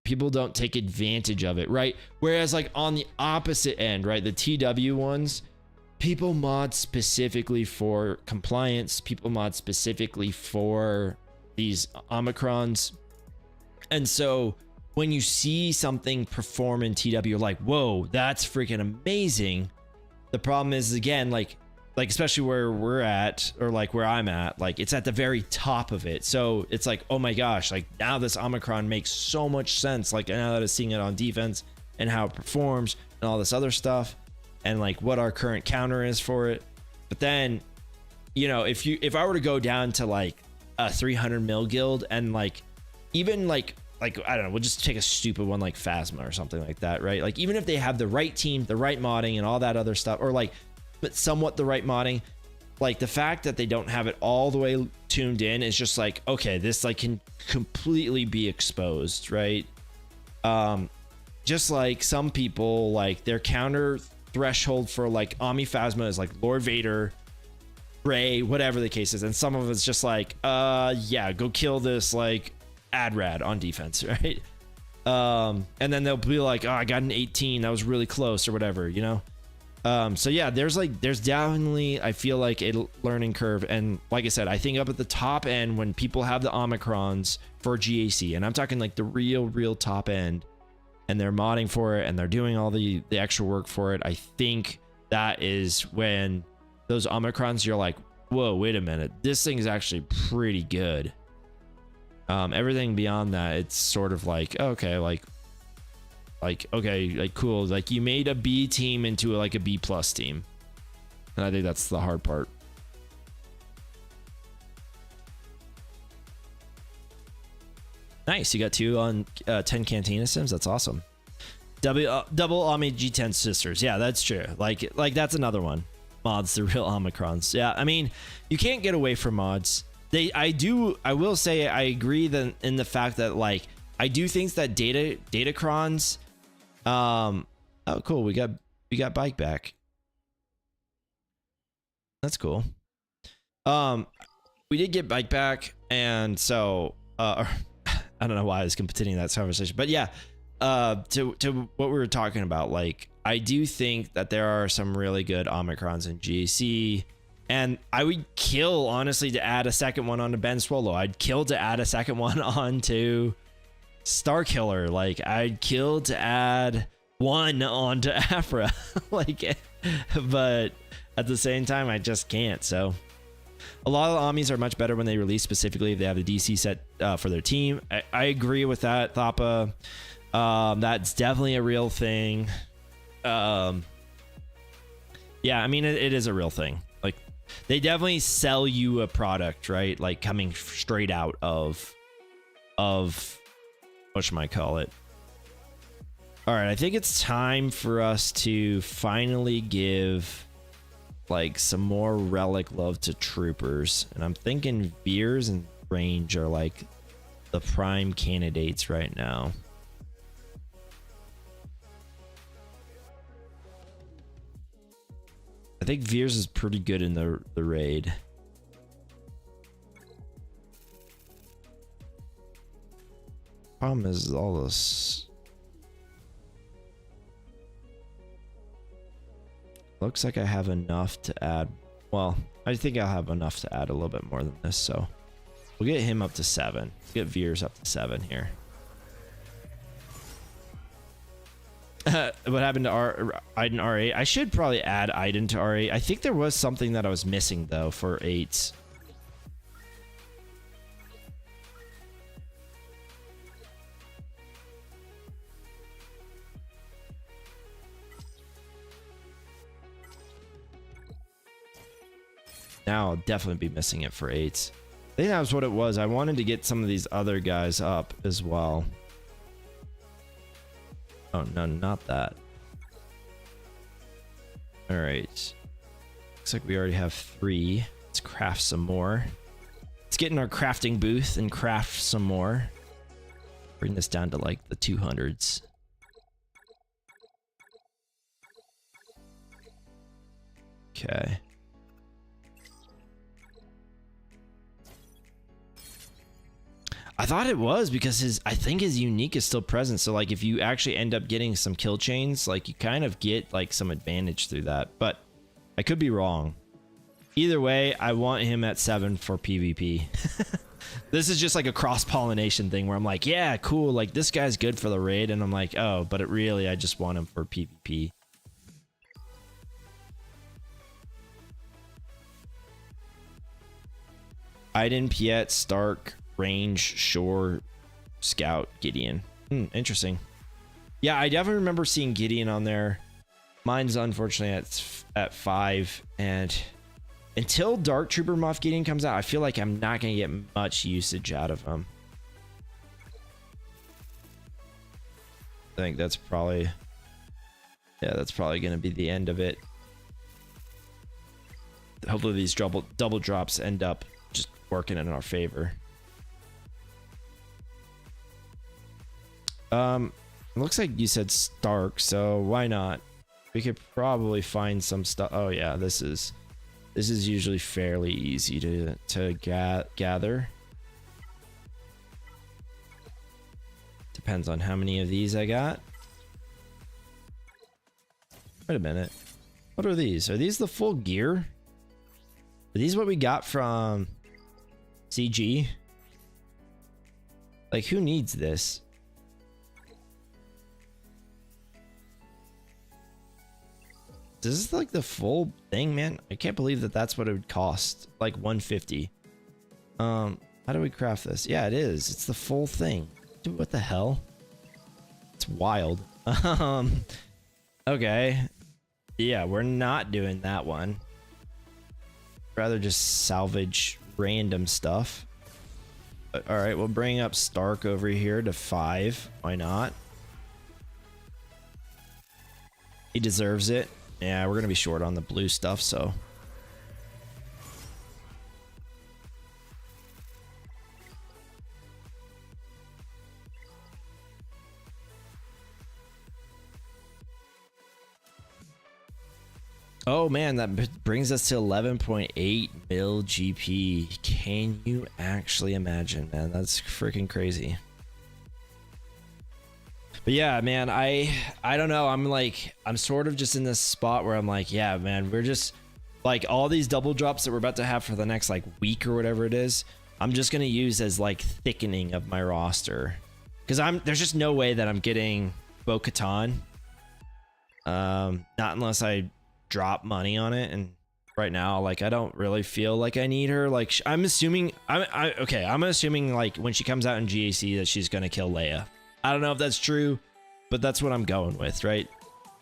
people don't take advantage of it, right? Whereas like on the opposite end, right, the TW ones, people mod specifically for compliance, people mod specifically for these Omicrons. And so when you see something perform in TW, you're like, whoa, that's freaking amazing. The problem is, again, like especially where we're at, or like where I'm at, like it's at the very top of it. So it's like, oh my gosh, like now this Omicron makes so much sense. Like now that I'm seeing it on defense and how it performs and all this other stuff, and like what our current counter is for it. But then, you know, if I were to go down to like a 300 mil guild, and like even like I don't know, we'll just take a stupid one like Phasma or something like that, right? Like even if they have the right team, the right modding and all that other stuff, or like but somewhat the right modding, like the fact that they don't have it all the way tuned in is just like, okay, this like can completely be exposed, right? Just like some people, like their counter threshold for like Ami Phasma is like Lord Vader, Rey, whatever the case is, and some of it's just like, yeah, go kill this like Adrad on defense, right? And then they'll be like, oh, I got an 18, that was really close, or whatever, you know. So yeah, there's definitely, I feel like a learning curve. And like I said, I think up at the top end, when people have the Omicrons for GAC, and I'm talking like the real top end, and they're modding for it and they're doing all the extra work for it, I think that is when those Omicrons, you're like, whoa, wait a minute, this thing is actually pretty good. Everything beyond that, it's sort of like, okay, like okay, like cool, like you made a B team into like a B plus team, and I think that's the hard part. Nice, you got 2 on 10 Cantina Sims. That's awesome. Double Ami G10 sisters. Yeah, that's true. Like that's another one. Mods the real Omicrons. Yeah, I mean, you can't get away from mods. I will say I agree that in the fact that like I do think that Datacrons. Oh cool, we got Bike back. That's cool. We did get Bike back, and so I don't know why I was continuing that conversation, but yeah, to what we were talking about, like I do think that there are some really good Omicrons in GAC, and I would kill, honestly, to add a second one onto Ben Swallow. I'd kill to add a second one onto Starkiller. Like I'd kill to add one onto Afra. Like, but at the same time, I just can't. So a lot of the Amis are much better when they release, specifically if they have the DC set for their team. I agree with that, Thapa. That's definitely a real thing. Yeah, I mean, it is a real thing. Like they definitely sell you a product, right? Like coming straight out of whatchamacallit. All right, I think it's time for us to finally give like some more relic love to troopers, and I'm thinking Veers and Range are like the prime candidates right now. I think Veers is pretty good in the raid. Problem is all this. Looks like I have enough to add. Well, I think I'll have enough to add a little bit more than this, so we'll get him up to 7. Get Veers up to 7 here. What happened to Iden R8? I should probably add Iden to R8. I think there was something that I was missing though for 8s. now I'll definitely be missing it for 8s. I think that was what it was. I wanted to get some of these other guys up as well. Oh, no, not that. All right. Looks like we already have 3. Let's craft some more. Let's get in our crafting booth and craft some more. Bring this down to like the 200s. Okay. I thought it was because I think his unique is still present. So like if you actually end up getting some kill chains, like you kind of get like some advantage through that, but I could be wrong. Either way, I want him at 7 for PvP. This is just like a cross-pollination thing where I'm like, yeah, cool. Like this guy's good for the raid. And I'm like, oh, but it really, I just want him for PvP. Iden, Piet, Stark, Range, Shore, Scout, Gideon. Interesting. Yeah, I definitely remember seeing Gideon on there. Mine's unfortunately at 5, and until Dark Trooper Moff Gideon comes out, I feel like I'm not going to get much usage out of him. I think that's probably, yeah, that's probably going to be the end of it. Hopefully these double drops end up just working in our favor. It looks like you said Stark, so why not? We could probably find some stuff. Oh yeah, this is usually fairly easy to gather. Depends on how many of these I got. Wait a minute. What are these? Are these the full gear? Are these what we got from CG? Like, who needs this? This is like the full thing, man. I can't believe that that's what it would cost. Like 150. How do we craft this? Yeah, it is. It's the full thing. Dude, what the hell? It's wild. Okay. Yeah, we're not doing that one. Rather just salvage random stuff. But, all right, we'll bring up Stark over here to 5. Why not? He deserves it. Yeah, we're gonna be short on the blue stuff, so. Oh man, that brings us to 11.8 mil GP. Can you actually imagine, man? That's freaking crazy. But yeah, man, I don't know. I'm sort of just in this spot where I'm like, yeah, man, we're just like all these double drops that we're about to have for the next like week or whatever it is. I'm just going to use as like thickening of my roster. Cause there's just no way that I'm getting Bo-Katan. Not unless I drop money on it. And right now, like, I don't really feel like I need her. Like I'm assuming I'm assuming like when she comes out in GAC that she's going to kill Leia. I don't know if that's true, but that's what I'm going with, right?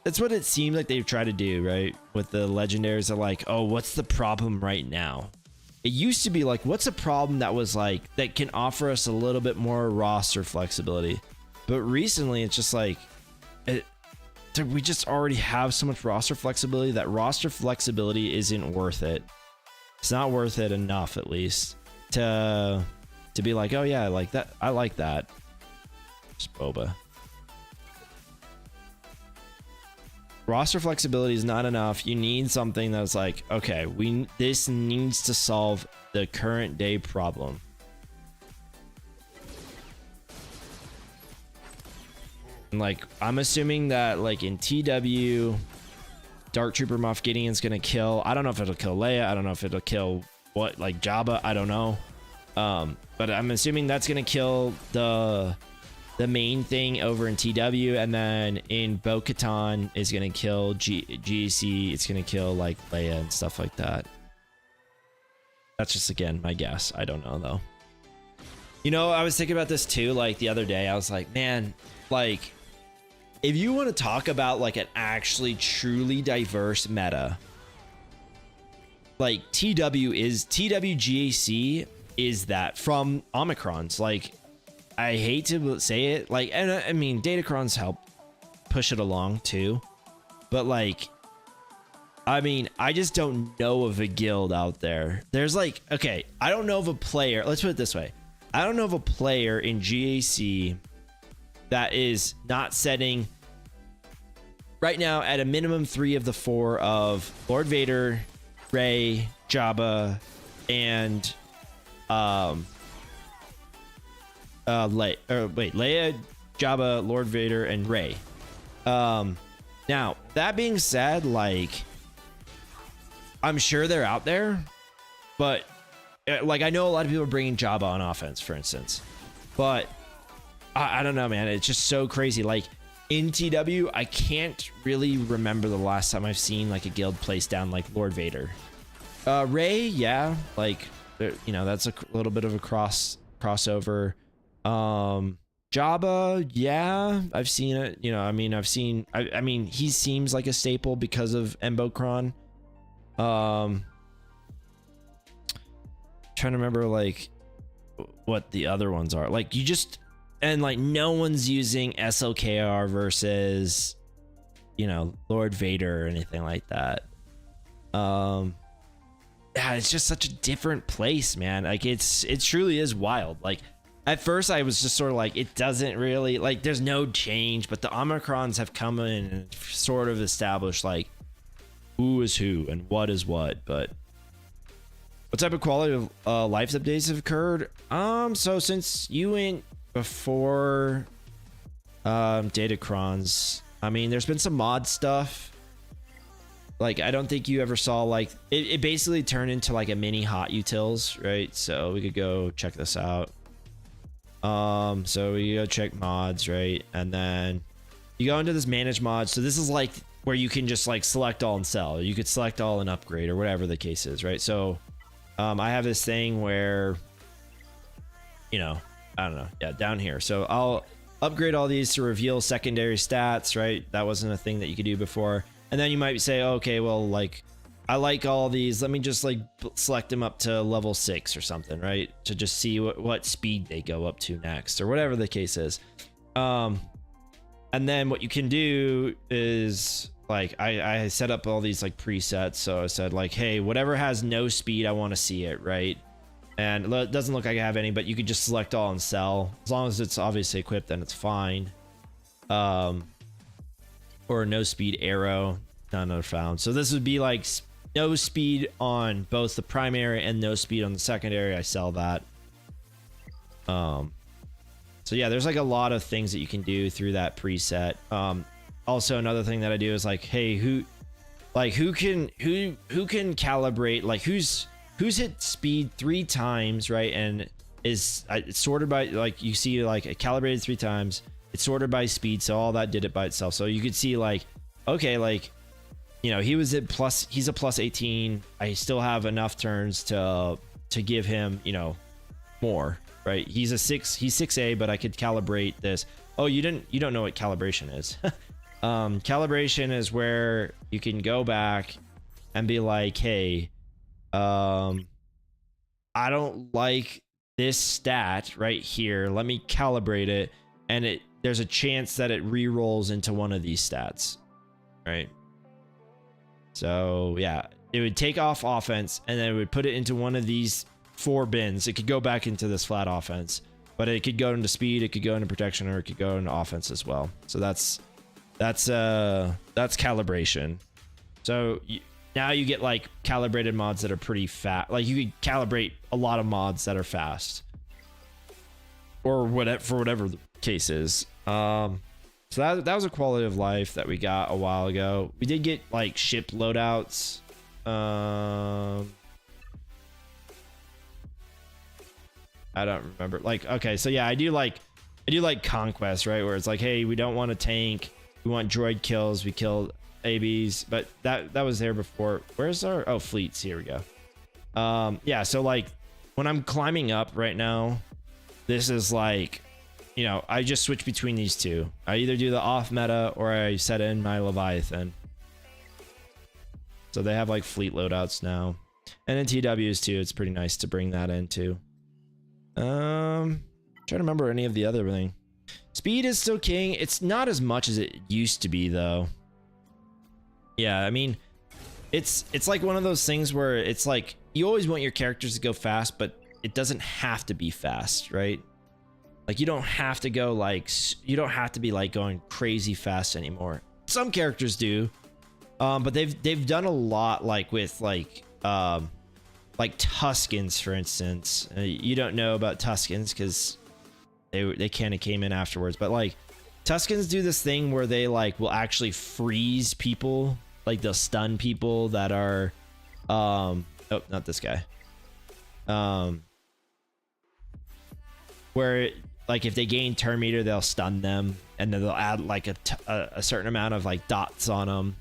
That's what it seems like they've tried to do, right? With the legendaries, are like, oh, what's the problem right now? It used to be like, what's a problem that was like, that can offer us a little bit more roster flexibility? But recently, it's just like, we just already have so much roster flexibility that roster flexibility isn't worth it. It's not worth it enough, at least, to be like, oh yeah, I like that. I like that. Just Boba. Roster flexibility is not enough. You need something that's like, okay, this needs to solve the current day problem. And like, I'm assuming that like in TW, Dark Trooper Moff Gideon's gonna kill. I don't know if it'll kill Leia. I don't know if it'll kill what, like Jabba. I don't know. But I'm assuming that's gonna kill the main thing over in TW, and then in Bo-Katan is gonna kill GEC. It's gonna kill like Leia and stuff like that. That's just, again, my guess. I don't know though. You know, I was thinking about this too, like the other day. I was like, man, like if you want to talk about like an actually truly diverse meta, like TWGAC is that from Omicrons. Like, I hate to say it, like, and I mean, Datacrons help push it along too, but like, I mean, I just don't know of a guild out there. There's like, okay, I don't know of a player. Let's put it this way. I don't know of a player in GAC that is not setting right now at a minimum 3 of the 4 of Lord Vader, Rey, Jabba, and Leia, Jabba, Lord Vader, and Rey. Now that being said, like, I'm sure they're out there, but like, I know a lot of people are bringing Jabba on offense, for instance, but I don't know, man. It's just so crazy. Like, in TW, I can't really remember the last time I've seen like a guild place down like Lord Vader. Rey, yeah, like, you know, that's a little bit of a crossover. Jabba, yeah, I've seen it. You know, I mean, I mean, he seems like a staple because of Embocron. Trying to remember like what the other ones are. Like, you just, and like, no one's using SLKR versus, you know, Lord Vader or anything like that. Yeah, it's just such a different place, man. Like, it truly is wild. Like, at first I was just sort of like, it doesn't really, like, there's no change, but the Omicrons have come in and sort of established like who is who and what is what. But what type of quality of life updates have occurred? So since you went before Datacrons, I mean, there's been some mod stuff. Like, I don't think you ever saw, like, it basically turned into like a mini hot utils, right? So we could go check this out. So we go check mods, right? And then you go into this manage mods. So this is like where you can just like select all and sell. You could select all and upgrade or whatever the case is, right? So I have this thing where, you know, I don't know, yeah, down here. So I'll upgrade all these to reveal secondary stats, right? That wasn't a thing that you could do before. And then you might say, okay, well, like, I like all these. Let me just like select them up to level 6 or something, right? To just see what speed they go up to next or whatever the case is. And then what you can do is like, I set up all these like presets. So I said like, hey, whatever has no speed, I want to see it, right? And it doesn't look like I have any, but you could just select all and sell. As long as it's obviously equipped, then it's fine. Or no speed arrow, none are found. So this would be like no speed on both the primary and no speed on the secondary. I sell that. So yeah, there's like a lot of things that you can do through that preset. Also another thing that I do is like, hey, who can calibrate, like who's hit speed 3 times, right? And is it's sorted by, like, you see like it calibrated 3 times. It's sorted by speed, so all that did it by itself. So you could see like, okay, like, you know, he's a plus 18. I still have enough turns to give him, you know, more, right? He's 6A, but I could calibrate this. Oh, you don't know what calibration is. Calibration is where you can go back and be like, hey, I don't like this stat right here. Let me calibrate it, and there's a chance that it re-rolls into one of these stats, right? So yeah, it would take off offense and then it would put it into one of these 4 bins. It could go back into this flat offense, but it could go into speed, it could go into protection, or it could go into offense as well. So that's calibration. So now you get like calibrated mods that are pretty fast. Like, you could calibrate a lot of mods that are fast, or whatever, for whatever the case is. So that was a quality of life that we got a while ago. We did get like ship loadouts. I don't remember. Like, okay, so yeah, I do like conquest, right? Where it's like, hey, we don't want a tank, we want droid kills. We killed ABs, but that was there before. Where's our fleets? Here we go. Yeah, so like when I'm climbing up right now, this is like, you know, I just switch between these two. I either do the off meta or I set in my Leviathan. So they have like fleet loadouts now. And then TWs too. It's pretty nice to bring that in too. Trying to remember any of the other thing. Speed is still king. It's not as much as it used to be though. Yeah, I mean, it's like one of those things where it's like you always want your characters to go fast, but it doesn't have to be fast, right? Like you don't have to go like, you don't have to be like going crazy fast anymore. Some characters do, but they've done a lot like with like Tuskens, for instance. You don't know about Tuskens because they kind of came in afterwards, but like Tuskens do this thing where they like will actually freeze people, like they'll stun people that are oh, not this guy, where like if they gain turn meter they'll stun them, and then they'll add like a certain amount of like dots on them.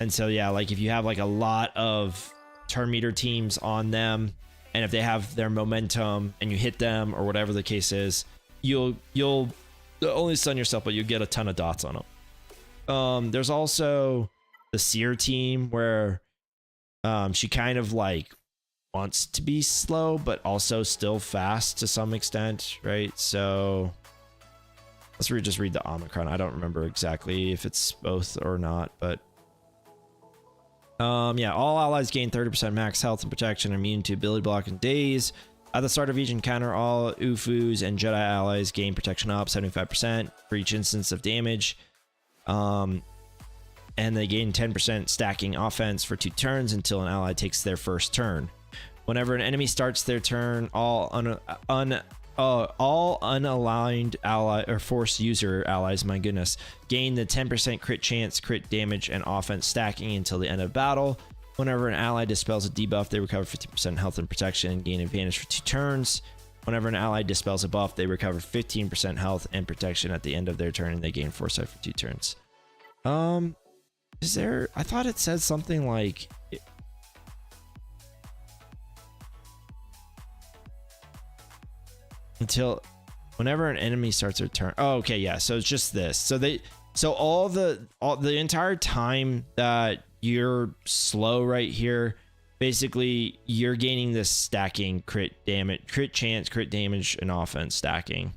And so yeah, like if you have like a lot of turn meter teams on them, and if they have their momentum and you hit them or whatever the case is, you'll only stun yourself, but you get a ton of dots on them. There's also the Seer team where she kind of like wants to be slow but also still fast to some extent, right? So let's just read the Omicron. I don't remember exactly if it's both or not, but yeah, all allies gain 30% max health and protection, immune to ability block and daze. At the start of each encounter, all UFUs and Jedi allies gain protection up 75% for each instance of damage. And they gain 10% stacking offense for 2 turns until an ally takes their first turn. Whenever an enemy starts their turn, all unaligned ally or force user allies, my goodness, gain the 10% crit chance, crit damage, and offense stacking until the end of battle. Whenever an ally dispels a debuff, they recover 50% health and protection and gain advantage for 2 turns. Whenever an ally dispels a buff, they recover 15% health and protection at the end of their turn, and they gain foresight for 2 turns. Is there? I thought it said something like until whenever an enemy starts their turn. Oh, okay, yeah. So it's just this. So all the entire time that you're slow right here, basically you're gaining this stacking crit damage, crit chance, crit damage, and offense stacking.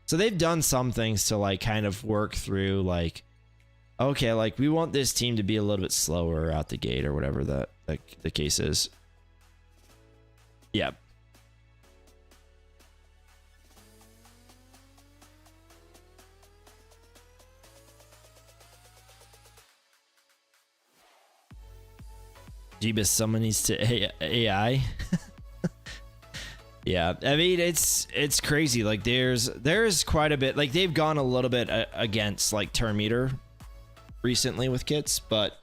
So they've done some things to like kind of work through like, okay, like we want this team to be a little bit slower out the gate or whatever the case is. Yeah. Jeebus, someone needs to AI. Yeah, I mean it's crazy. Like there's quite a bit. Like they've gone a little bit against like turn meter recently with kits, but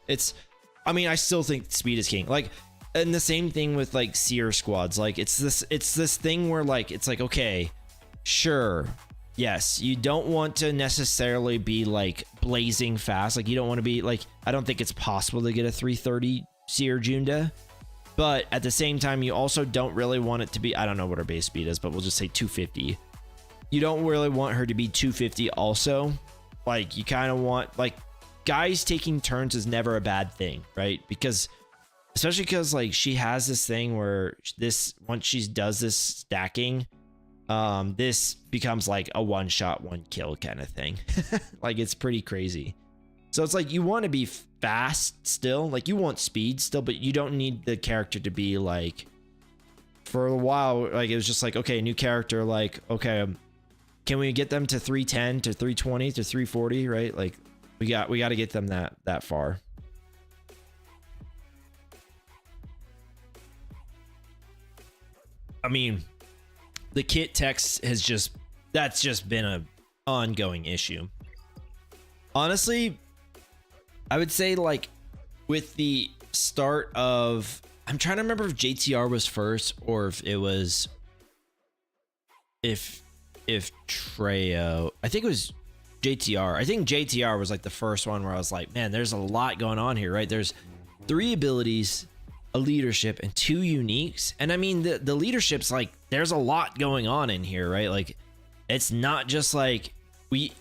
I mean I still think speed is king. Like, and the same thing with like Seer squads. Like it's this thing where like it's like, okay, sure, yes, you don't want to necessarily be like blazing fast. Like you don't want to be like, I don't think it's possible to get a 330 Seer Junda, but at the same time you also don't really want it to be, I don't know what her base speed is, but we'll just say 250. You don't really want her to be 250 also. Like you kind of want, like, guys taking turns is never a bad thing, right? Because especially because like she has this thing where this, once she does this stacking, this becomes like a one shot, one kill kind of thing. Like it's pretty crazy. So it's like you want to be fast still, like you want speed still, but you don't need the character to be like, for a while, like it was just like, okay, new character, like, okay, can we get them to 310 to 320 to 340, right? Like we got to get them that far. I mean, the kit text has that's just been a ongoing issue. Honestly, I would say like with the start of, I'm trying to remember if JTR was first or if it was, if Treo, I think it was JTR. I think JTR was like the first one where I was like, man, there's a lot going on here, right? There's 3 abilities, a leadership, and 2 uniques. And I mean, the leadership's like, there's a lot going on in here, right? Like, it's not just like, we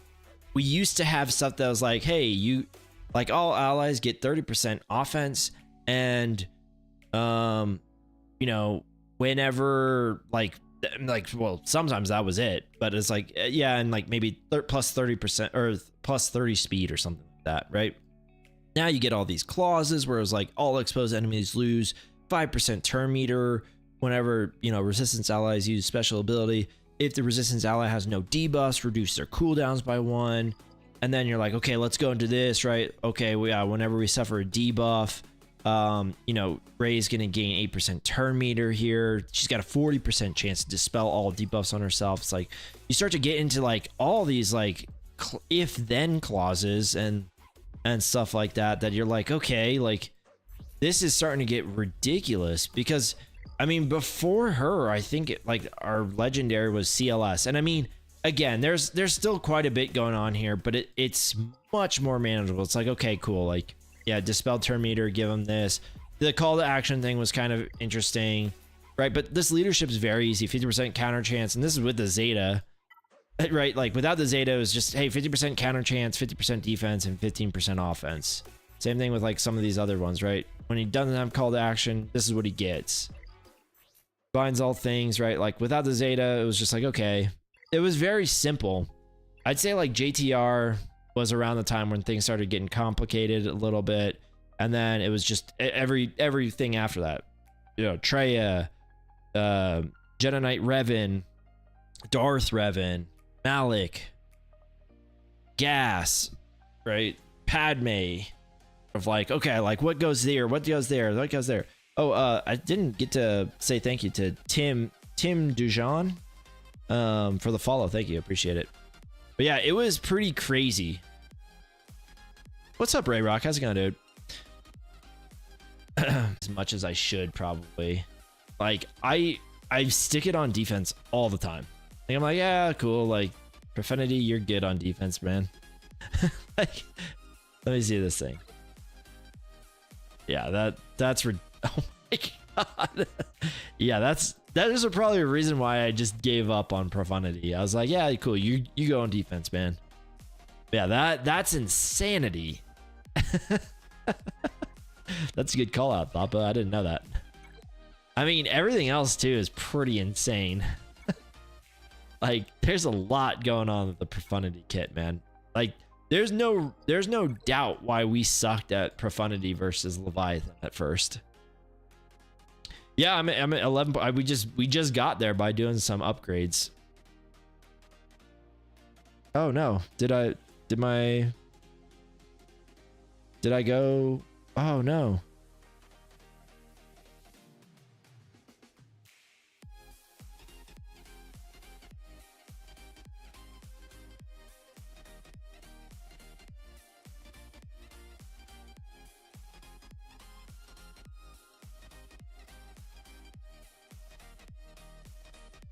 used to have stuff that was like, hey, you, like all allies get 30% offense and You know, whenever like well, sometimes that was it, but it's like yeah, and like maybe plus 30% or plus 30 speed or something like that, right? Now you get all these clauses where it's like all exposed enemies lose 5% turn meter whenever, you know, resistance allies use special ability. If the resistance ally has no debuffs, reduce their cooldowns by 1. And then you're like, okay, let's go into this, right? Okay, whenever we suffer a debuff, you know, Ray's gonna gain 8% turn meter here. She's got a 40% chance to dispel all debuffs on herself. It's like you start to get into like all these like if then clauses and stuff like that you're like, okay, like this is starting to get ridiculous. Because I mean, before her, I think like our legendary was CLS, and I mean, again, there's still quite a bit going on here, but it's much more manageable. It's like, okay, cool, like yeah, dispel turn meter, give them this. The call to action thing was kind of interesting, right? But this leadership is very easy, 50% counter chance, and this is with the Zeta, right? Like without the Zeta, it was just, hey, 50% counter chance, 50% defense, and 15% offense. Same thing with like some of these other ones, right? When he doesn't have call to action, this is what he gets. Binds all things, right? Like without the Zeta, it was just like, okay. It was very simple. I'd say like JTR was around the time when things started getting complicated a little bit. And then it was just everything after that. You know, Treya, Jedi Knight Revan, Darth Revan, Malik, Gas, right? Padme. Of like, okay, like what goes there? What goes there? What goes there? Oh, I didn't get to say thank you to Tim Dujan for the follow. Thank you, appreciate it. But yeah, it was pretty crazy. What's up, Ray Rock? How's it going, dude? As much as I should probably. Like I stick it on defense all the time. Like, I'm like, yeah, cool. Like Profanity, you're good on defense, man. Like, let me see this thing. Yeah, that's oh my god. Yeah, that is probably a reason why I just gave up on Profundity. I was like, yeah, cool, you go on defense, man. Yeah, that's insanity. That's a good call out, Papa. I didn't know that. I mean, everything else too is pretty insane. Like, there's a lot going on with the Profundity kit, man. Like, there's no doubt why we sucked at Profundity versus Leviathan at first. Yeah, I'm at 11. We just got there by doing some upgrades. Oh no! Did I go? Oh no!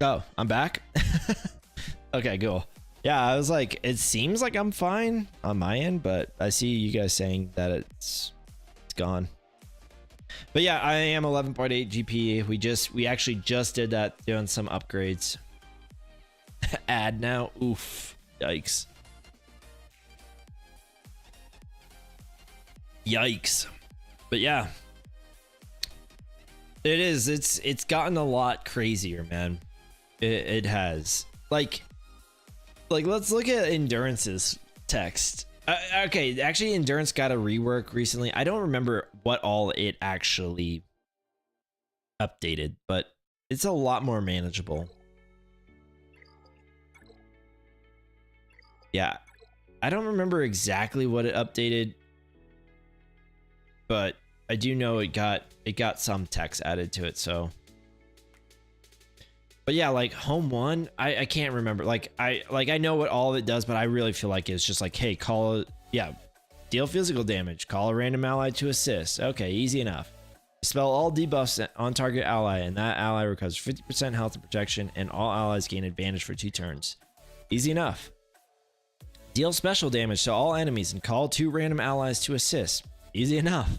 Oh, I'm back. Okay, cool. Yeah, I was like, it seems like I'm fine on my end, but I see you guys saying that it's gone. But yeah, I am 11.8 GP. We actually just did that, doing some upgrades. Add now. Oof. Yikes. Yikes. But yeah. It is. It's gotten a lot crazier, man. It has. Like let's look at Endurance's text. Okay, actually Endurance got a rework recently. I don't remember what all it actually updated, but it's a lot more manageable. Yeah, I don't remember exactly what it updated, but I do know it got some text added to it, so. But yeah, like Home 1, I can't remember. Like I know what all of it does, but I really feel like it's just like, hey, deal physical damage, call a random ally to assist. Okay, easy enough. Dispel all debuffs on target ally, and that ally recovers 50% health and protection, and all allies gain advantage for 2 turns. Easy enough. Deal special damage to all enemies and call 2 random allies to assist. Easy enough.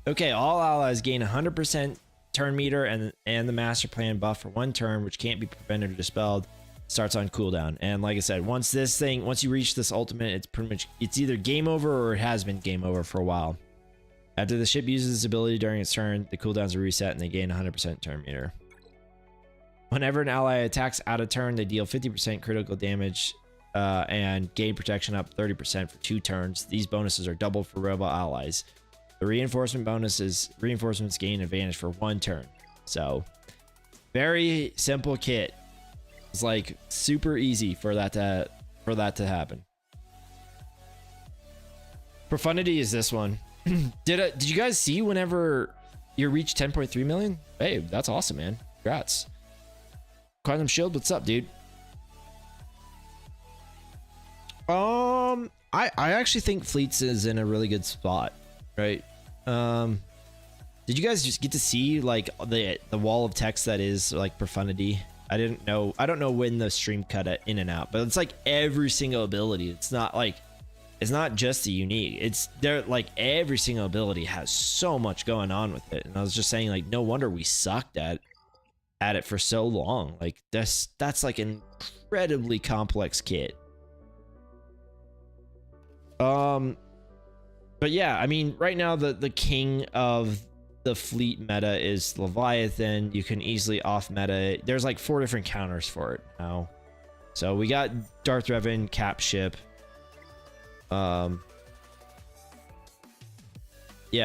Okay, all allies gain 100% turn meter and the master plan buff for 1 turn, which can't be prevented or dispelled. Starts on cooldown. And like I said, once you reach this ultimate, it's either game over or it has been game over for a while. After the ship uses its ability during its turn, the cooldowns are reset and they gain 100% turn meter. Whenever an ally attacks out of turn, they deal 50% critical damage and gain protection up 30% for 2 turns. These bonuses are doubled for robot allies. The reinforcement reinforcements gain advantage for 1 turn. So, very simple kit. It's like super easy for that to happen. Profundity is this one. Did you guys see whenever you reach 10.3 million? Hey, that's awesome, man. Congrats. Quantum Shield, what's up, dude? I actually think Fleets is in a really good spot, right? Did you guys just get to see like the wall of text that is like Profundity? I don't know when the stream cut it in and out, but it's like every single ability. It's not just the unique. It's there, like every single ability has so much going on with it. And I was just saying, like, no wonder we sucked at it for so long. Like that's like an incredibly complex kit. But yeah, I mean, right now the king of the fleet meta is Leviathan. You can easily off meta it. There's like 4 different counters for it now. So we got Darth Revan, Cap Ship. Yeah,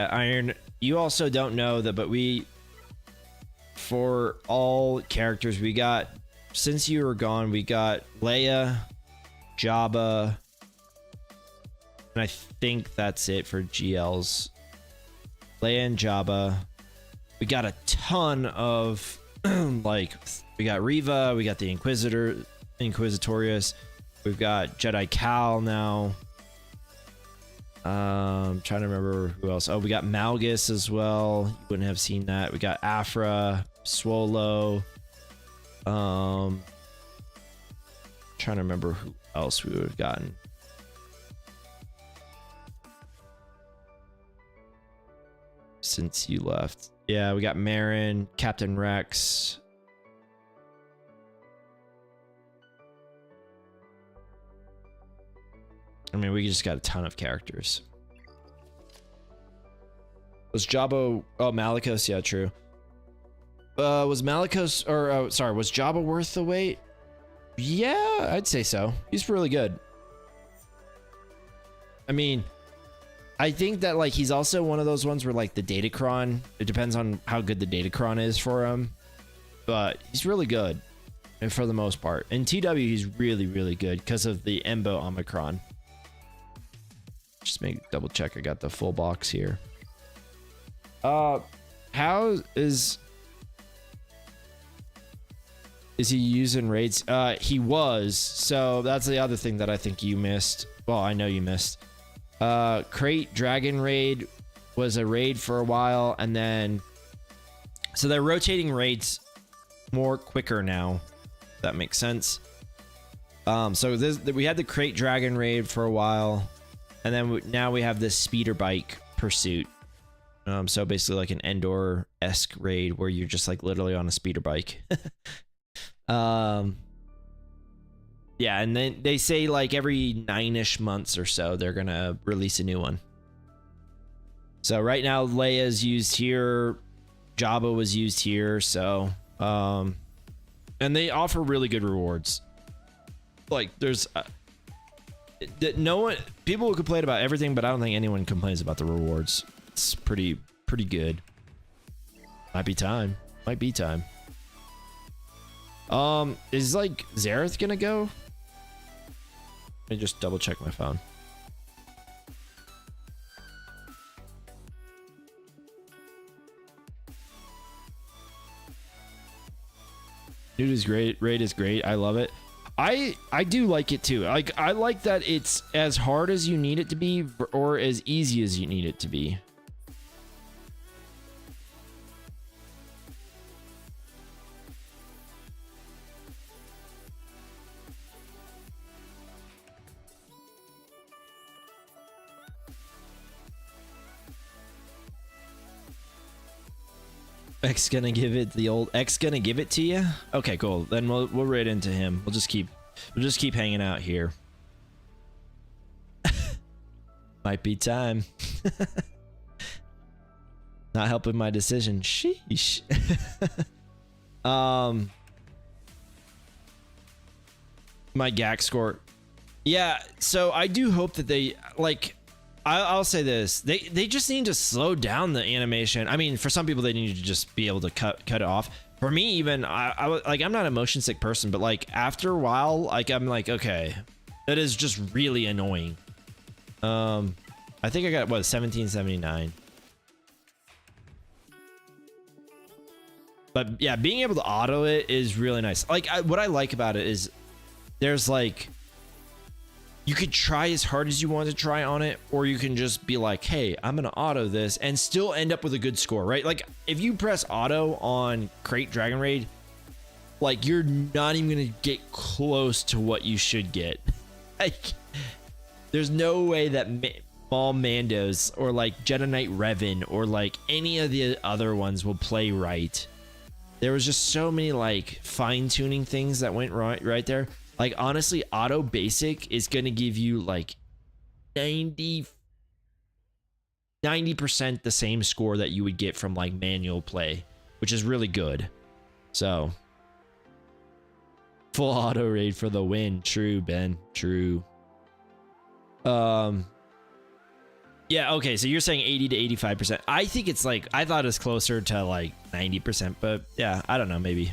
Iron. You also don't know that, but for all characters, we got, since you were gone, we got Leia, Jabba, and I think that's it for GLs. Leia and Jabba. We got a ton of like, we got Reva, we got the Inquisitorius, we've got Jedi Cal now. Trying to remember who else. Oh, we got Malgus as well. You wouldn't have seen that. We got Afra, Swolo. Trying to remember who else we would have gotten. Since you left. Yeah, we got Marin, Captain Rex. I mean, we just got a ton of characters. Was Jabba... Oh, Malicos. Yeah, true. Was Malicos... Or, sorry, was Jabba worth the wait? Yeah, I'd say so. He's really good. I mean, I think that, like, he's also one of those ones where, like, the Datacron... It depends on how good the Datacron is for him. But he's really good. And for the most part. In TW, he's really, really good because of the Embo Omicron. Just double check I got the full box here. How is he using raids? He was. So that's the other thing that I think you missed. Well, I know you missed. Crate Dragon raid was a raid for a while, and then so they're rotating raids more quicker now. If that makes sense. So we had the Crate Dragon raid for a while. And then now we have this speeder bike pursuit. So basically like an Endor-esque raid where you're just like literally on a speeder bike. Yeah, and then they say like every 9-ish months or so they're gonna release a new one. So right now Leia's used here, Jabba was used here, so and they offer really good rewards. Like there's no one, people will complain about everything, but I don't think anyone complains about the rewards. It's pretty good. Might be time. Is like Zareth gonna go? Let me just double check my phone. Dude is great. Raid is great. I love it. I do like it too. Like I like that it's as hard as you need it to be or as easy as you need it to be. X gonna give it the old X gonna give it to you? Okay, cool. Then we'll raid into him. We'll just keep hanging out here. Might be time. Not helping my decision. Sheesh. My GAC score. Yeah, so I do hope that they like. I'll say this: they just need to slow down the animation. I mean, for some people, they need to just be able to cut it off. For me, even I'm not a motion sick person, but like after a while, like I'm like, okay, that is just really annoying. I think I got what 1779. But yeah, being able to auto it is really nice. Like what I like about it is there's like, you could try as hard as you want to try on it, or you can just be like, hey, I'm going to auto this and still end up with a good score, right? Like if you press auto on Crate Dragon Raid, like you're not even going to get close to what you should get. Like there's no way that Maul Mandos or like Jedi Knight Revan or like any of the other ones will play right. There was just so many like fine-tuning things that went right there. Like honestly, auto basic is going to give you like 90% the same score that you would get from like manual play, which is really good. So full auto raid for the win. True, Ben. True. Yeah, okay, so you're saying 80 to 85%. I think it's like, I thought it was closer to like 90%, but yeah, I don't know, maybe.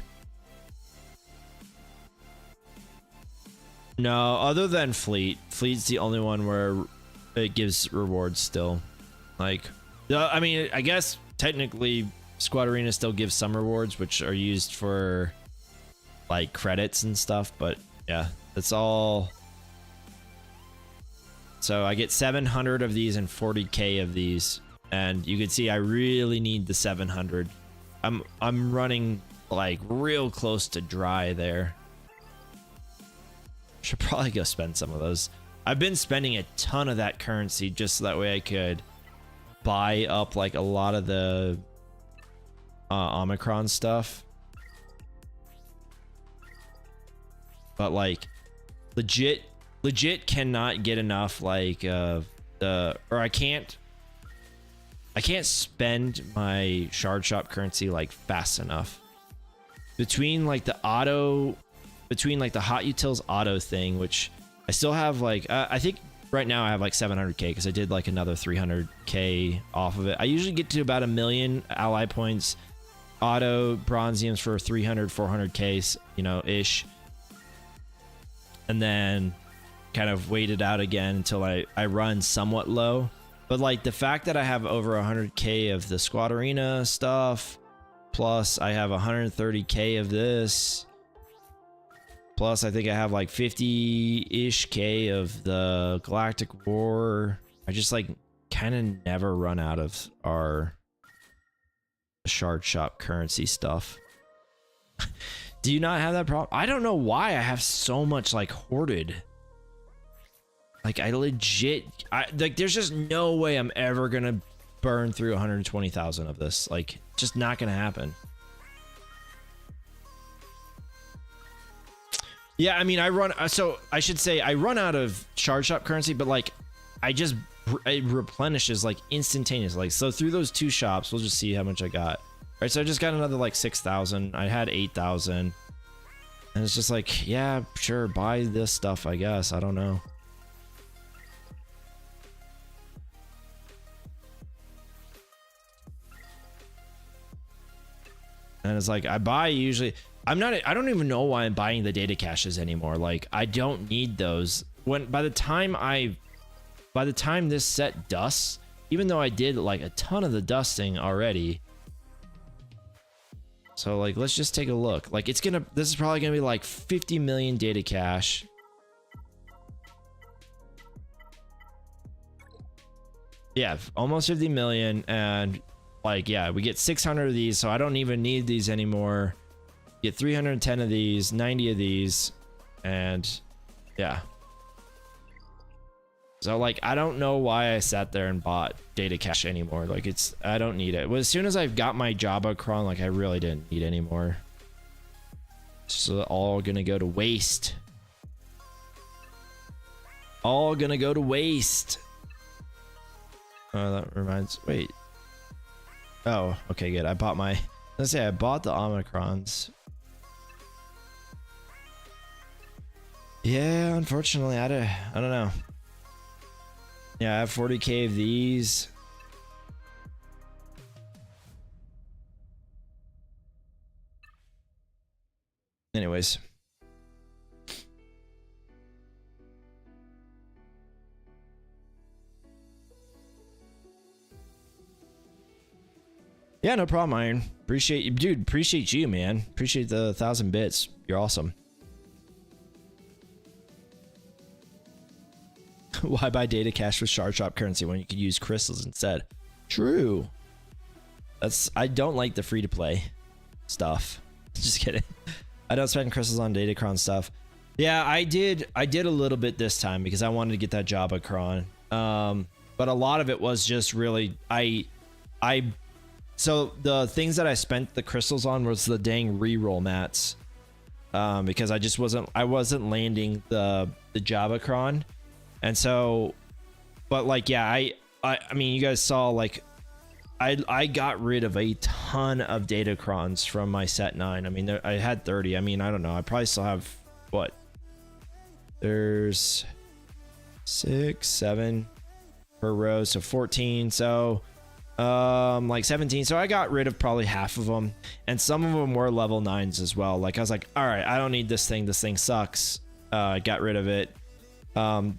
No, other than Fleet. Fleet's the only one where it gives rewards still. Like, I mean, I guess technically Squad Arena still gives some rewards, which are used for like credits and stuff, but yeah, that's all. So I get 700 of these and 40k of these, and you can see I really need the 700. I'm running like real close to dry there. Should probably go spend some of those. I've been spending a ton of that currency just so that way I could buy up like a lot of the Omicron stuff. But like legit cannot get enough like I can't spend my shard shop currency like fast enough. Between like the hot utils auto thing, which I still have like I think right now I have like 700k because I did like another 300k off of it. I usually get to about 1 million ally points auto bronziums for 400k, you know, ish, and then kind of wait it out again until I run somewhat low. But like the fact that I have over 100k of the Squad Arena stuff, plus I have 130k of this, plus I think I have like 50-ish k of the Galactic War. I just like kind of never run out of our shard shop currency stuff. Do you not have that problem? I don't know why I have so much like hoarded. Like I legit, like there's just no way I'm ever gonna burn through 120,000 of this. Like, just not gonna happen. Yeah, I mean, so I should say I run out of shard shop currency, but like it replenishes like instantaneous. Like, so through those two shops, we'll just see how much I got. All right, so I just got another like 6,000. I had 8,000, and it's just like, yeah, sure, buy this stuff, I guess. I don't know. And it's like I buy usually. I don't even know why I'm buying the data caches anymore. Like I don't need those. By the time this set dusts, even though I did like a ton of the dusting already. So like let's just take a look. Like this is probably gonna be like 50 million data cache. Yeah, almost 50 million, and like, yeah, we get 600 of these, so I don't even need these anymore. Get 310 of these, 90 of these, and yeah. So like, I don't know why I sat there and bought data cache anymore. Like I don't need it. Well, as soon as I've got my Jabba cron, like I really didn't need anymore. So all gonna go to waste. All gonna go to waste. Oh, that reminds, wait. Oh, okay, good. I bought my, let's say I bought the Omicrons. Yeah, unfortunately, I don't know. Yeah, I have 40k of these. Anyways. Yeah, no problem, Iron. Appreciate you, dude. Appreciate you, man. Appreciate the 1,000 bits. You're awesome. Why buy data cash with shard shop currency when you could use crystals instead? True. I don't like the free to play stuff. Just kidding. I don't spend crystals on Datacron stuff. Yeah, I did a little bit this time because I wanted to get that Jabacron. But a lot of it was just really so the things that I spent the crystals on was the dang reroll mats. Because I wasn't landing the Jabacron. And so, but like, yeah, I mean, you guys saw, like, I got rid of a ton of Datacrons from my set 9. I mean, I had 30. I mean, I don't know. I probably still have, what? There's 6, 7 per row. So 14. So, like 17. So I got rid of probably half of them. And some of them were level 9s as well. Like, I was like, all right, I don't need this thing. This thing sucks. I got rid of it.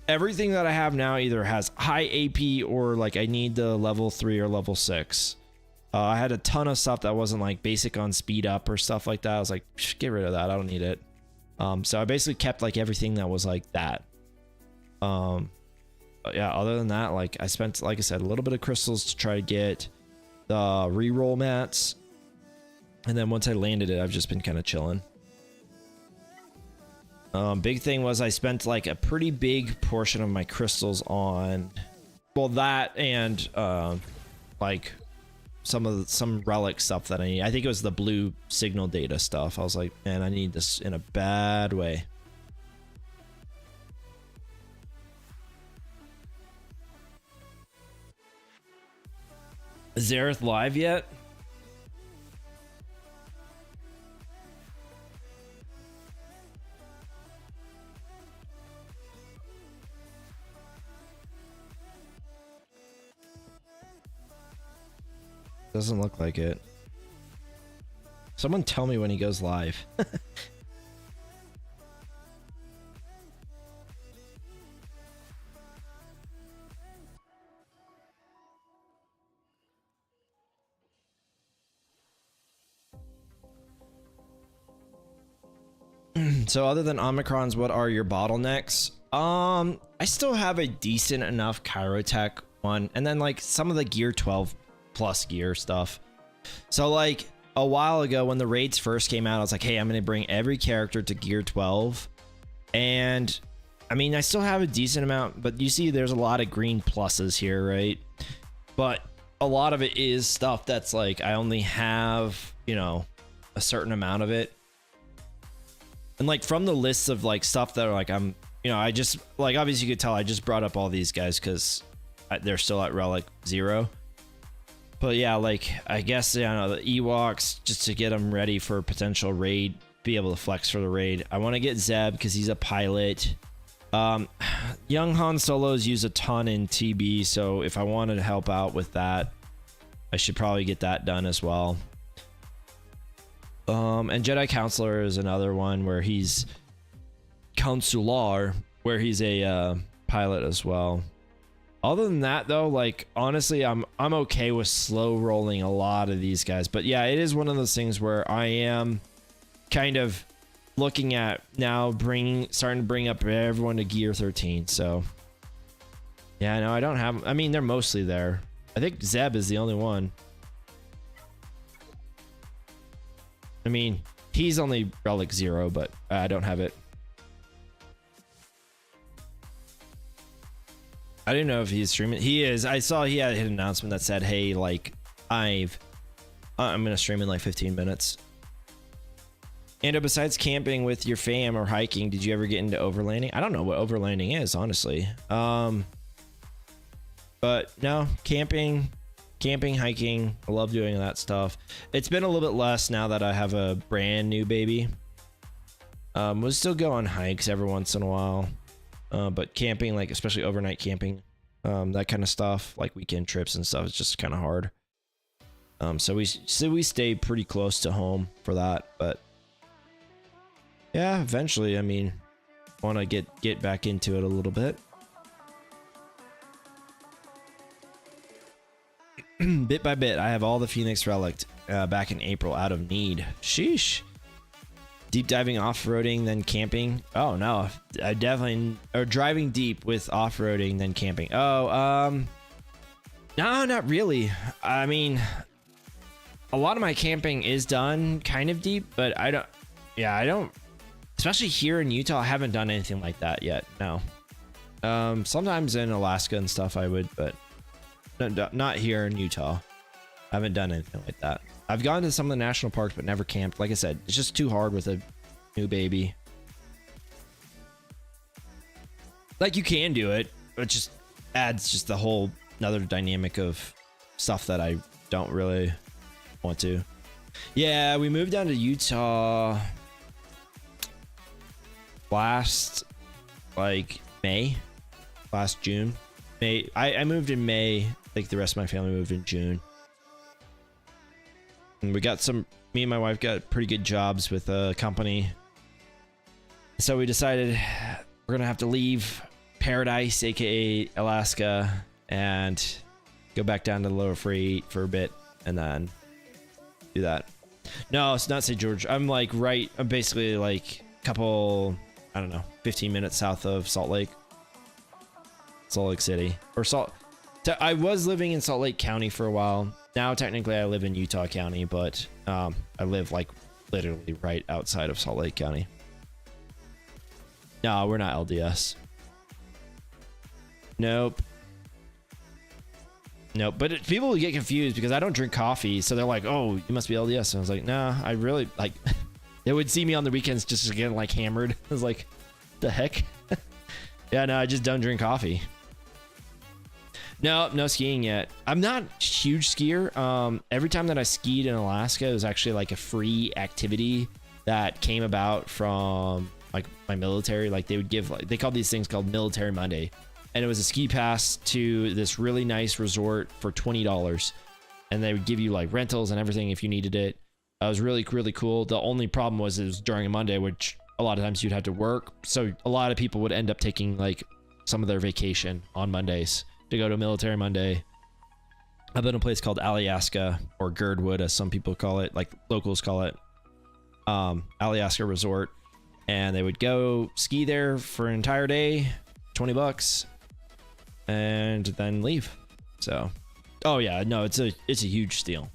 Everything that I have now either has high AP or like I need the level 3 or level 6. I had a ton of stuff that wasn't like basic on speed up or stuff like that. I was like, get rid of that. I don't need it. So I basically kept like everything that was like that. But yeah, other than that, like I spent, like I said, a little bit of crystals to try to get the reroll mats. And then once I landed it, I've just been kind of chilling. Big thing was I spent like a pretty big portion of my crystals on, well, that and like some relic stuff that I need. I think it was the blue signal data stuff. I was like, man, I need this in a bad way. Is Zareth live yet? Doesn't look like it. Someone tell me when he goes live. So other than Omicrons, what are your bottlenecks? I still have a decent enough Chirotech one, and then like some of the gear 12 plus gear stuff. So like a while ago when the raids first came out, I was like, hey, I'm gonna bring every character to gear 12. And I mean, I still have a decent amount, but you see there's a lot of green pluses here, right? But a lot of it is stuff that's like I only have, you know, a certain amount of it. And like from the lists of like stuff that are like I'm, you know, I just like, obviously you could tell I just brought up all these guys because they're still at relic 0. But yeah, like I guess, you know, the Ewoks, just to get them ready for potential raid, be able to flex for the raid. I want to get Zeb because he's a pilot. Young Han Solos use a ton in TB, so if I wanted to help out with that, I should probably get that done as well. And Jedi Counselor is another one where he's Counselor, where he's a pilot as well. Other than that, though, like honestly, I'm okay with slow rolling a lot of these guys. But yeah, it is one of those things where I am kind of looking at now starting to bring up everyone to gear 13. So yeah, no, I don't have. I mean, they're mostly there. I think Zeb is the only one. I mean, he's only relic 0, but I don't have it. I didn't know if he's streaming. He is. I saw he had an announcement that said, hey, like, I'm gonna stream in like 15 minutes. And besides camping with your fam or hiking, did you ever get into overlanding? I don't know what overlanding is, honestly. But no, camping, camping, hiking. I love doing that stuff. It's been a little bit less now that I have a brand new baby. We'll still go on hikes every once in a while. But camping, like especially overnight camping, that kind of stuff, like weekend trips and stuff, is just kind of hard. So we stay pretty close to home for that, but yeah, eventually, I mean, want to get back into it a little bit. Bit by bit, I have all the Phoenix Relic back in April out of need. Sheesh. Deep diving off-roading, then camping. Oh no, I definitely, or driving deep with off-roading, then camping. Oh, no, not really. I mean, a lot of my camping is done kind of deep, but I don't, especially here in Utah, I haven't done anything like that yet. No. Sometimes in Alaska and stuff I would, but not here in Utah. I haven't done anything like that. I've gone to some of the national parks, but never camped. Like I said, it's just too hard with a new baby. Like, you can do it, but it just adds just the whole another dynamic of stuff that I don't really want to. Yeah, we moved down to Utah last, like, last June. May. I moved in May. Like the rest of my family moved in June. And we got me and my wife got pretty good jobs with a company. So we decided we're gonna have to leave Paradise, aka Alaska, and go back down to the Lower Freight for a bit and then do that. No, it's not St. George. I'm basically like a couple, I don't know, 15 minutes south of Salt Lake City, or I was living in Salt Lake County for a while. Now technically I live in Utah County, but I live like literally right outside of Salt Lake County. No, we're not LDS. Nope. But people get confused because I don't drink coffee, so they're like, "Oh, you must be LDS." And I was like, "Nah, I really like." They would see me on the weekends just to get like hammered. I was like, "The heck?" Yeah, no, I just don't drink coffee. No skiing yet. I'm not a huge skier. Every time that I skied in Alaska, it was actually like a free activity that came about from like my military. Like they would give, like, they called these things called Military Monday. And it was a ski pass to this really nice resort for $20. And they would give you like rentals and everything if you needed it. It was really, really cool. The only problem was it was during a Monday, which a lot of times you'd have to work. So a lot of people would end up taking like some of their vacation on Mondays to go to Military Monday. I've been in a place called Alyaska, or Girdwood as some people call it, like locals call it, Alyaska Resort. And they would go ski there for an entire day, $20, and then leave. So, oh yeah, no, it's a huge deal.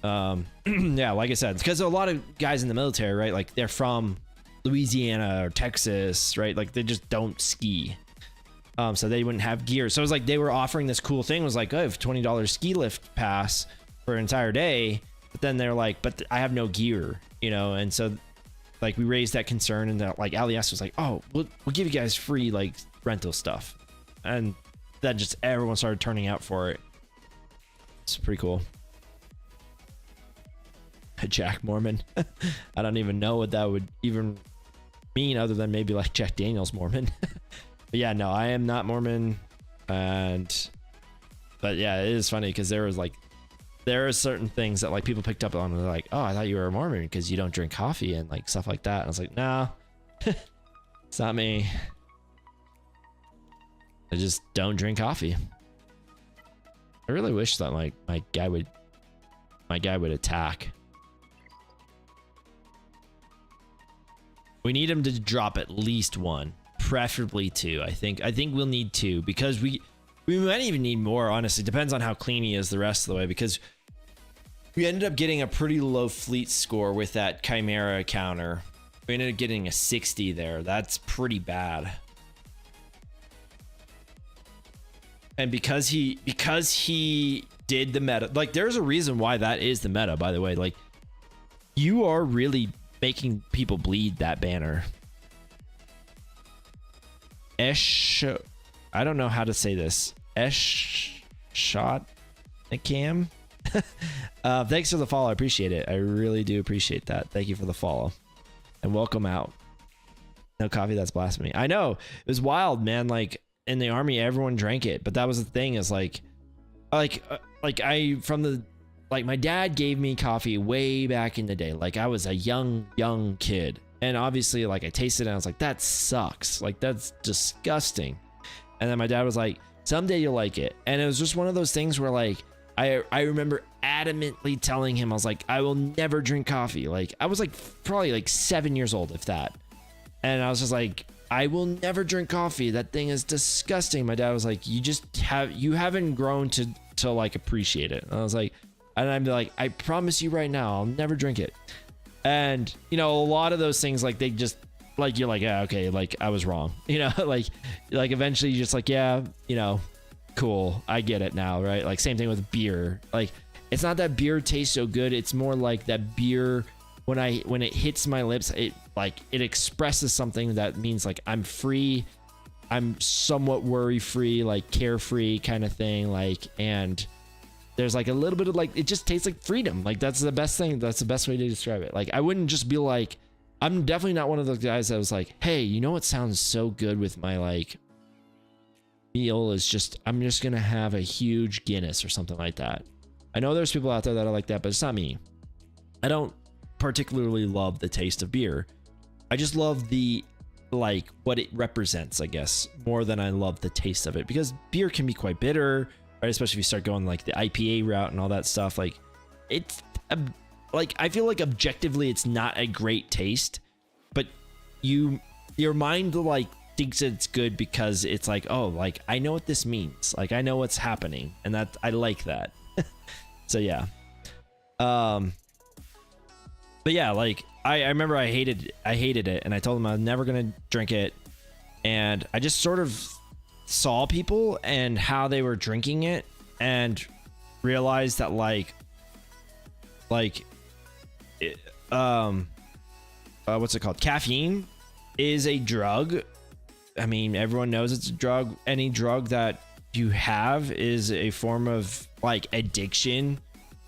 Yeah, like I said, because a lot of guys in the military, right, like they're from Louisiana or Texas, right, like they just don't ski. So they wouldn't have gear. So it was like they were offering this cool thing. It was like, oh, I have $20 ski lift pass for an entire day. But then they're like, but I have no gear, you know? And so like we raised that concern, and that like Alias was like, oh, we'll give you guys free like rental stuff. And then just everyone started turning out for it. It's pretty cool. A Jack Mormon. I don't even know what that would even mean, other than maybe like Jack Daniels Mormon. But yeah, no, I am not Mormon. But yeah, it is funny because there are certain things that like people picked up on, and they're like, oh, I thought you were a Mormon because you don't drink coffee and like stuff like that. And I was like, no, it's not me. I just don't drink coffee. I really wish that like my guy would attack. We need him to drop at least one, preferably two. I think we'll need two, because we might even need more, honestly. Depends on how clean he is the rest of the way, because we ended up getting a pretty low fleet score with that Chimera counter. We ended up getting a 60 there. That's pretty bad. And because he did the meta, like there's a reason why that is the meta, by the way. Like, you are really making people bleed that banner. I don't know how to say this. Shot. Cam. Thanks for the follow. I appreciate it. I really do appreciate that. Thank you for the follow. And welcome out. No coffee, that's blasphemy. I know. It was wild, man. Like in the army, everyone drank it. But that was the thing is like my dad gave me coffee way back in the day. Like I was a young kid. And obviously like I tasted it and I was like, that sucks. Like that's disgusting. And then my dad was like, someday you'll like it. And it was just one of those things where like, I remember adamantly telling him, I was like, I will never drink coffee. Like I was like probably like 7 years old, if that. And I was just like, I will never drink coffee. That thing is disgusting. My dad was like, you haven't grown to like appreciate it. And I was like, and I'm like, I promise you right now, I'll never drink it. And you know, a lot of those things, like they just like, you're like, yeah, okay, like I was wrong, you know, like eventually you're just like, yeah, you know, cool, I get it now, right? Like same thing with beer. Like it's not that beer tastes so good, it's more like that beer when it hits my lips, it expresses something that means like I'm free, I'm somewhat worry free, like carefree kind of thing, like, and there's like a little bit of like, it just tastes like freedom. Like that's the best thing, that's the best way to describe it. Like I wouldn't just be like, I'm definitely not one of those guys that was like, hey, you know what sounds so good with my like meal is just, I'm just gonna have a huge Guinness or something like that. I know there's people out there that are like that, but it's not me. I don't particularly love the taste of beer. I just love the like what it represents, I guess, more than I love the taste of it, because beer can be quite bitter, right? Especially if you start going like the IPA route and all that stuff. Like it's like I feel like objectively it's not a great taste, but your mind like thinks it's good because it's like, oh, like I know what this means, like I know what's happening, and that I like that. So yeah, but yeah, like I remember I hated it, and I told them I was never gonna drink it, and I just sort of saw people and how they were drinking it and realized that like what's it called, caffeine is a drug. I mean, everyone knows it's a drug. Any drug that you have is a form of like addiction,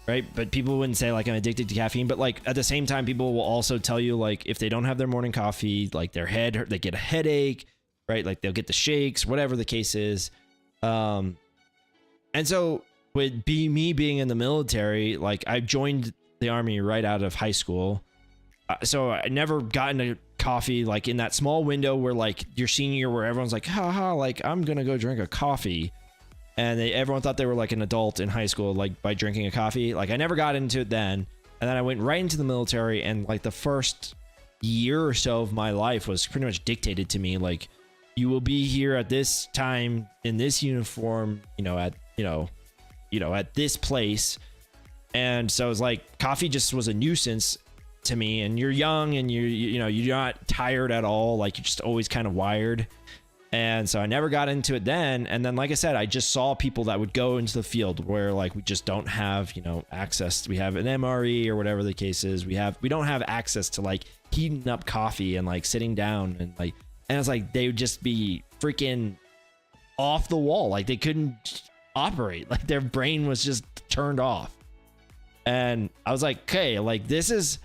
right? But people wouldn't say like I'm addicted to caffeine, but like at the same time, people will also tell you like if they don't have their morning coffee, like they get a headache, right? Like they'll get the shakes, whatever the case is. And so with me being in the military, like I joined the army right out of high school. So I never gotten a coffee like in that small window where like your senior year where everyone's like, haha, like I'm gonna go drink a coffee. And everyone thought they were like an adult in high school, like by drinking a coffee. Like I never got into it then. And then I went right into the military, and like the first year or so of my life was pretty much dictated to me. Like you will be here at this time in this uniform, at this place. And so it was like coffee just was a nuisance to me, and you're young and you're not tired at all. Like you're just always kind of wired. And so I never got into it then. And then, like I said, I just saw people that would go into the field where like we just don't have, access. We have an MRE or whatever the case is. We don't have access to like heating up coffee and like sitting down and it's like they would just be freaking off the wall. Like they couldn't operate. Like their brain was just turned off. And I was like, okay, like this is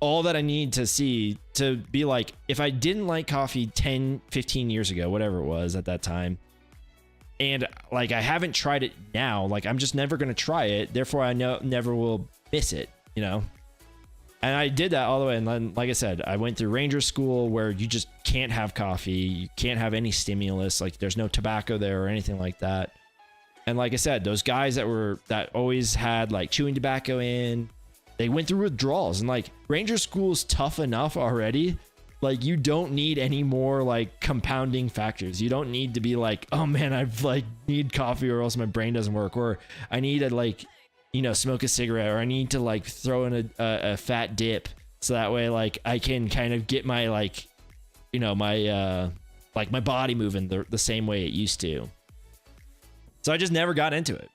all that I need to see to be like, if I didn't like coffee 10, 15 years ago, whatever it was at that time, and like I haven't tried it now, like I'm just never going to try it. Therefore, I never will miss it, And I did that all the way. And then, like I said, I went through Ranger School where you just can't have coffee. You can't have any stimulus. Like there's no tobacco there or anything like that. And like I said, those guys that always had like chewing tobacco in, they went through withdrawals. And like Ranger School's tough enough already. Like you don't need any more like compounding factors. You don't need to be like, oh man, I've like need coffee or else my brain doesn't work, or I need to like, smoke a cigarette, or I need to like throw in a fat dip so that way like I can kind of get my like, my like my body moving the same way it used to. So I just never got into it.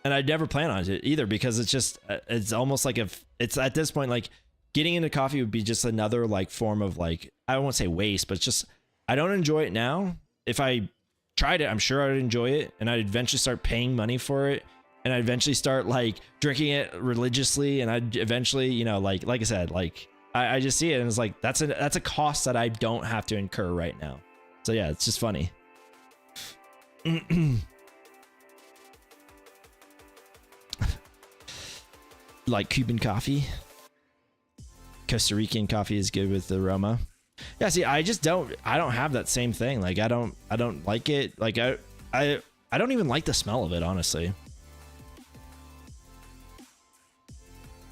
And I'd never plan on it either, because it's almost like it's at this point, like getting into coffee would be just another like form of like, I won't say waste, but it's just, I don't enjoy it now. If I tried it, I'm sure I'd enjoy it, and I'd eventually start paying money for it. and I'd eventually start like drinking it religiously, and I'd eventually, you know, like I said, like I just see it and it's like that's a cost that I don't have to incur right now. So yeah, it's just funny. Like Cuban coffee. Costa Rican coffee is good with the aroma. Yeah, see, I don't have that same thing. Like I don't like it. Like I don't even like the smell of it, honestly.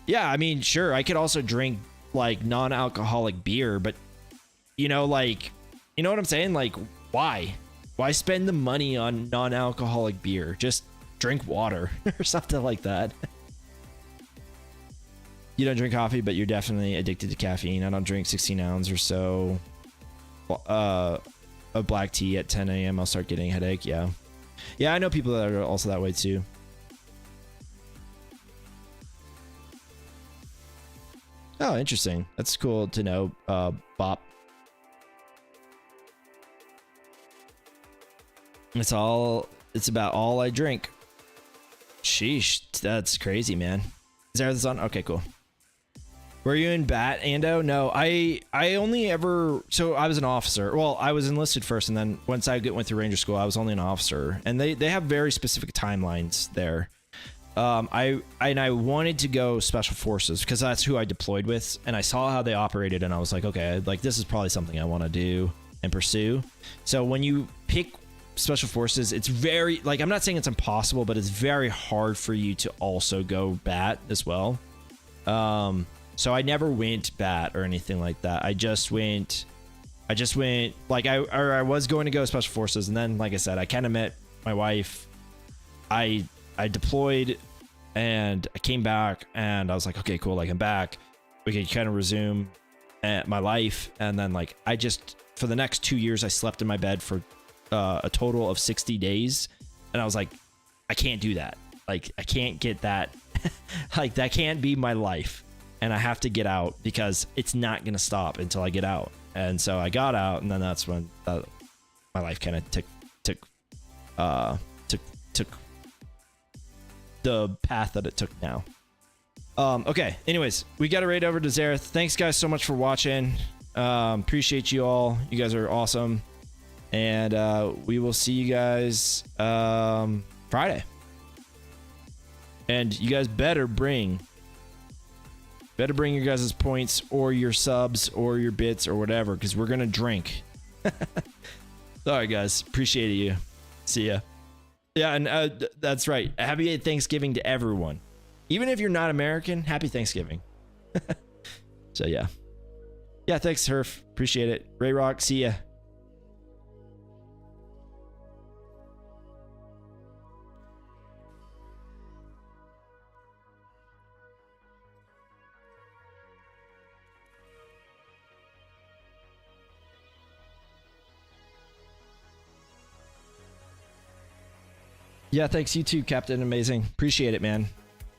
Yeah, I mean, sure, I could also drink like non-alcoholic beer, but you know, like, you know what I'm saying? Like, why spend the money on non-alcoholic beer? Just drink water or something like that. You don't drink coffee, but you're definitely addicted to caffeine. I don't drink 16 ounces or so of black tea at 10 a.m. I'll start getting a headache. Yeah, I know people that are also that way too. Oh, interesting. That's cool to know, Bop. It's about all I drink. Sheesh, that's crazy, man. Is there this on? Okay, cool. Were you in BAT, Ando? No, I only ever, so I was an officer. Well, I was enlisted first, and then once I went through Ranger School, I was only an officer, and they have very specific timelines there. I wanted to go Special Forces because that's who I deployed with, and I saw how they operated, and I was like, okay, like this is probably something I want to do and pursue. So when you pick Special Forces, it's very, like, I'm not saying it's impossible, but it's very hard for you to also go BAT as well. So I never went BAT or anything like that. I just went like I was going to go Special Forces, and then, like I said, I kind of met my wife. I deployed and I came back, and I was like, okay, cool, like I'm back. We could kind of resume my life. And then, like, I just, for the next 2 years, I slept in my bed for a total of 60 days. And I was like, I can't do that. Like, I can't get that. Like, that can't be my life. And I have to get out because it's not going to stop until I get out. And so I got out, and then that's when my life kind of took the path that it took now. Okay. Anyways, we got to raid over to Zareth. Thanks guys so much for watching. Appreciate you all. You guys are awesome. And we will see you guys Friday. And you guys better bring your guys' points or your subs or your bits or whatever, because we're gonna drink. Sorry guys, appreciate you. See ya. Yeah, and that's right. Happy Thanksgiving to everyone. Even if you're not American, happy Thanksgiving. So yeah. Yeah, thanks, Herf. Appreciate it. Ray Rock, see ya. Yeah, thanks, you too, Captain Amazing. Appreciate it, man.